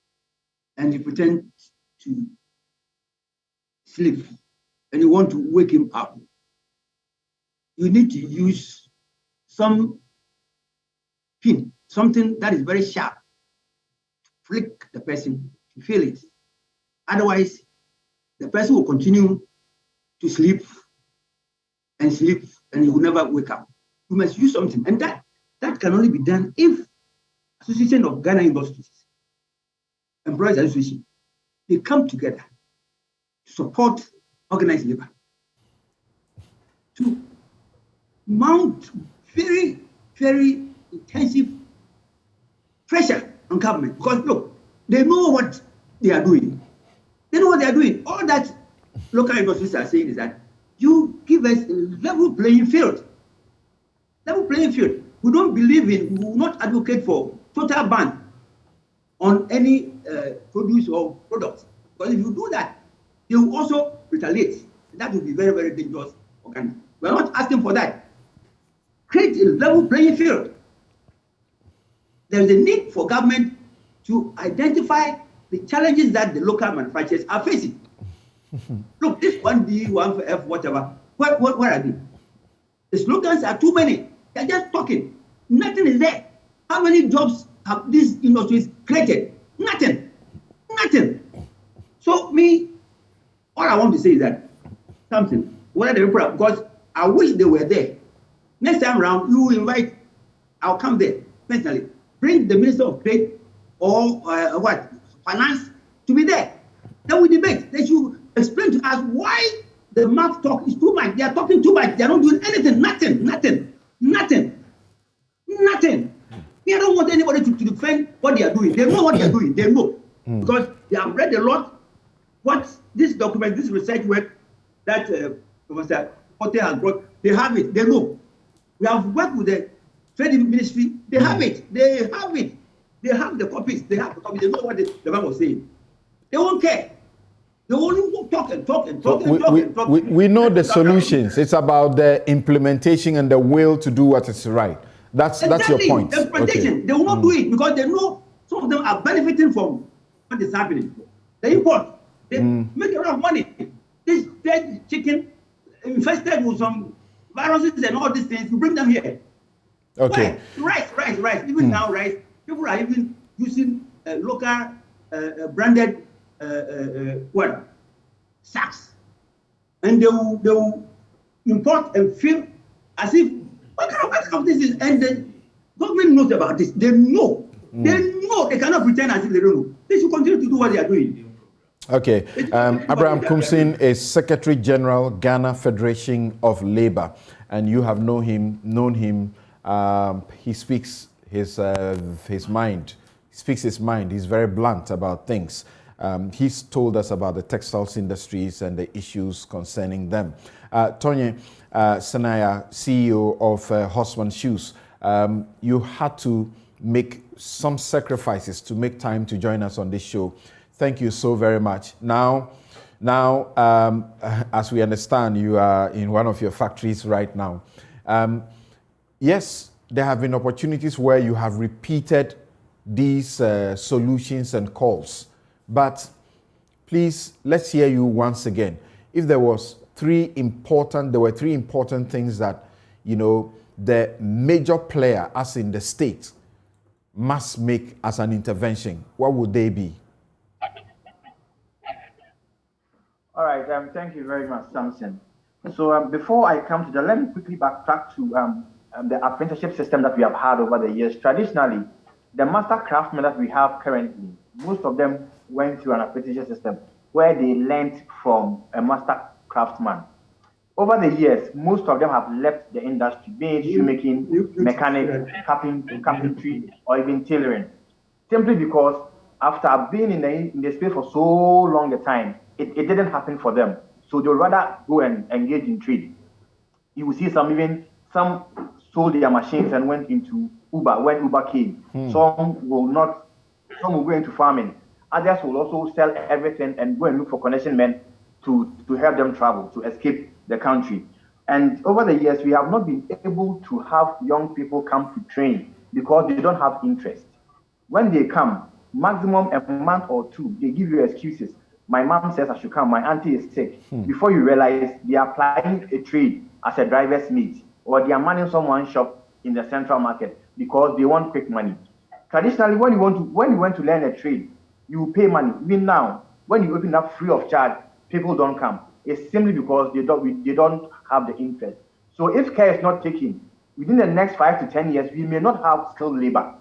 and you pretend to sleep and you want to wake him up, you need to use some pin, something that is very sharp, to flick the person to feel it. Otherwise, the person will continue to sleep and he will never wake up. You must use something, and that can only be done if Association of Ghana Industries, Employees Association, they come together to support organized labor, to mount very, very intensive pressure on government. Because look, they know what they are doing. They know what they are doing. All that local industries are saying is that you give us a level playing field. Level playing field. We don't believe in, we will not advocate for total ban on any produce or products. Because if you do that, they will also retaliate. That will be very, very dangerous for Ghana. We are not asking for that. Create a level playing field. There is a need for government to identify the challenges that the local manufacturers are facing. Look, this 1D, 1F, whatever, where are they? The slogans are too many. They're just talking. Nothing is there. How many jobs have these industries created? Nothing. Nothing. So all I want to say is that something, whether the people, because I wish they were there. Next time around, you invite, I'll come there personally. Bring the Minister of Trade or Finance to be there. Then we debate. They should explain to us why the mouth talk is too much. They are talking too much. They are not doing anything. Nothing. I don't want anybody to defend what they are doing. They know what they are doing. They know. Because they have read a lot. What this document, this research work that Professor Potter has brought, they have it. They know. We have worked with the Trade Ministry. They have it. They have the copies. They have the copies. They know what the man was saying. They won't care. They only talk and talk. We know the solutions. It's about the implementation and the will to do what is right. That's your point. The implementation. Okay. They will not do it because they know some of them are benefiting from what is happening. They import. They make a lot of money. This dead chicken infested with some viruses and all these things, you bring them here. Okay. Why? Rice. Even now, rice. People are even using local branded sacks, and they will import and fill as if what kind of this is. And the government knows about this. They know. They know. They cannot pretend as if they don't know. They should continue to do what they are doing. Okay. Abraham Kumsin is Secretary General, Ghana Federation of Labour, and you have known him. He speaks his mind. He speaks his mind. He's very blunt about things. He's told us about the textiles industries and the issues concerning them. Tonye Sanaya, CEO of Horseman Shoes, you had to make some sacrifices to make time to join us on this show. Thank you so very much. Now, as we understand, you are in one of your factories right now. Yes, there have been opportunities where you have repeated these solutions and calls. But please, let's hear you once again. If there were three important things that, the major player, as in the state, must make as an intervention, what would they be? All right, thank you very much, Samson. So before I come to that, let me quickly backtrack to the apprenticeship system that we have had over the years. Traditionally, the master craftsmen that we have currently, most of them went through an apprenticeship system where they learned from a master craftsman. Over the years, most of them have left the industry, be it shoemaking, mechanic, carpentry, or even tailoring, simply because after being in the space for so long a time, it didn't happen for them. So they would rather go and engage in trade. You will see some sold their machines and went into Uber when Uber came. Some will go into farming. Others will also sell everything and go and look for connection men to help them travel, to escape the country. And over the years, we have not been able to have young people come to train because they don't have interest. When they come, maximum a month or two, they give you excuses. My mom says I should come, my auntie is sick. Before you realize, they are applying a trade as a driver's mate, or they are manning someone's shop in the central market because they want quick money. Traditionally, when you want to learn a trade, you pay money. Even now, when you open up free of charge, people don't come. It's simply because they don't have the interest. So if care is not taken, within the next 5 to 10 years, we may not have skilled labor.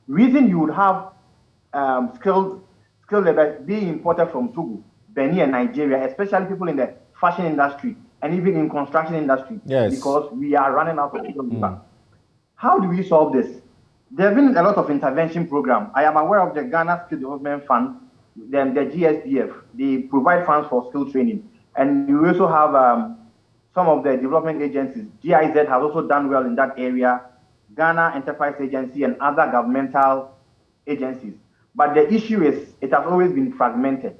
Reason you would have skilled labor being imported from Togo, Benin, and Nigeria, especially people in the fashion industry and even in construction industry, because we are running out of skilled labor. How do we solve this? There have been a lot of intervention programs. I am aware of the Ghana Skill Development Fund, then the GSDF. They provide funds for skill training. And you also have some of the development agencies. GIZ has also done well in that area, Ghana Enterprise Agency and other governmental agencies. But the issue is it has always been fragmented.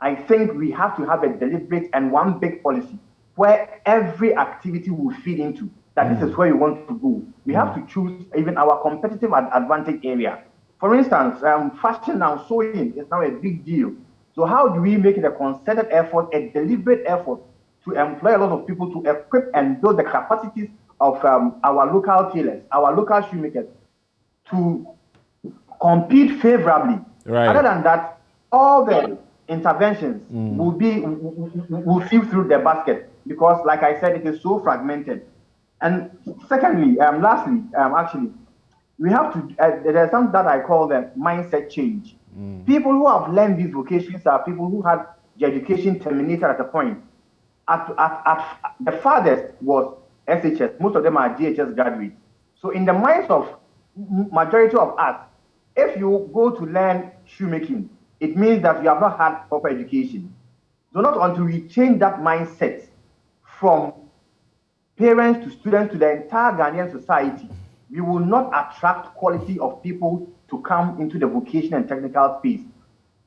I think we have to have a deliberate and one big policy where every activity will feed into that this is where you want to go. We have to choose even our competitive advantage area. For instance, fashion now, sewing is now a big deal. So how do we make it a concerted effort, a deliberate effort to employ a lot of people to equip and build the capacities of our local tailors, our local shoemakers to compete favorably? Right. Other than that, all the interventions will feed through the basket because, like I said, it is so fragmented. And secondly, lastly, actually, we have to, there's something that I call the mindset change. People who have learned these vocations are people who had their education terminated at a point. At the farthest was SHS. Most of them are GHS graduates. So in the minds of majority of us, if you go to learn shoemaking, it means that you have not had proper education. So not until we change that mindset from parents to students to the entire Ghanaian society, we will not attract quality of people to come into the vocational and technical space,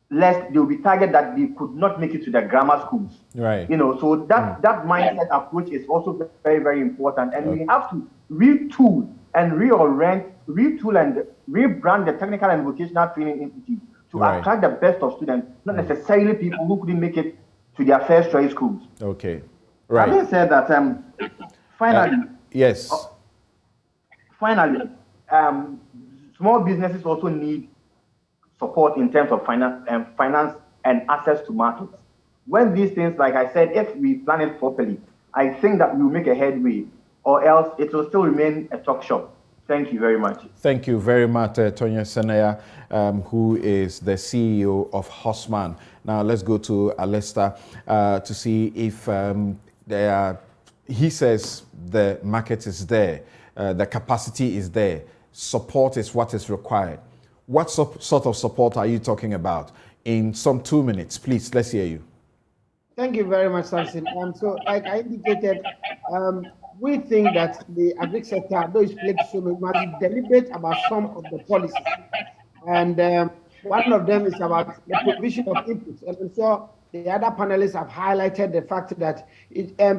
lest they will be targeted that they could not make it to the grammar schools. Right. So that mindset approach is also very, very important. And we have to retool and rebrand the technical and vocational training institute to attract the best of students, not necessarily people who couldn't make it to their first choice schools. Okay. Right. Having said that, finally, yes. Finally, small businesses also need support in terms of finance and access to markets. When these things, like I said, if we plan it properly, I think that we will make a headway, or else it will still remain a talk shop. Thank you very much. Thank you very much, Tonya Senaya, who is the CEO of Hosman. Now let's go to Alistair to see if he says the market is there, the capacity is there, support is what is required. What sort of support are you talking about? In some 2 minutes, please, let's hear you. Thank you very much, Samson. So, like I indicated, we think that the agri sector, though it's played so much, must be deliberate about some of the policies. And one of them is about the provision of inputs. And I'm sure the other panelists have highlighted the fact that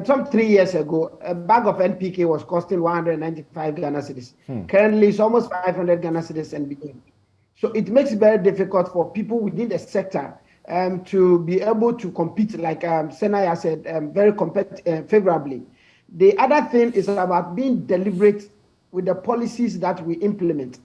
some 3 years ago, a bag of NPK was costing 195 Ghana cedis. Currently, it's almost 500 Ghana cedis and beyond. So it makes it very difficult for people within the sector to be able to compete, like Senaya said, very favorably. The other thing is about being deliberate with the policies that we implement.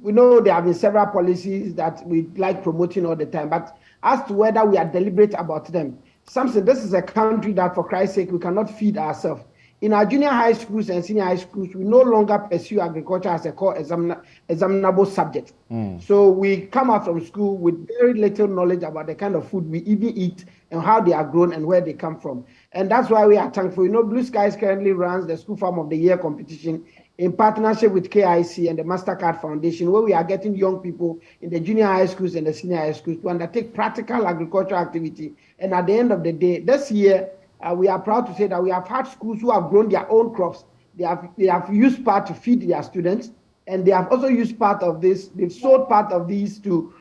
We know there have been several policies that we like promoting all the time, but as to whether we are deliberate about them, Samson, this is a country that, for Christ's sake, we cannot feed ourselves. In our junior high schools and senior high schools, we no longer pursue agriculture as a core examinable subject. So we come out from school with very little knowledge about the kind of food we even eat and how they are grown and where they come from. And that's why we are thankful. You know, Blue Skies currently runs the School Farm of the Year competition in partnership with KIC and the MasterCard Foundation, where we are getting young people in the junior high schools and the senior high schools to undertake practical agricultural activity. And at the end of the day, this year, we are proud to say that we have had schools who have grown their own crops. They have used part to feed their students, and they have also used part of this, they've sold part of these to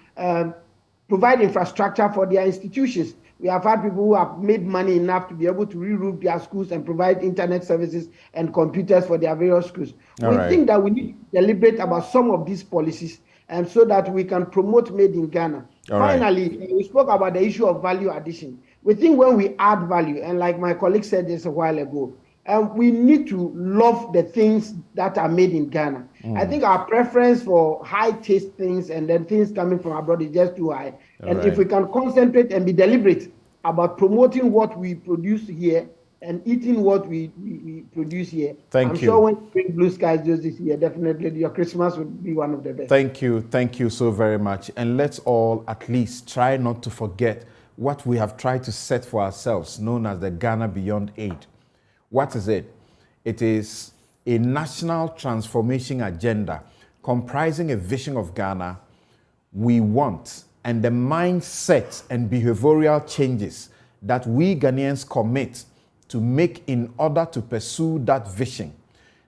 provide infrastructure for their institutions. We have had people who have made money enough to be able to re-roof their schools and provide internet services and computers for their various schools. We think that we need to deliberate about some of these policies, and so that we can promote made in Ghana. Finally, we spoke about the issue of value addition. We think when we add value, and like my colleague said this a while ago, we need to love the things that are made in Ghana. I think our preference for high taste things and then things coming from abroad is just too high. If we can concentrate and be deliberate about promoting what we produce here and eating what we produce here, I'm sure when you bring Blue Skies this year, definitely your Christmas would be one of the best. Thank you so very much. And let's all at least try not to forget what we have tried to set for ourselves, known as the Ghana Beyond Aid. What is it? It is a national transformation agenda comprising a vision of Ghana we want, and the mindset and behavioral changes that we Ghanaians commit to make in order to pursue that vision.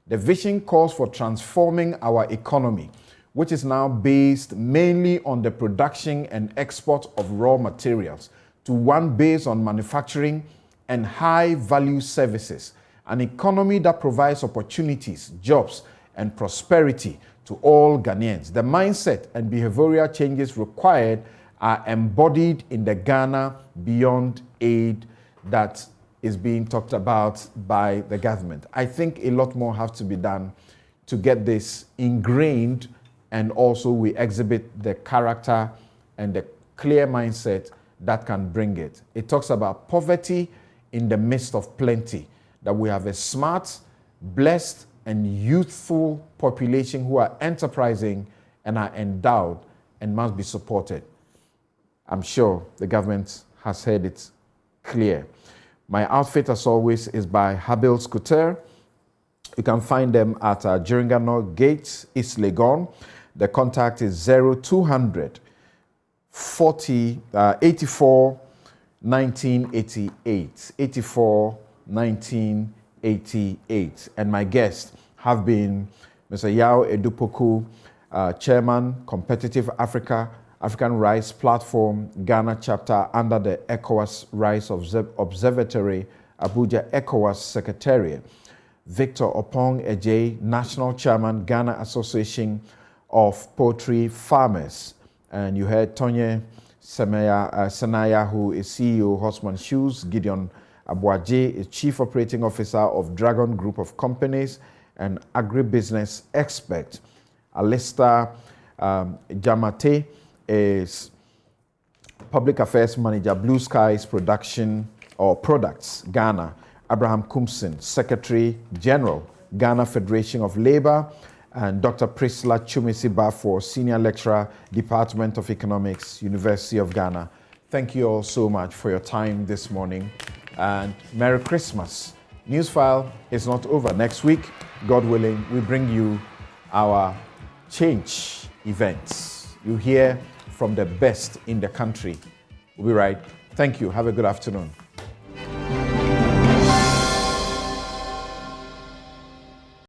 The vision calls for transforming our economy, which is now based mainly on the production and export of raw materials, to one based on manufacturing and high-value services, an economy that provides opportunities, jobs, and prosperity to all Ghanaians. The mindset and behavioral changes required are embodied in the Ghana Beyond Aid that is being talked about by the government. I think a lot more has to be done to get this ingrained, and also we exhibit the character and the clear mindset that can bring it. It talks about poverty in the midst of plenty, that we have a smart, blessed, and youthful population who are enterprising and are endowed and must be supported. I'm sure the government has heard it clear. My outfit, as always, is by Habil Scooter. You can find them at Jiringano Gate, East Legon. The contact is 0200 40 84 1988. 84 1988. And my guests have been Mr. Yao Edupoku, Chairman, Competitive African Rice Platform, Ghana chapter under the ECOWAS Rice Observatory, Abuja ECOWAS Secretariat. Victor Opong Ejay, National Chairman, Ghana Association of Poultry Farmers. And you heard Tonye Senaya, who is CEO, Horseman Shoes. Gideon Abuaje is Chief Operating Officer of Dragon Group of Companies and agribusiness expert. Alistair Jamate is Public Affairs Manager, Blue Skies Production or Products, Ghana. Abraham Kumsin, Secretary General, Ghana Federation of Labor, and Dr. Priscilla Chumeciba for Senior Lecturer, Department of Economics, University of Ghana. Thank you all so much for your time this morning, and Merry Christmas. Newsfile is not over. Next week, God willing, we bring you our change events. You hear from the best in the country. We'll be right. Thank you. Have a good afternoon.